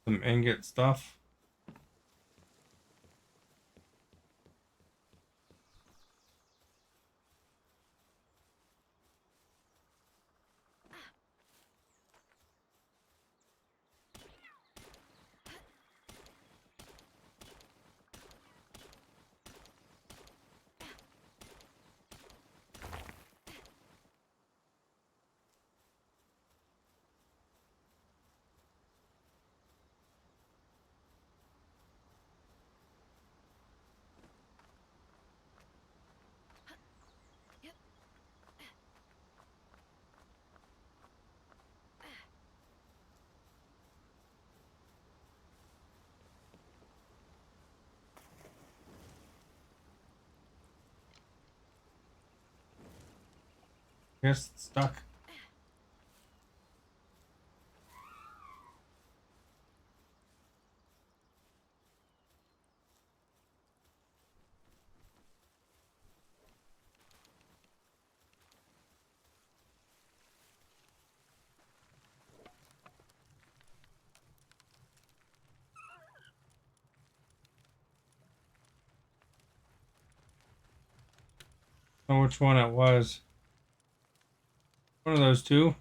Some ingot stuff. Guess it's stuck. I don't know which one it was. One of those two.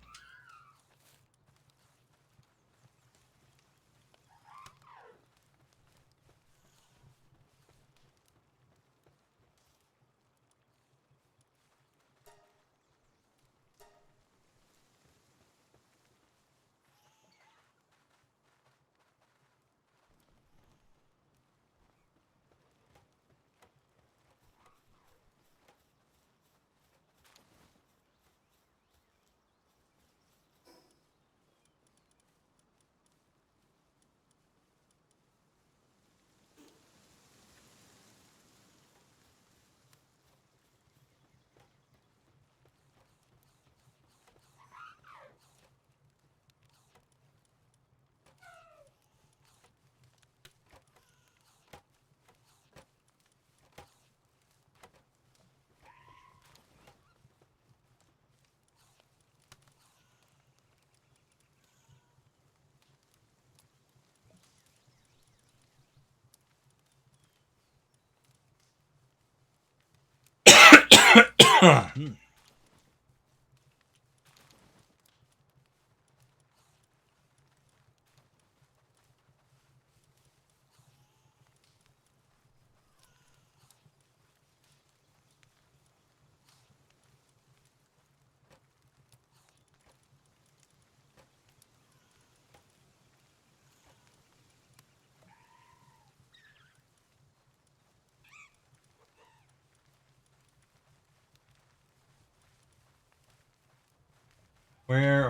Where?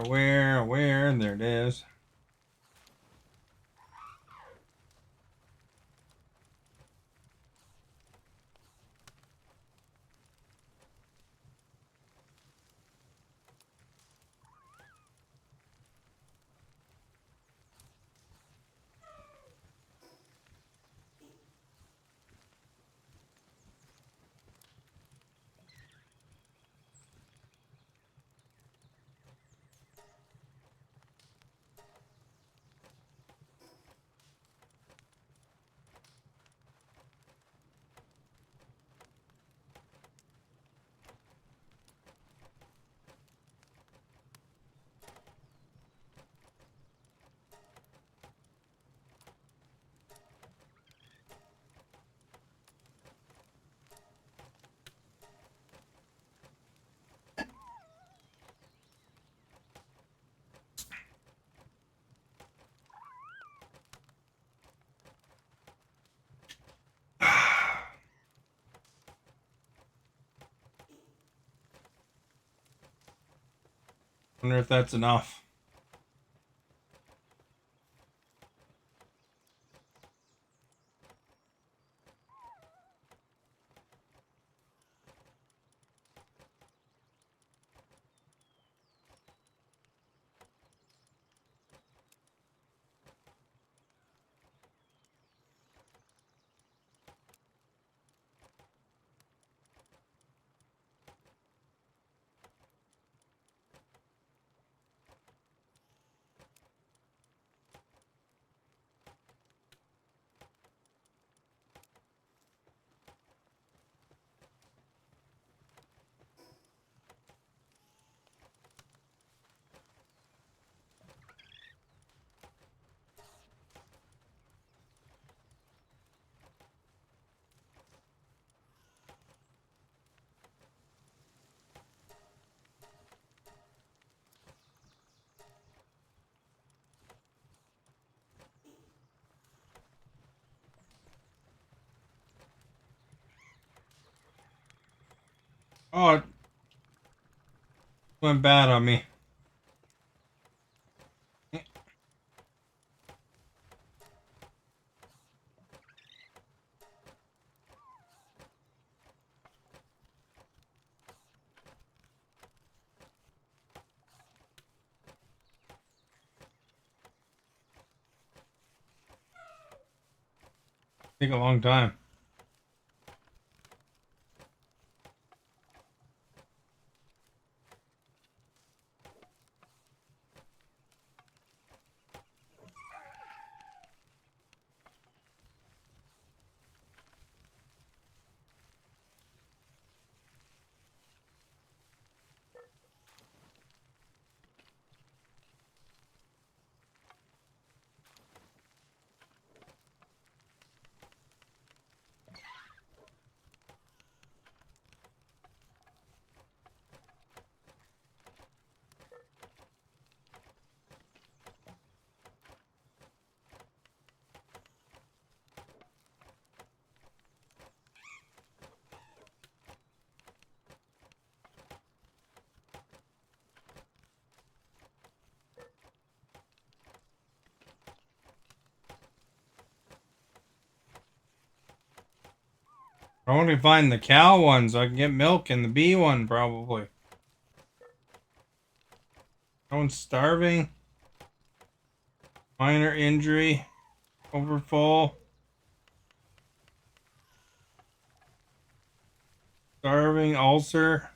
And there it is. Wonder if that's enough. Oh, it went bad on me. Take a long time. I want to find the cow one so I can get milk, and the bee one probably. That one's starving. Minor injury. Overfull. Starving. Ulcer.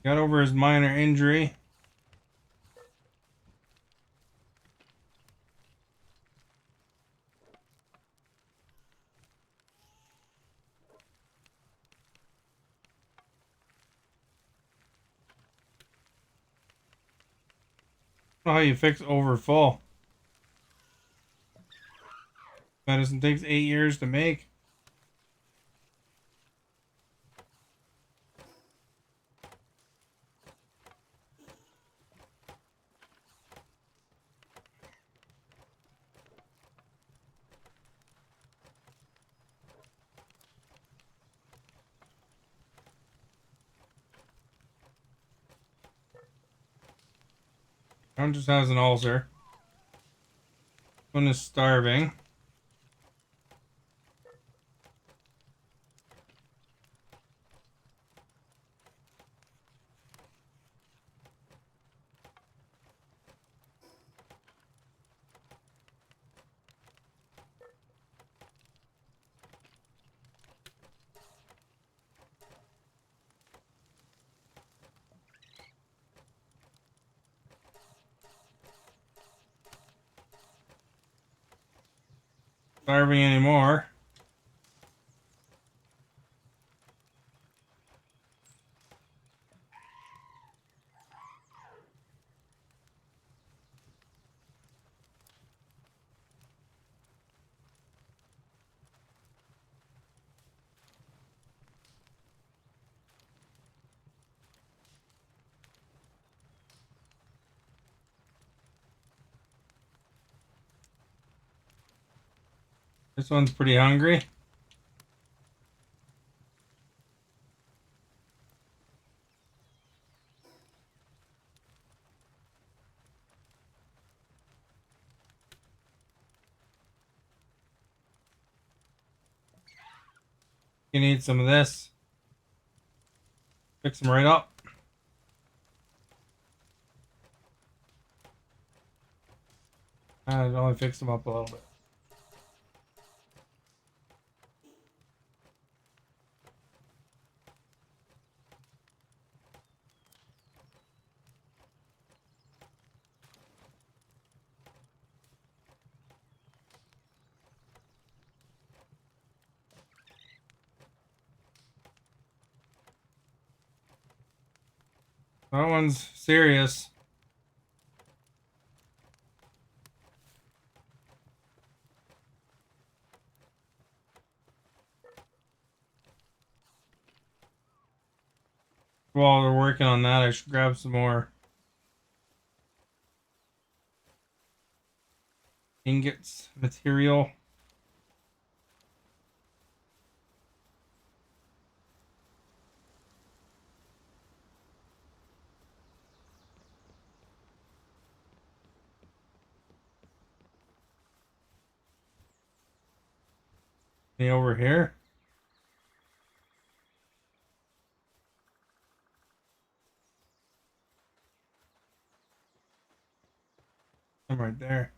Got over his minor injury. I don't know how you fix overfull. Medicine takes 8 years to make. One just has an ulcer. One is starving. Starving anymore. This one's pretty hungry. You need some of this. Fix them right up. I'd only fix them up a little bit. That one's serious. While they're working on that, I should grab some more ingots material. Any over here? right there.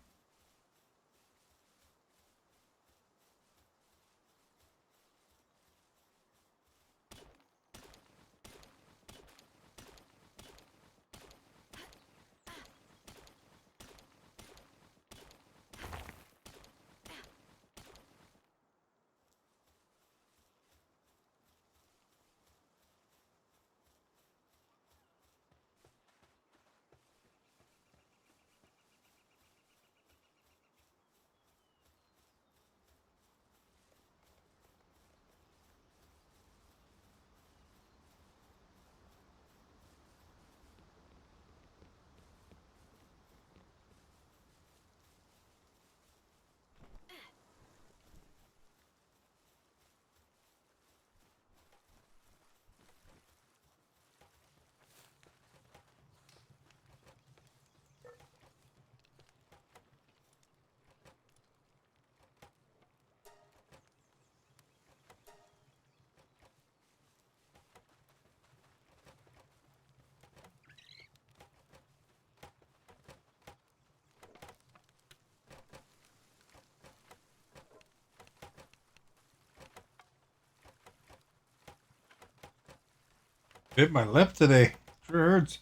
Bit my lip today. Sure hurts.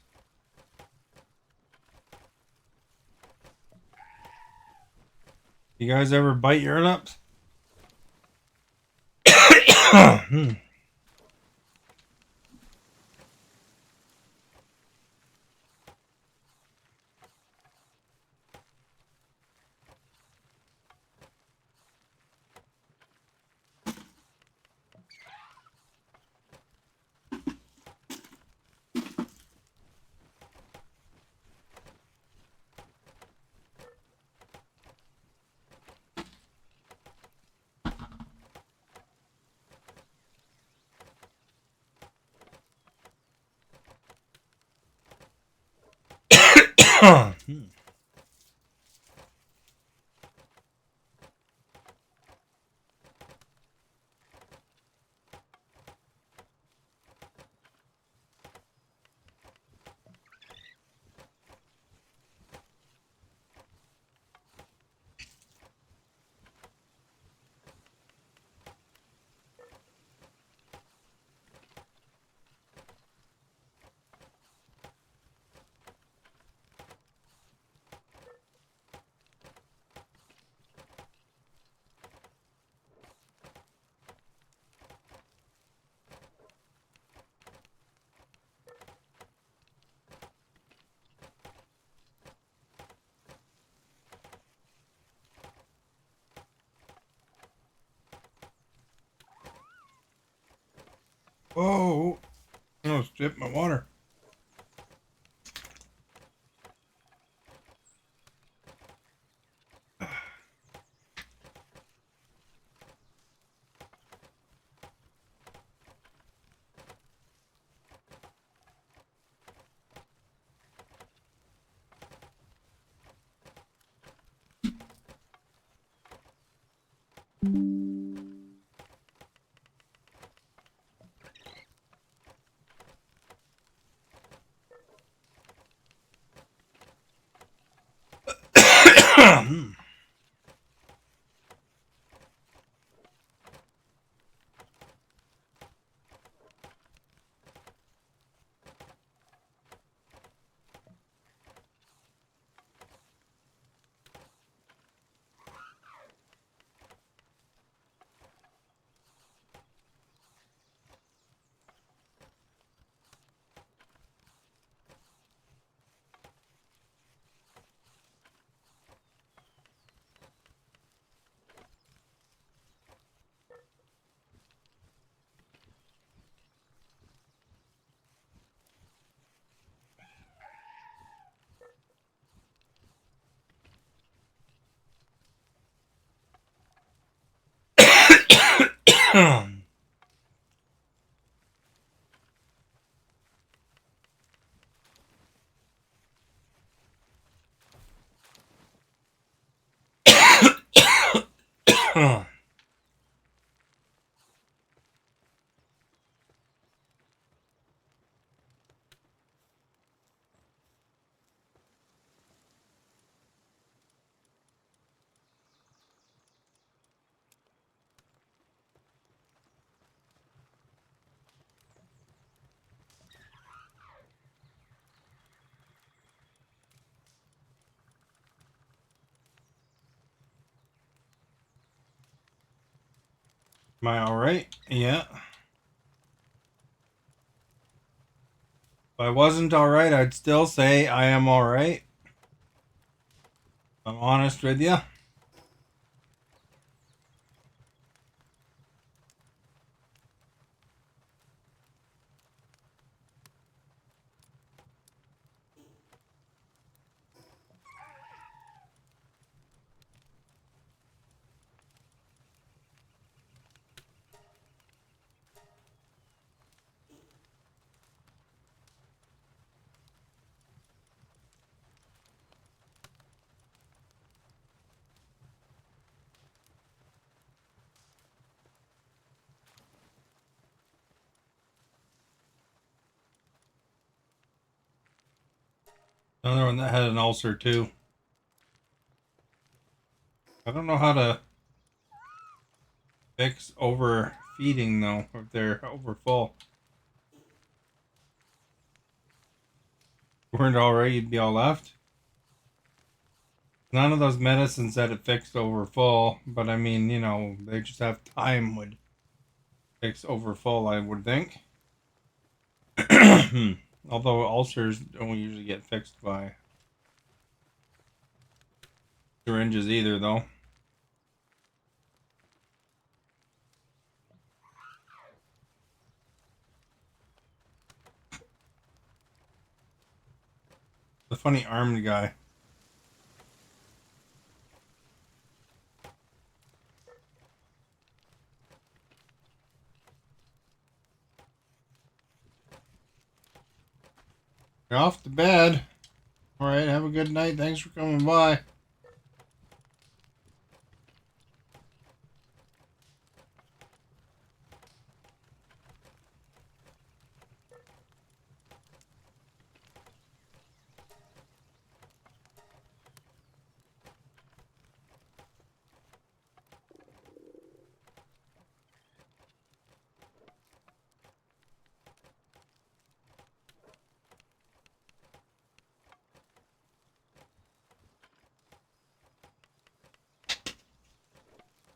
You guys ever bite your lips? Oh, I almost dripped my water. Am I alright? Yeah. If I wasn't alright, I'd still say I am alright. I'm honest with you. Another one that had an ulcer too. I don't know how to fix overfeeding though, if they're over full. Weren't already, you'd be all left. None of those medicines said it fixed over full, but I mean, you know, they just have time would fix over full, I would think. Although ulcers don't usually get fixed by syringes either, though. The funny armed guy. You're off to bed. All right, have a good night. Thanks for coming by.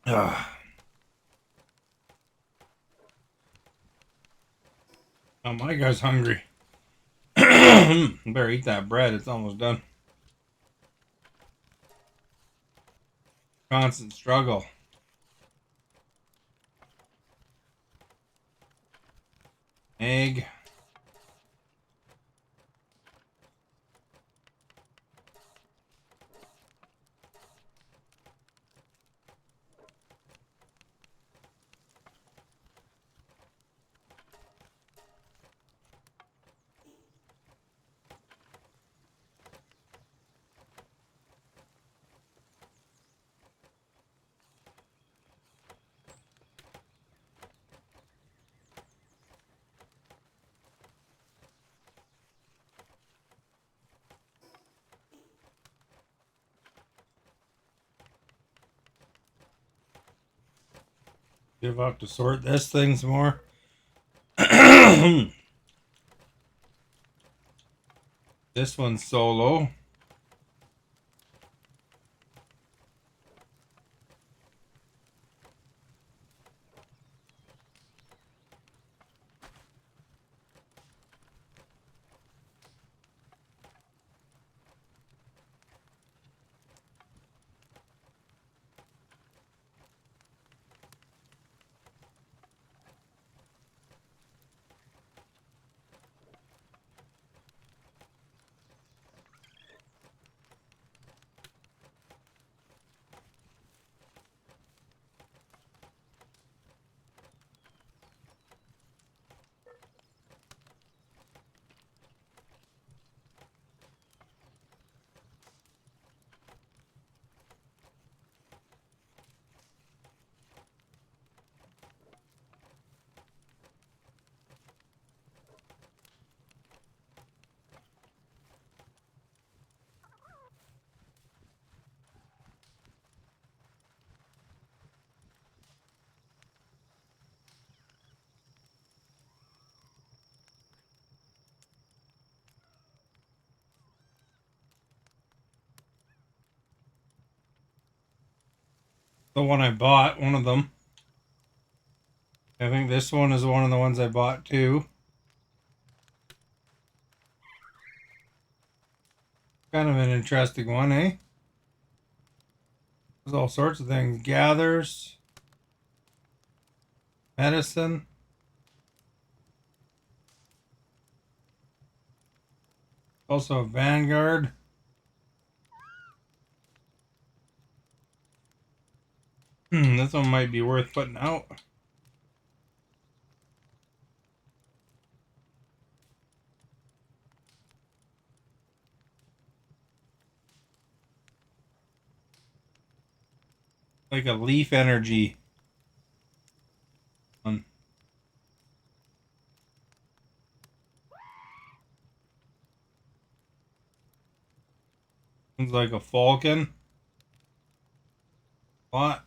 Ugh. Oh, my guy's hungry. Better eat that bread. It's almost done. Constant struggle. Egg. Give up to sort this thing some more. This one's solo. The one I bought, one of them. I think this one is one of the ones I bought too. Kind of an interesting one, eh? There's all sorts of things. Gathers, medicine. Also a Vanguard. This one might be worth putting out. Like a Leaf Energy one. One's like a Falcon. What?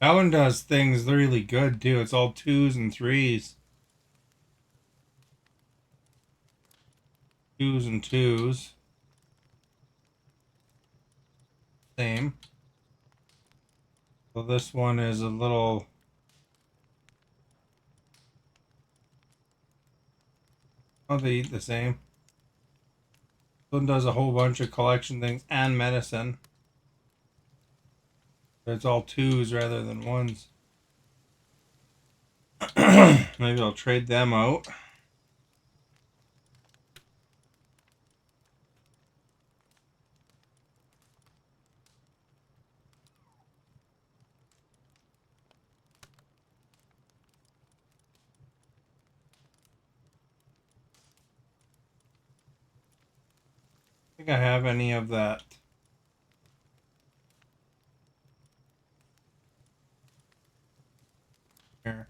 That one does things really good too. It's all twos and threes. Twos and twos. Same. So this one is a little. Oh, they eat the same. This one does a whole bunch of collection things and medicine. But it's all twos rather than ones. Maybe I'll trade them out. I think I have any of that. Here.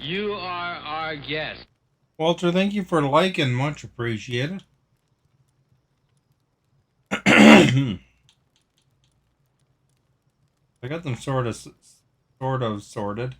You are our guest. Walter, thank you for liking. Much appreciated. I got them sort of sorted.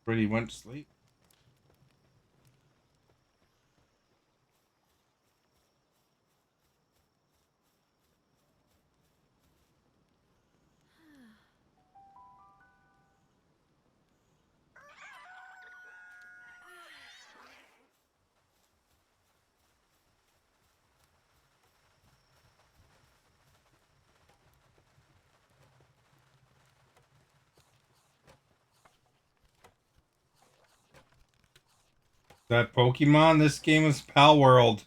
Already went to sleep. That Pokemon, this game is Palworld.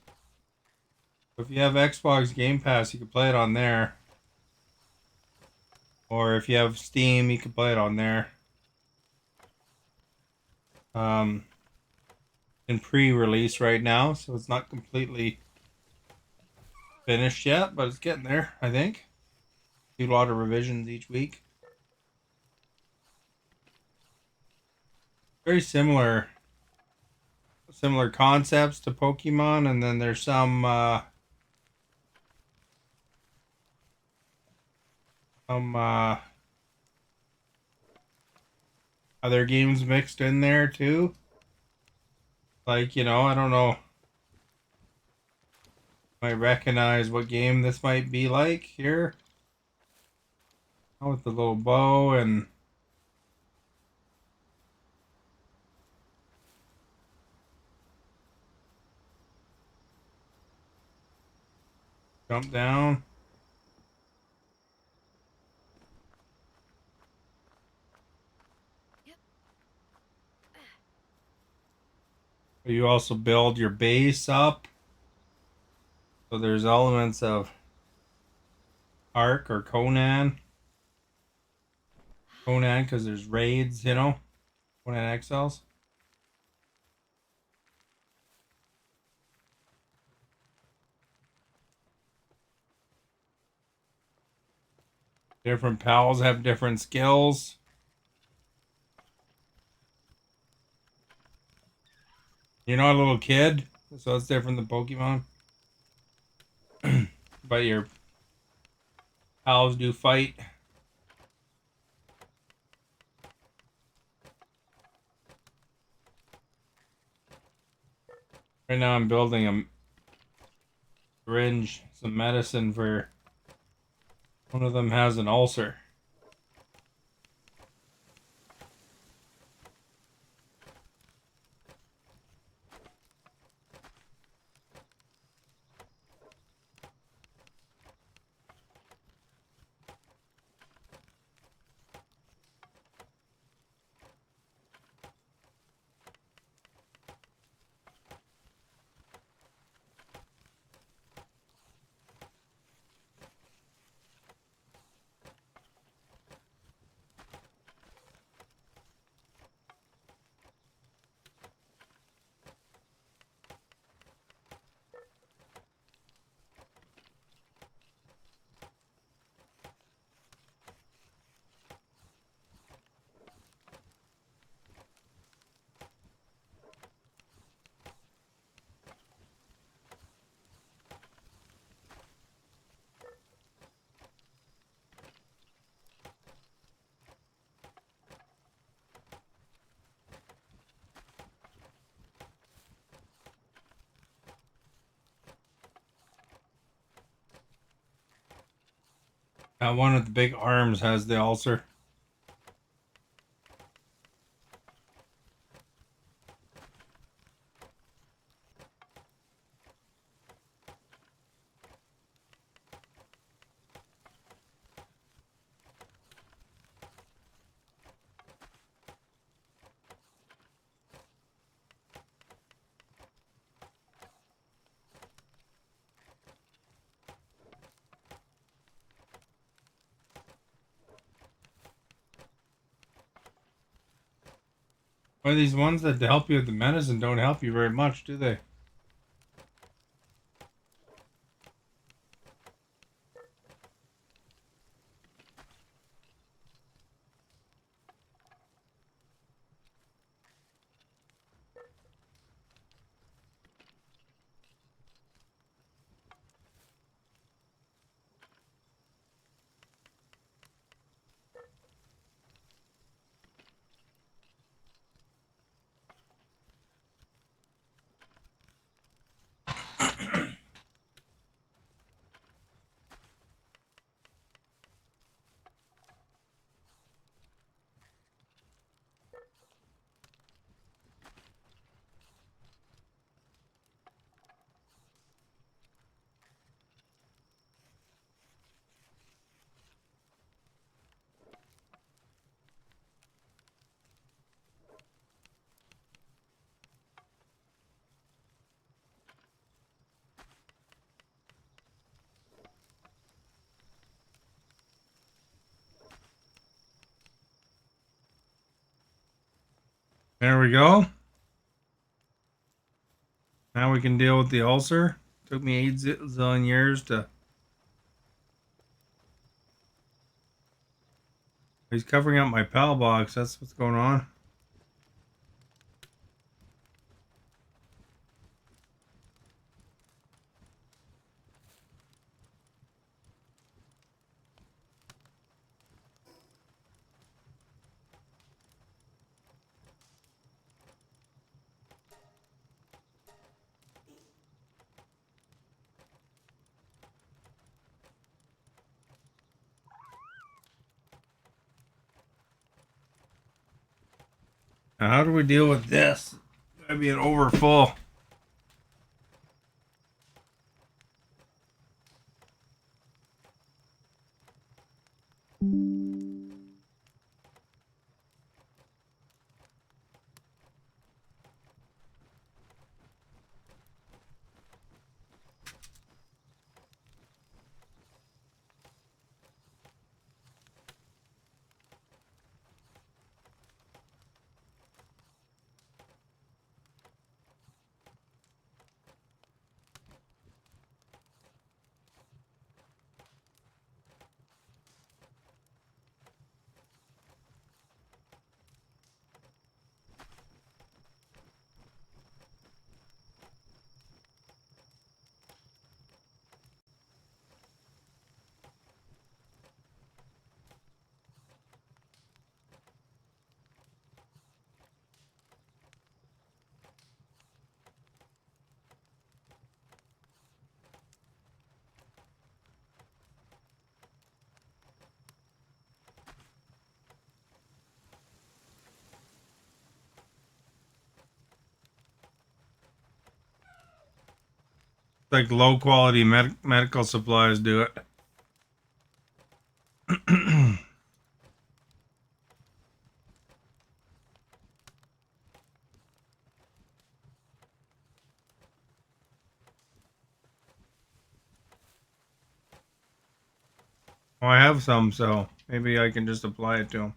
If you have Xbox Game Pass, you can play it on there. Or if you have Steam, you can play it on there. Um, in pre-release right now, so it's not completely finished yet, but it's getting there, I think. Do a lot of revisions each week. Very similar concepts to Pokemon, and then there's some other games mixed in there too. Like, I don't know. Might recognize what game this might be like here. Oh, with the little bow and jump down. You also build your base up. So there's elements of Ark or Conan. Conan, because there's raids, Conan Exiles. Different pals have different skills. You're not a little kid, so it's different than Pokemon. But your pals do fight. Right now I'm building a syringe, some medicine for one of them has an ulcer. One with the big arms has the ulcer. Well, these ones that help you with the medicine don't help you very much, do they? There we go. Now we can deal with the ulcer. Took me 8 zillion years to. He's covering up my PAL box. That's what's going on. Now, how do we deal with this? Gotta be an overfull. Like low quality medical supplies do it. Well, I have some, so maybe I can just apply it to them.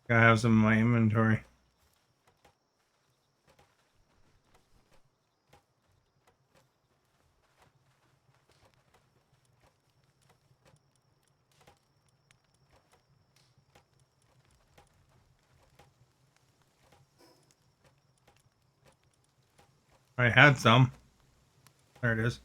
I have some in my inventory. I had some. There it is.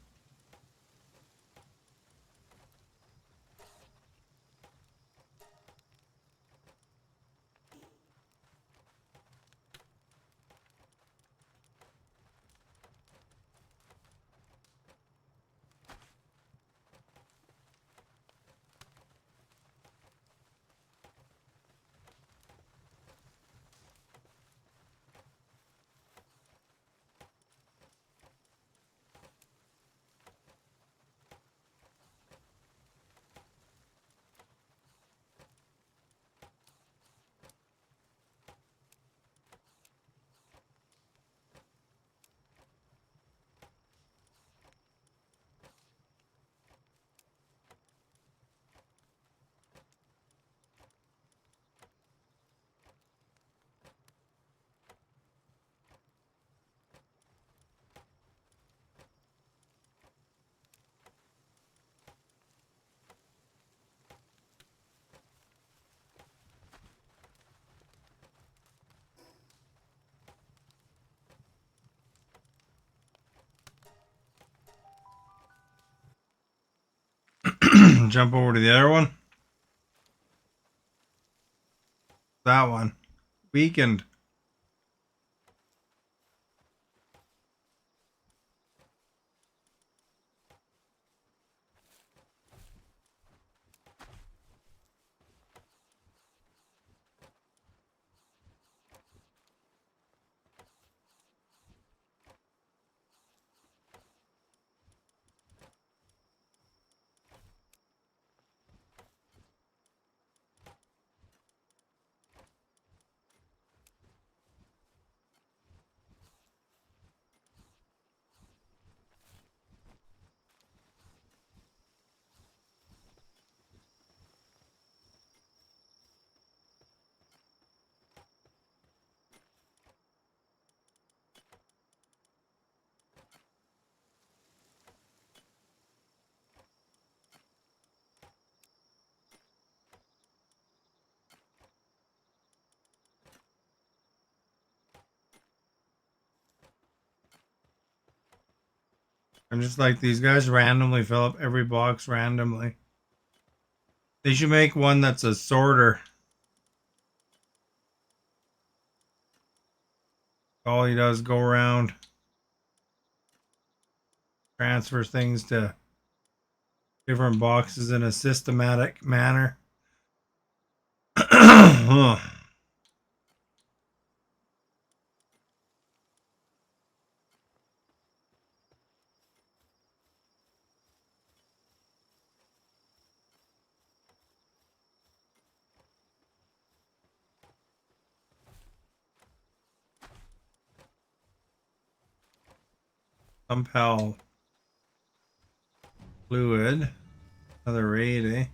Jump over to the other one. That one. Weakened. I'm just like these guys randomly fill up every box randomly. They should make one that's a sorter. All he does is go around, transfer things to different boxes in a systematic manner. Compel fluid. Another raid, eh?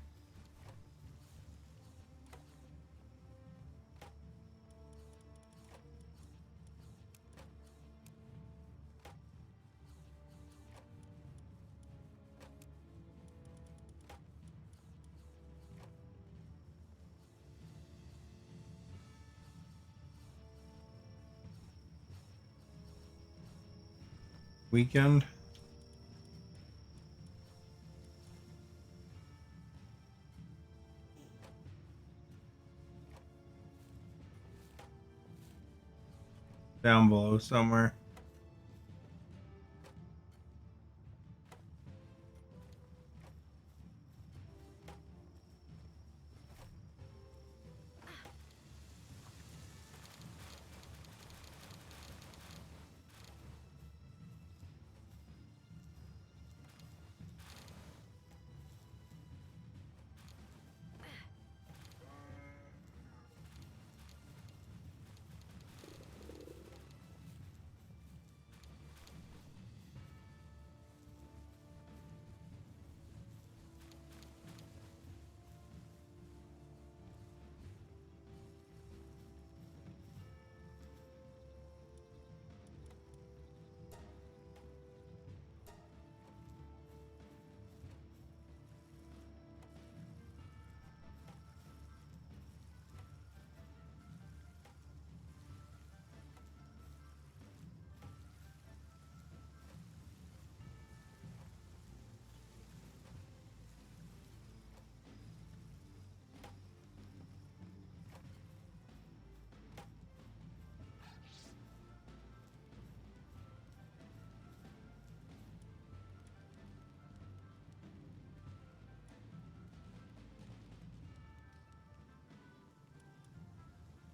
Weekend. Down below somewhere.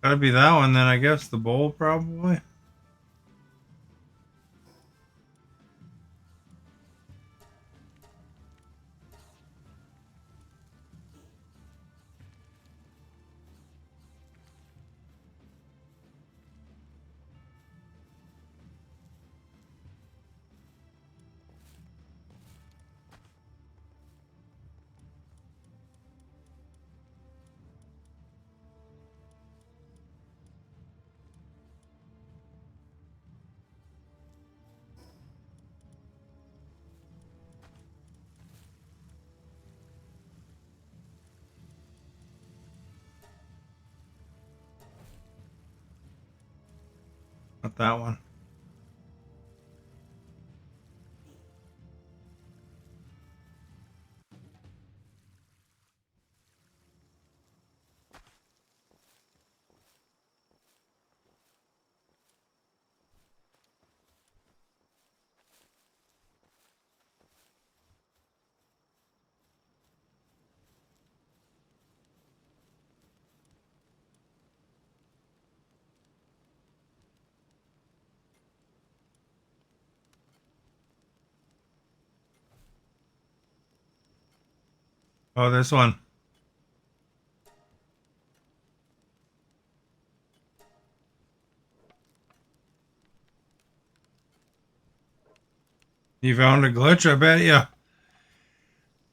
Gotta be that one then, I guess. The bowl, probably. Not that one. Oh, this one. You found a glitch, I bet you.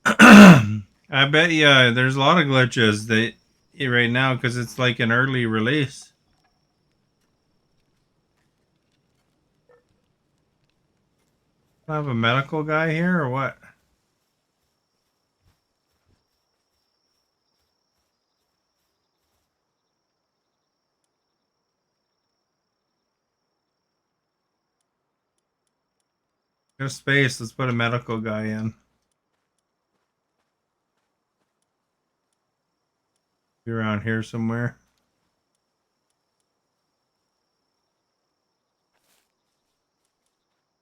I bet you there's a lot of glitches that right now because it's like an early release. I have a medical guy here or what? There's space. Let's put a medical guy in. Be around here somewhere.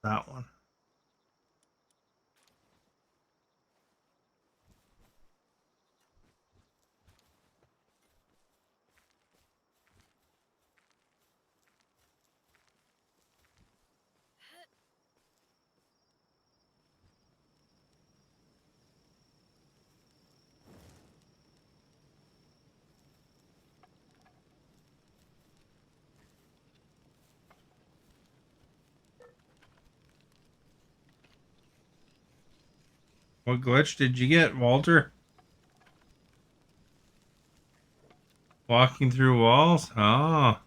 That one. What glitch did you get, Walter? Walking through walls? Oh.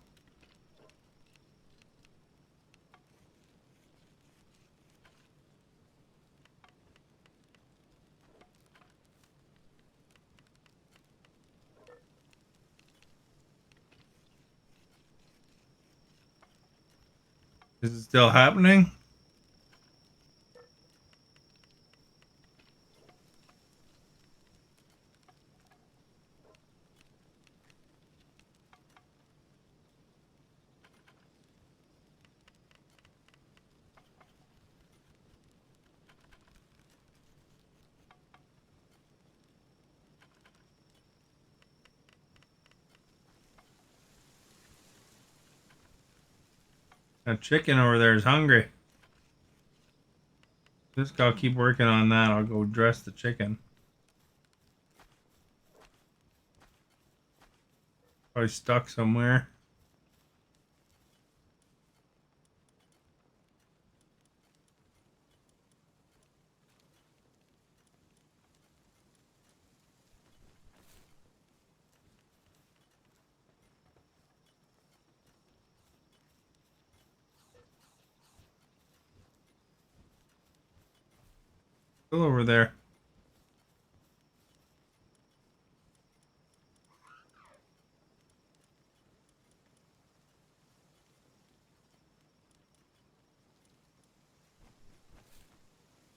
Is it still happening? That chicken over there is hungry. Just gotta keep working on that. I'll go dress the chicken. Probably stuck somewhere. Still over there.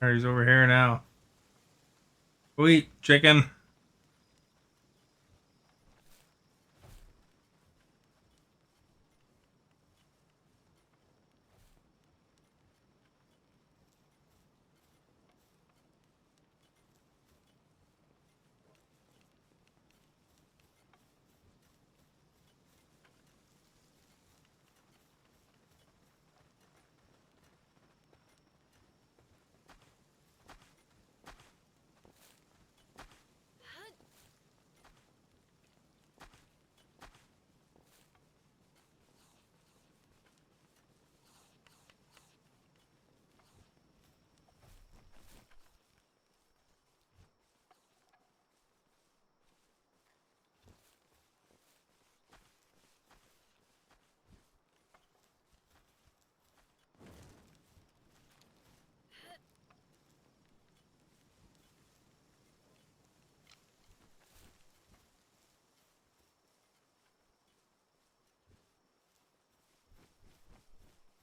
There, he's over here now. Sweet chicken.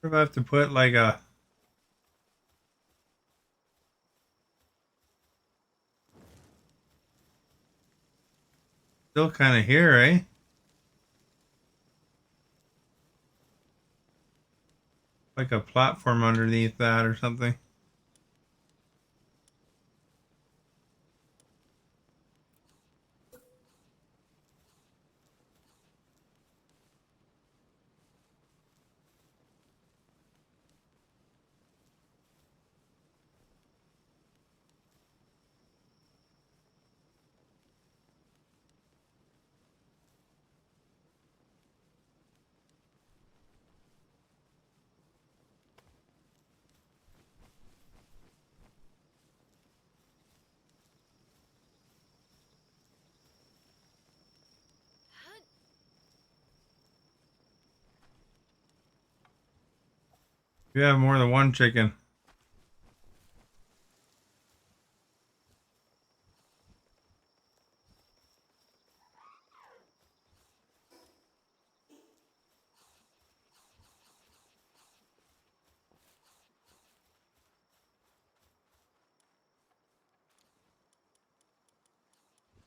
If I have to put like a still kind of here, eh? Like a platform underneath that or something. You have more than one chicken.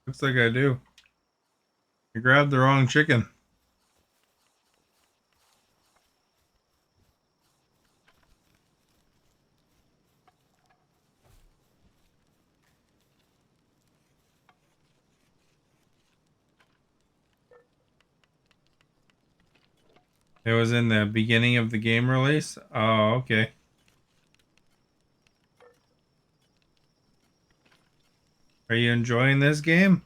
Looks like I do. I grabbed the wrong chicken. It was in the beginning of the game release. Oh, okay. Are you enjoying this game?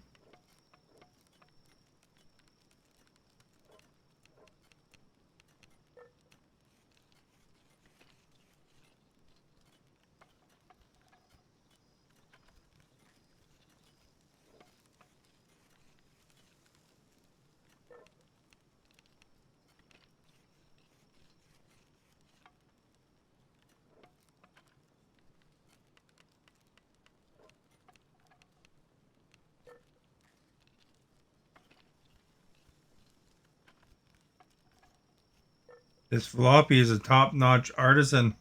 This floppy is a top-notch artisan.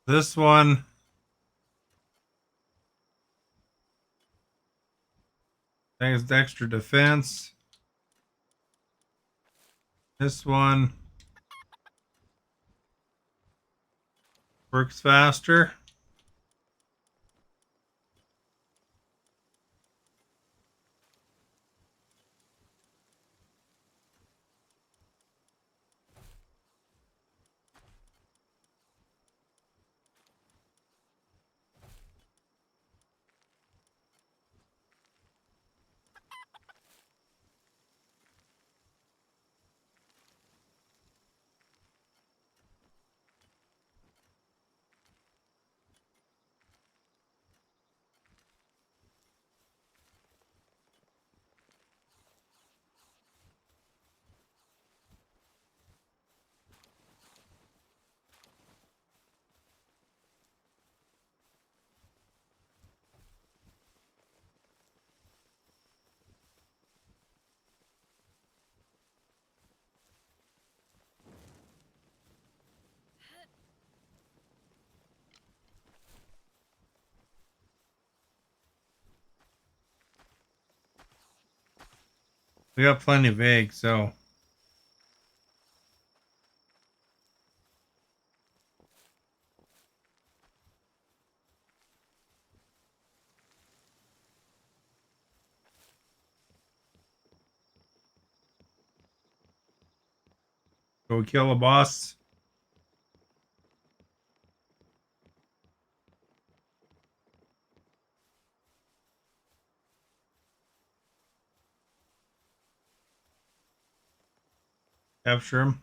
This one, thanks to extra defense. This one works faster. We got plenty of eggs, so go kill a boss. Capture him.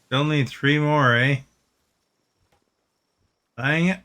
Still need 3 more, eh? Dang it.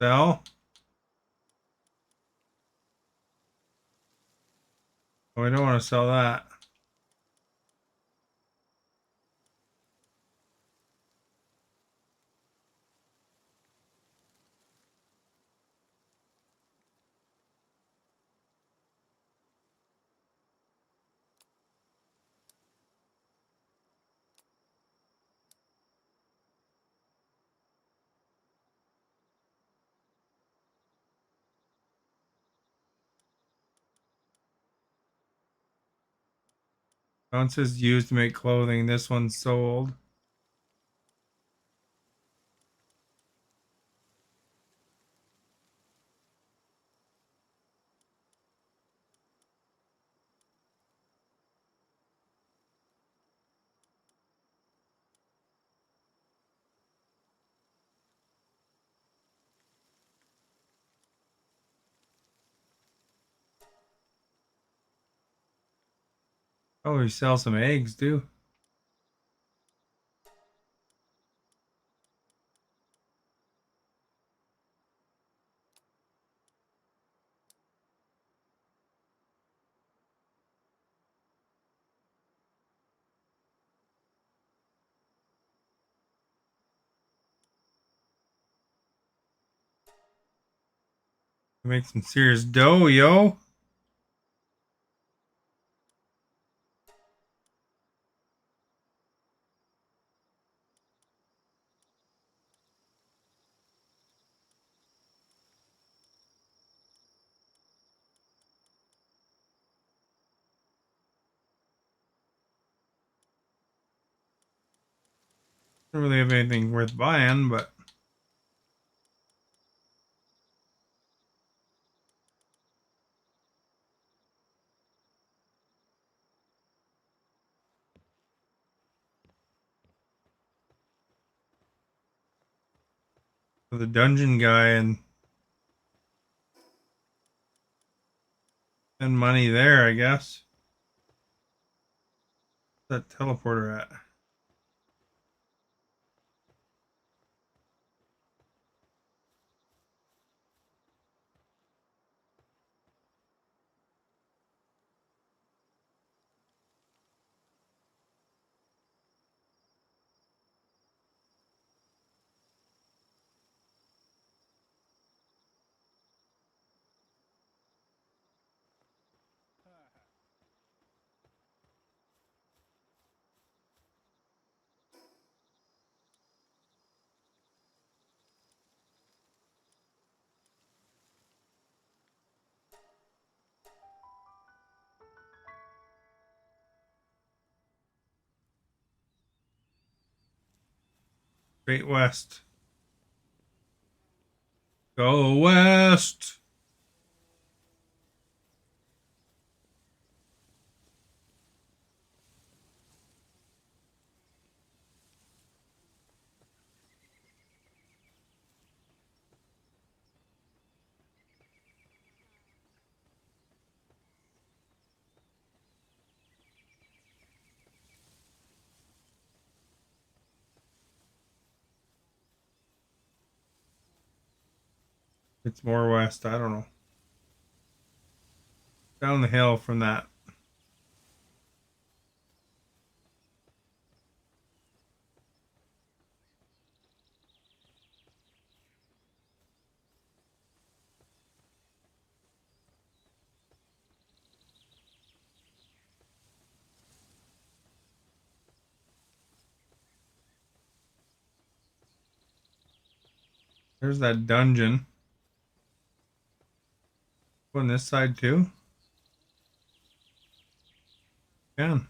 Sell. Oh, we don't want to sell that. One says used to make clothing. This one's sold. Oh, we sell some eggs too. Make some serious dough, yo. Don't really have anything worth buying, but for the dungeon guy and Spend money there, I guess. Where's that teleporter at? Straight west. Go west. It's more west. I don't know. Down the hill from that. There's that dungeon. On this side too? Can.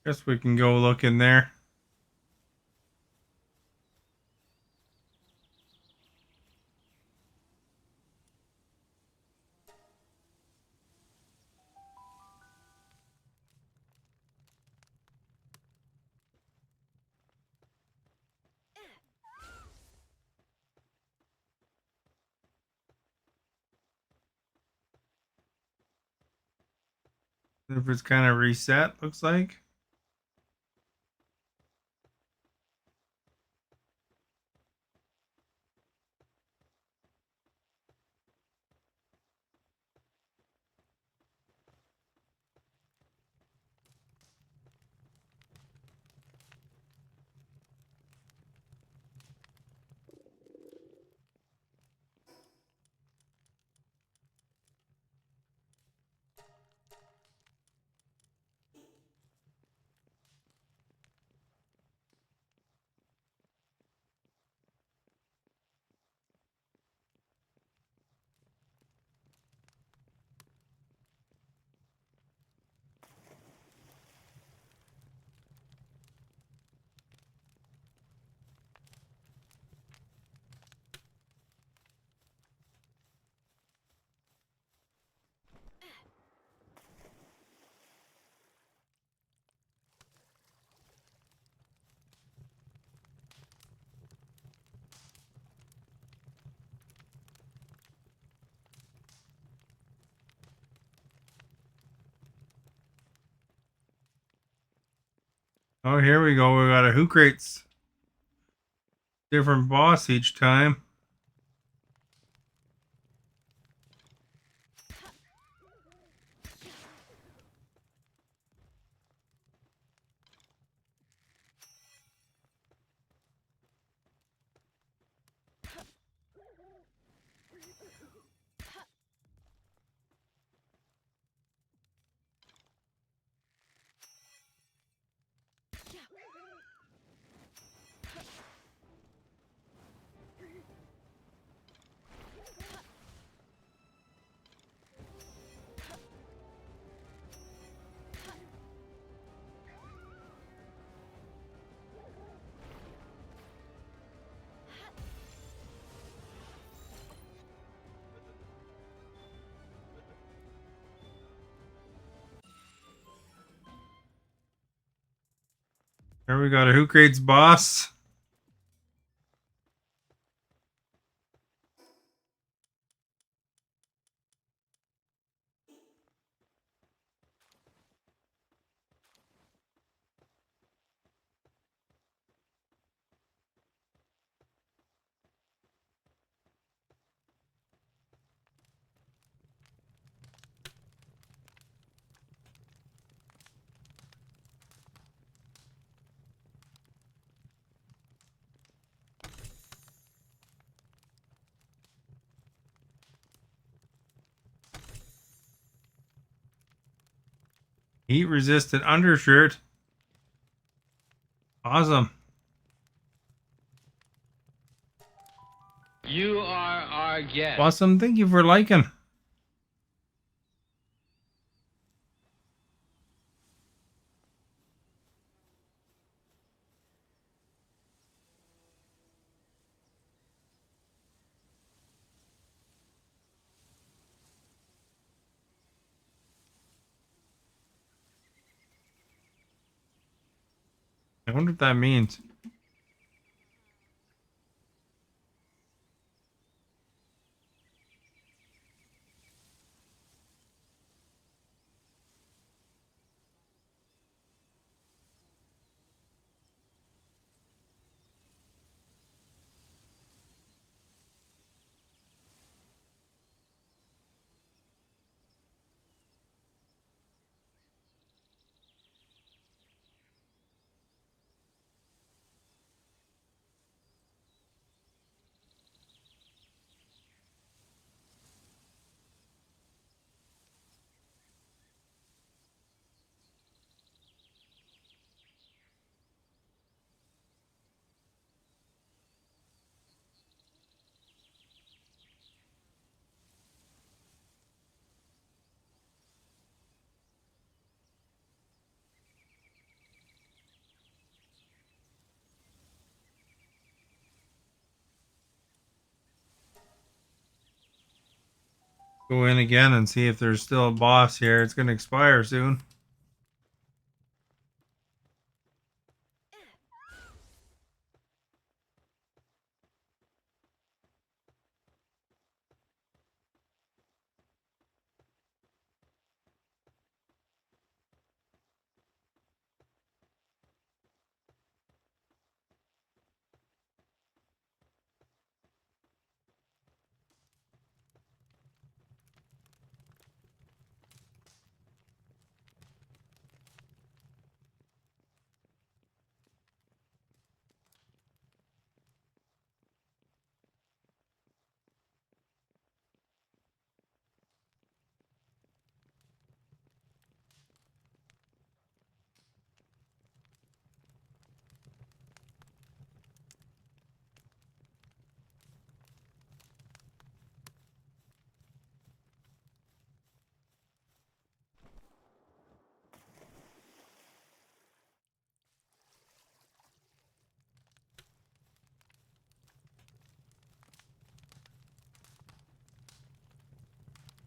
Guess we can go look in there. If it's kind of reset, looks like. Oh, here we go. We got a Who Crates. Different boss each time. Here we got a Who Creates boss. Heat resistant undershirt. Awesome. You are our guest. Awesome. Thank you for liking. I wonder what that means. Go in again and see if there's still a boss here. It's going to expire soon.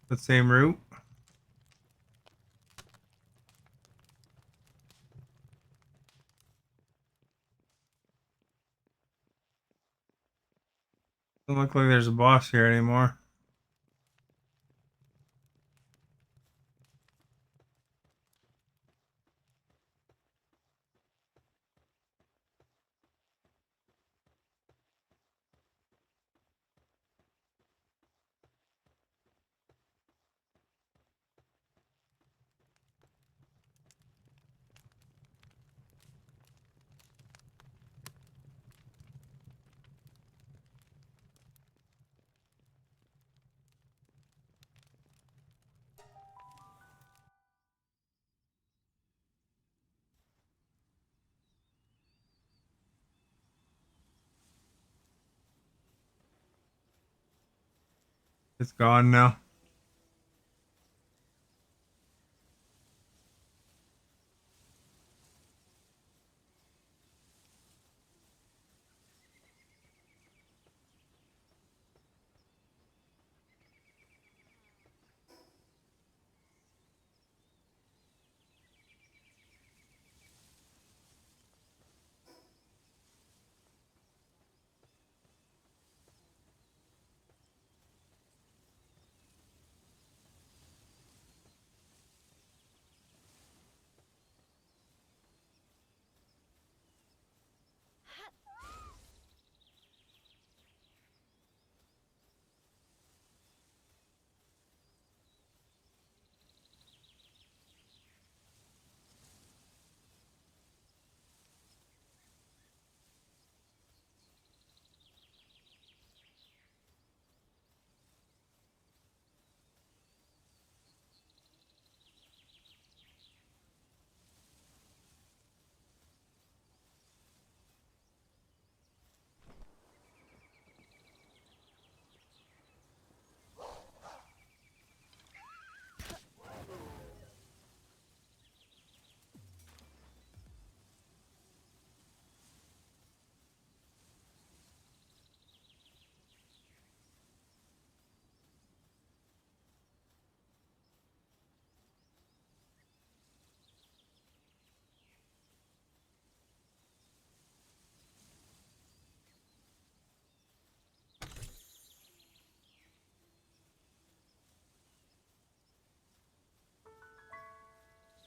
The same route. Doesn't look like there's a boss here anymore. It's gone now.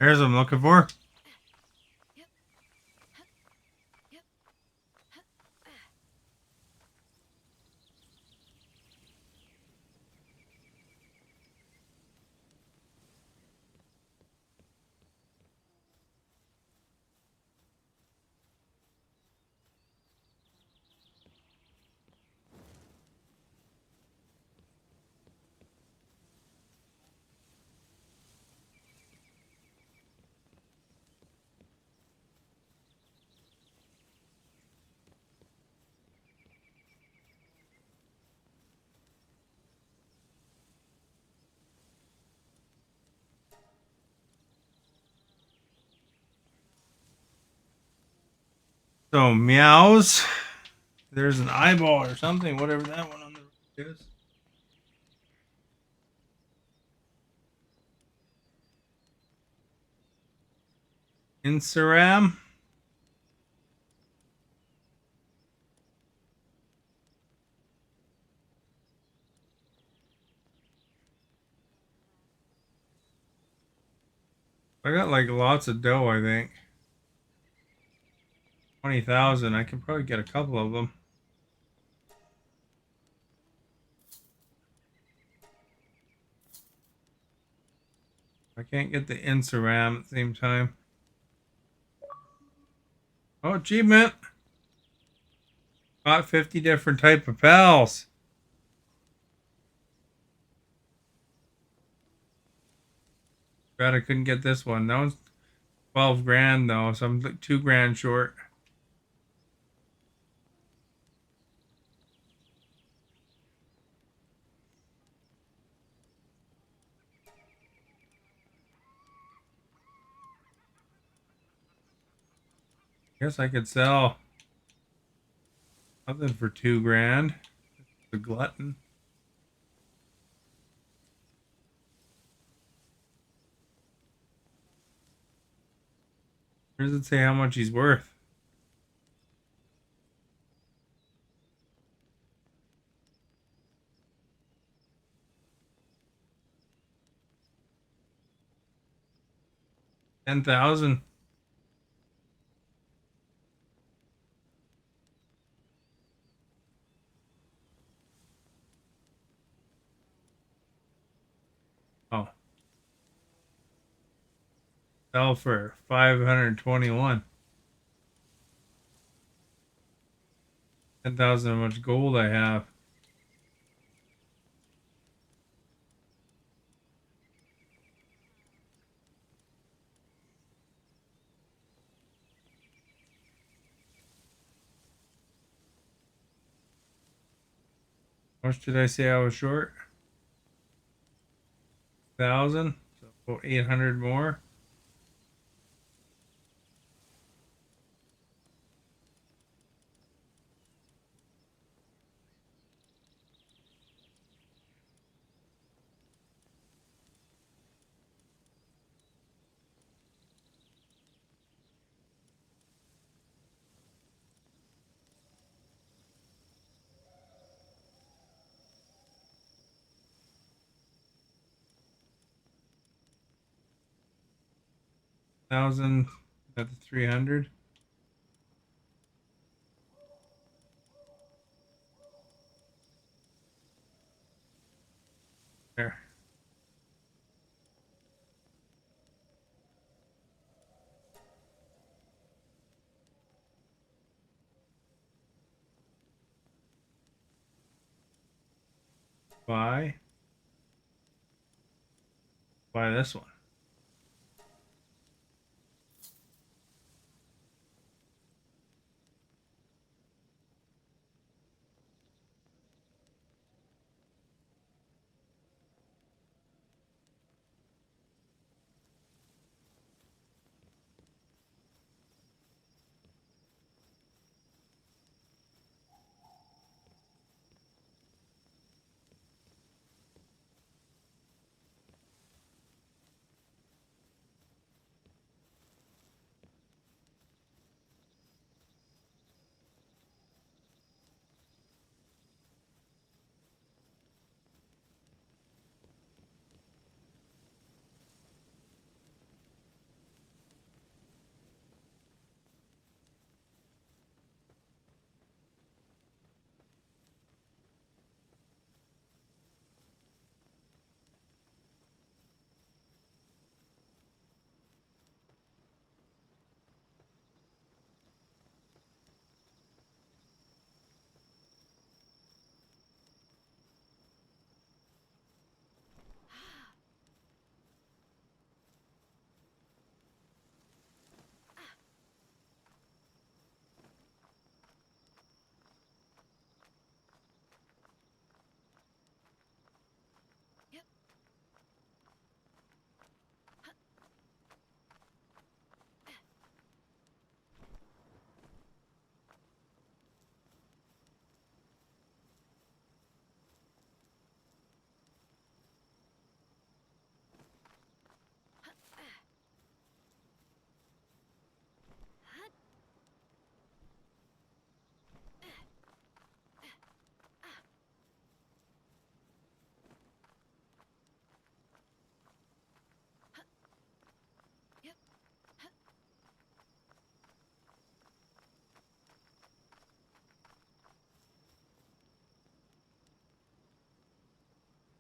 There's what I'm looking for. So meows. There's an eyeball or something, whatever that one on the right is. Insaram. I got like lots of dough, I think. 20,000. I can probably get a couple of them. I can't get the Insaram at the same time. Oh, achievement! Got 50 different type of pals. Bet I couldn't get this one. That one's 12 grand though, so I'm like 2 grand short. Guess I could sell something for 2 grand. The glutton. Where does it say how much he's worth? $10,000. Oh, sell for 521. 10,000 how much gold I have. How much did I say I was short? 1,000. So about 800 more. Thousand at the 300. There. Buy. Buy this one.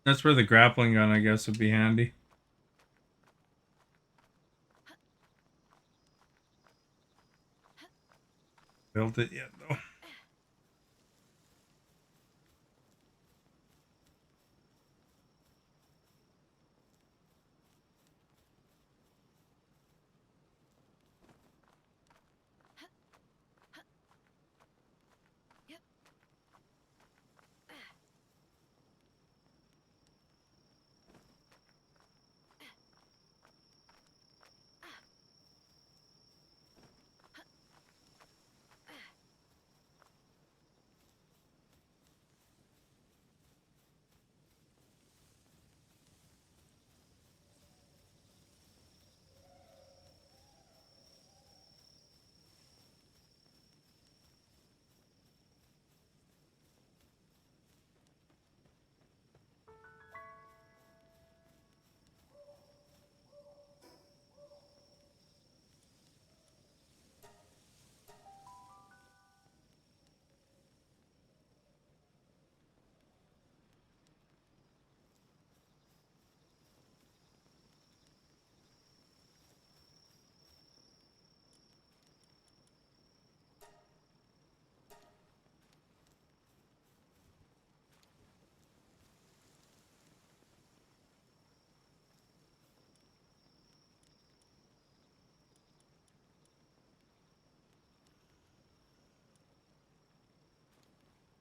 That's where the grappling gun, I guess, would be handy. Built it yet, though.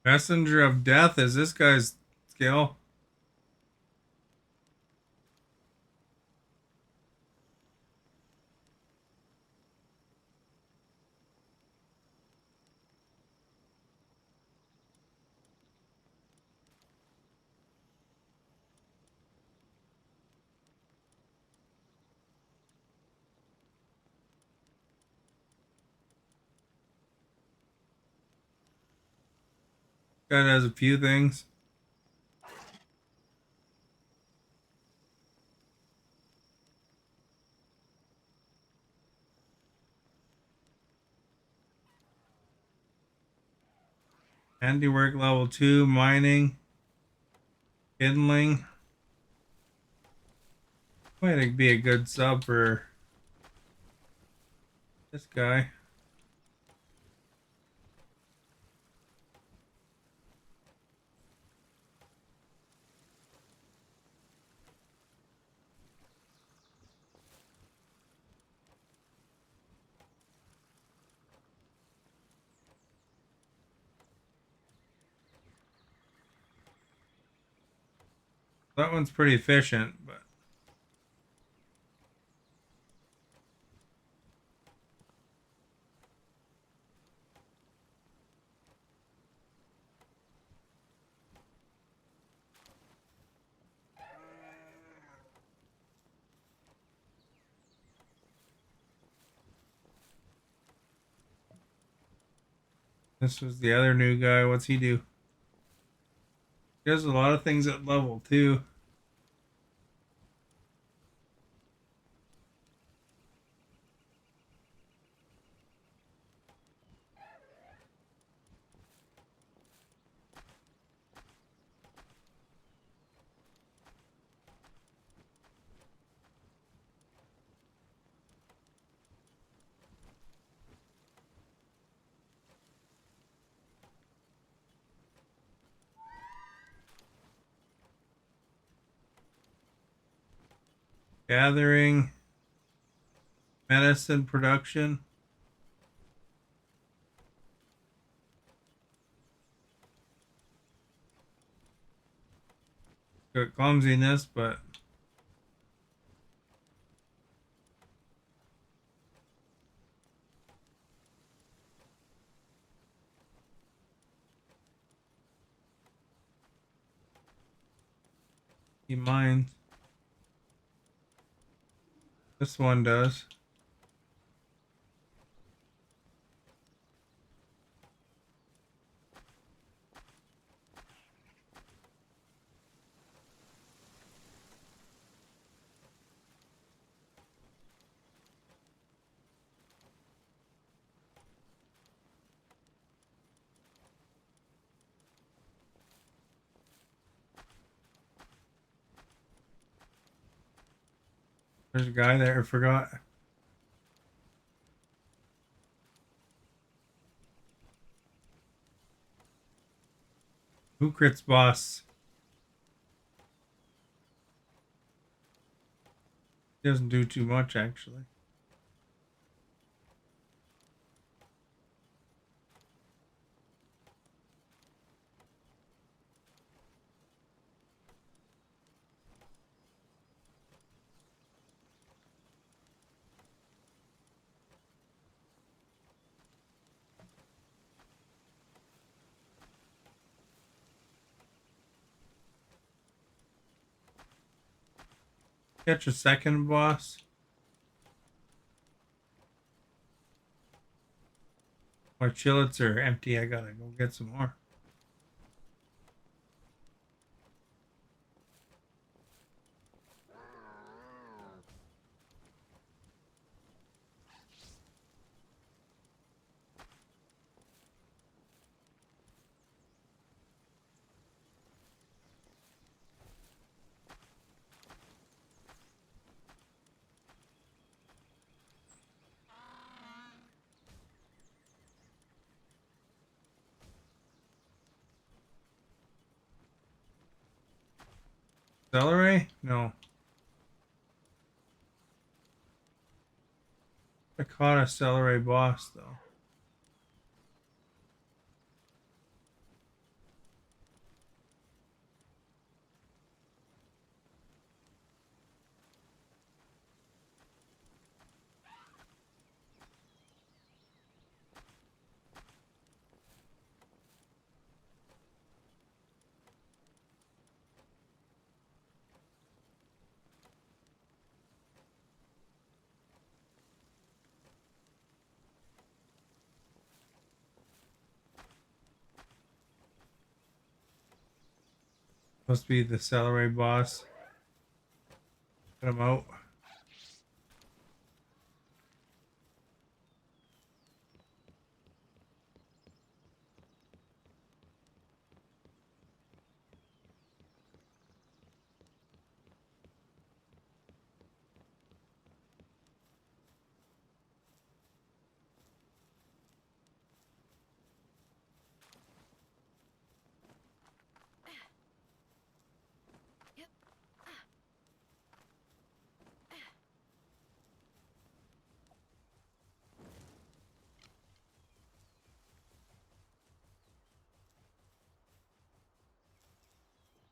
Messenger of Death is this guy's skill. Guy has a few things. Handiwork level 2, mining, kindling. Might be a good sub for this guy. That one's pretty efficient, but this was the other new guy. What's he do? He does a lot of things at level 2. Gathering, medicine production. Got clumsiness, but he mines. This one does. There's a guy there I forgot. Who crits boss? He doesn't do too much actually. Catch a second boss. My chillets are empty. I gotta go get some more. Celery? No. I caught a celery boss though. Must be the celery boss. Get him out.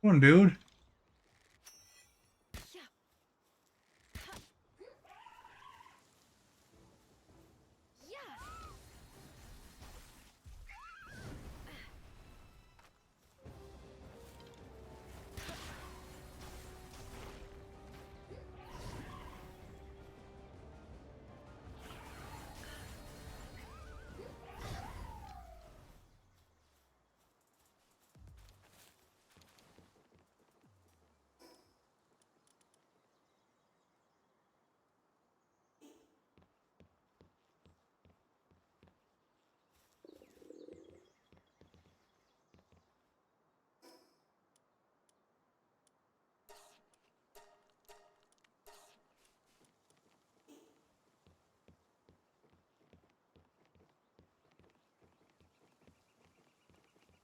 Come on, dude.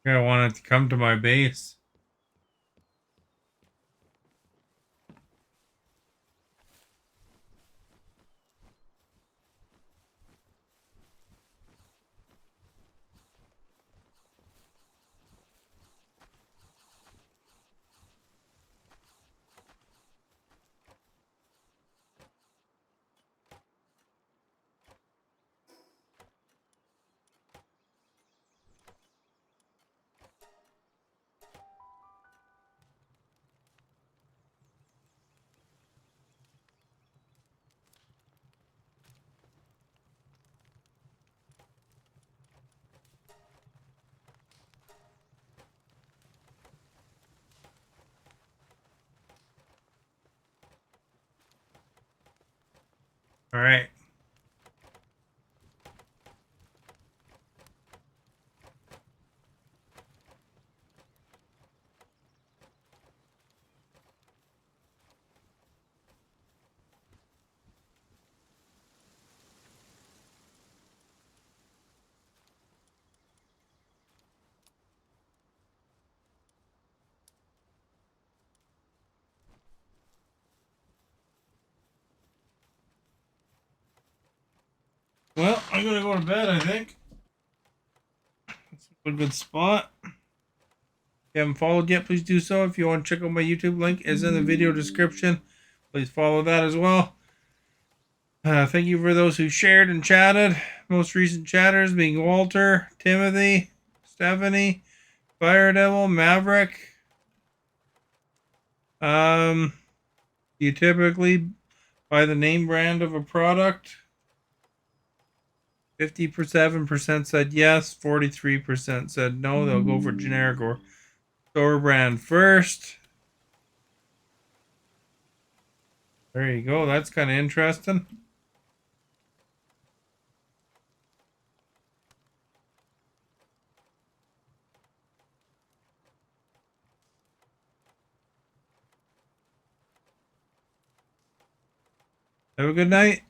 I want it to come to my base. All right. Well, I'm gonna go to bed, I think. That's a good spot. If you haven't followed yet, please do so. If you want to check out my YouTube link, is in the video description. Please follow that as well. Thank you for those who shared and chatted. Most recent chatters being Walter, Timothy, Stephanie, Fire Devil, Maverick. You typically buy the name brand of a product. 57% said yes, 43% said no. They'll go for generic or store brand first. There you go. That's kind of interesting. Have a good night.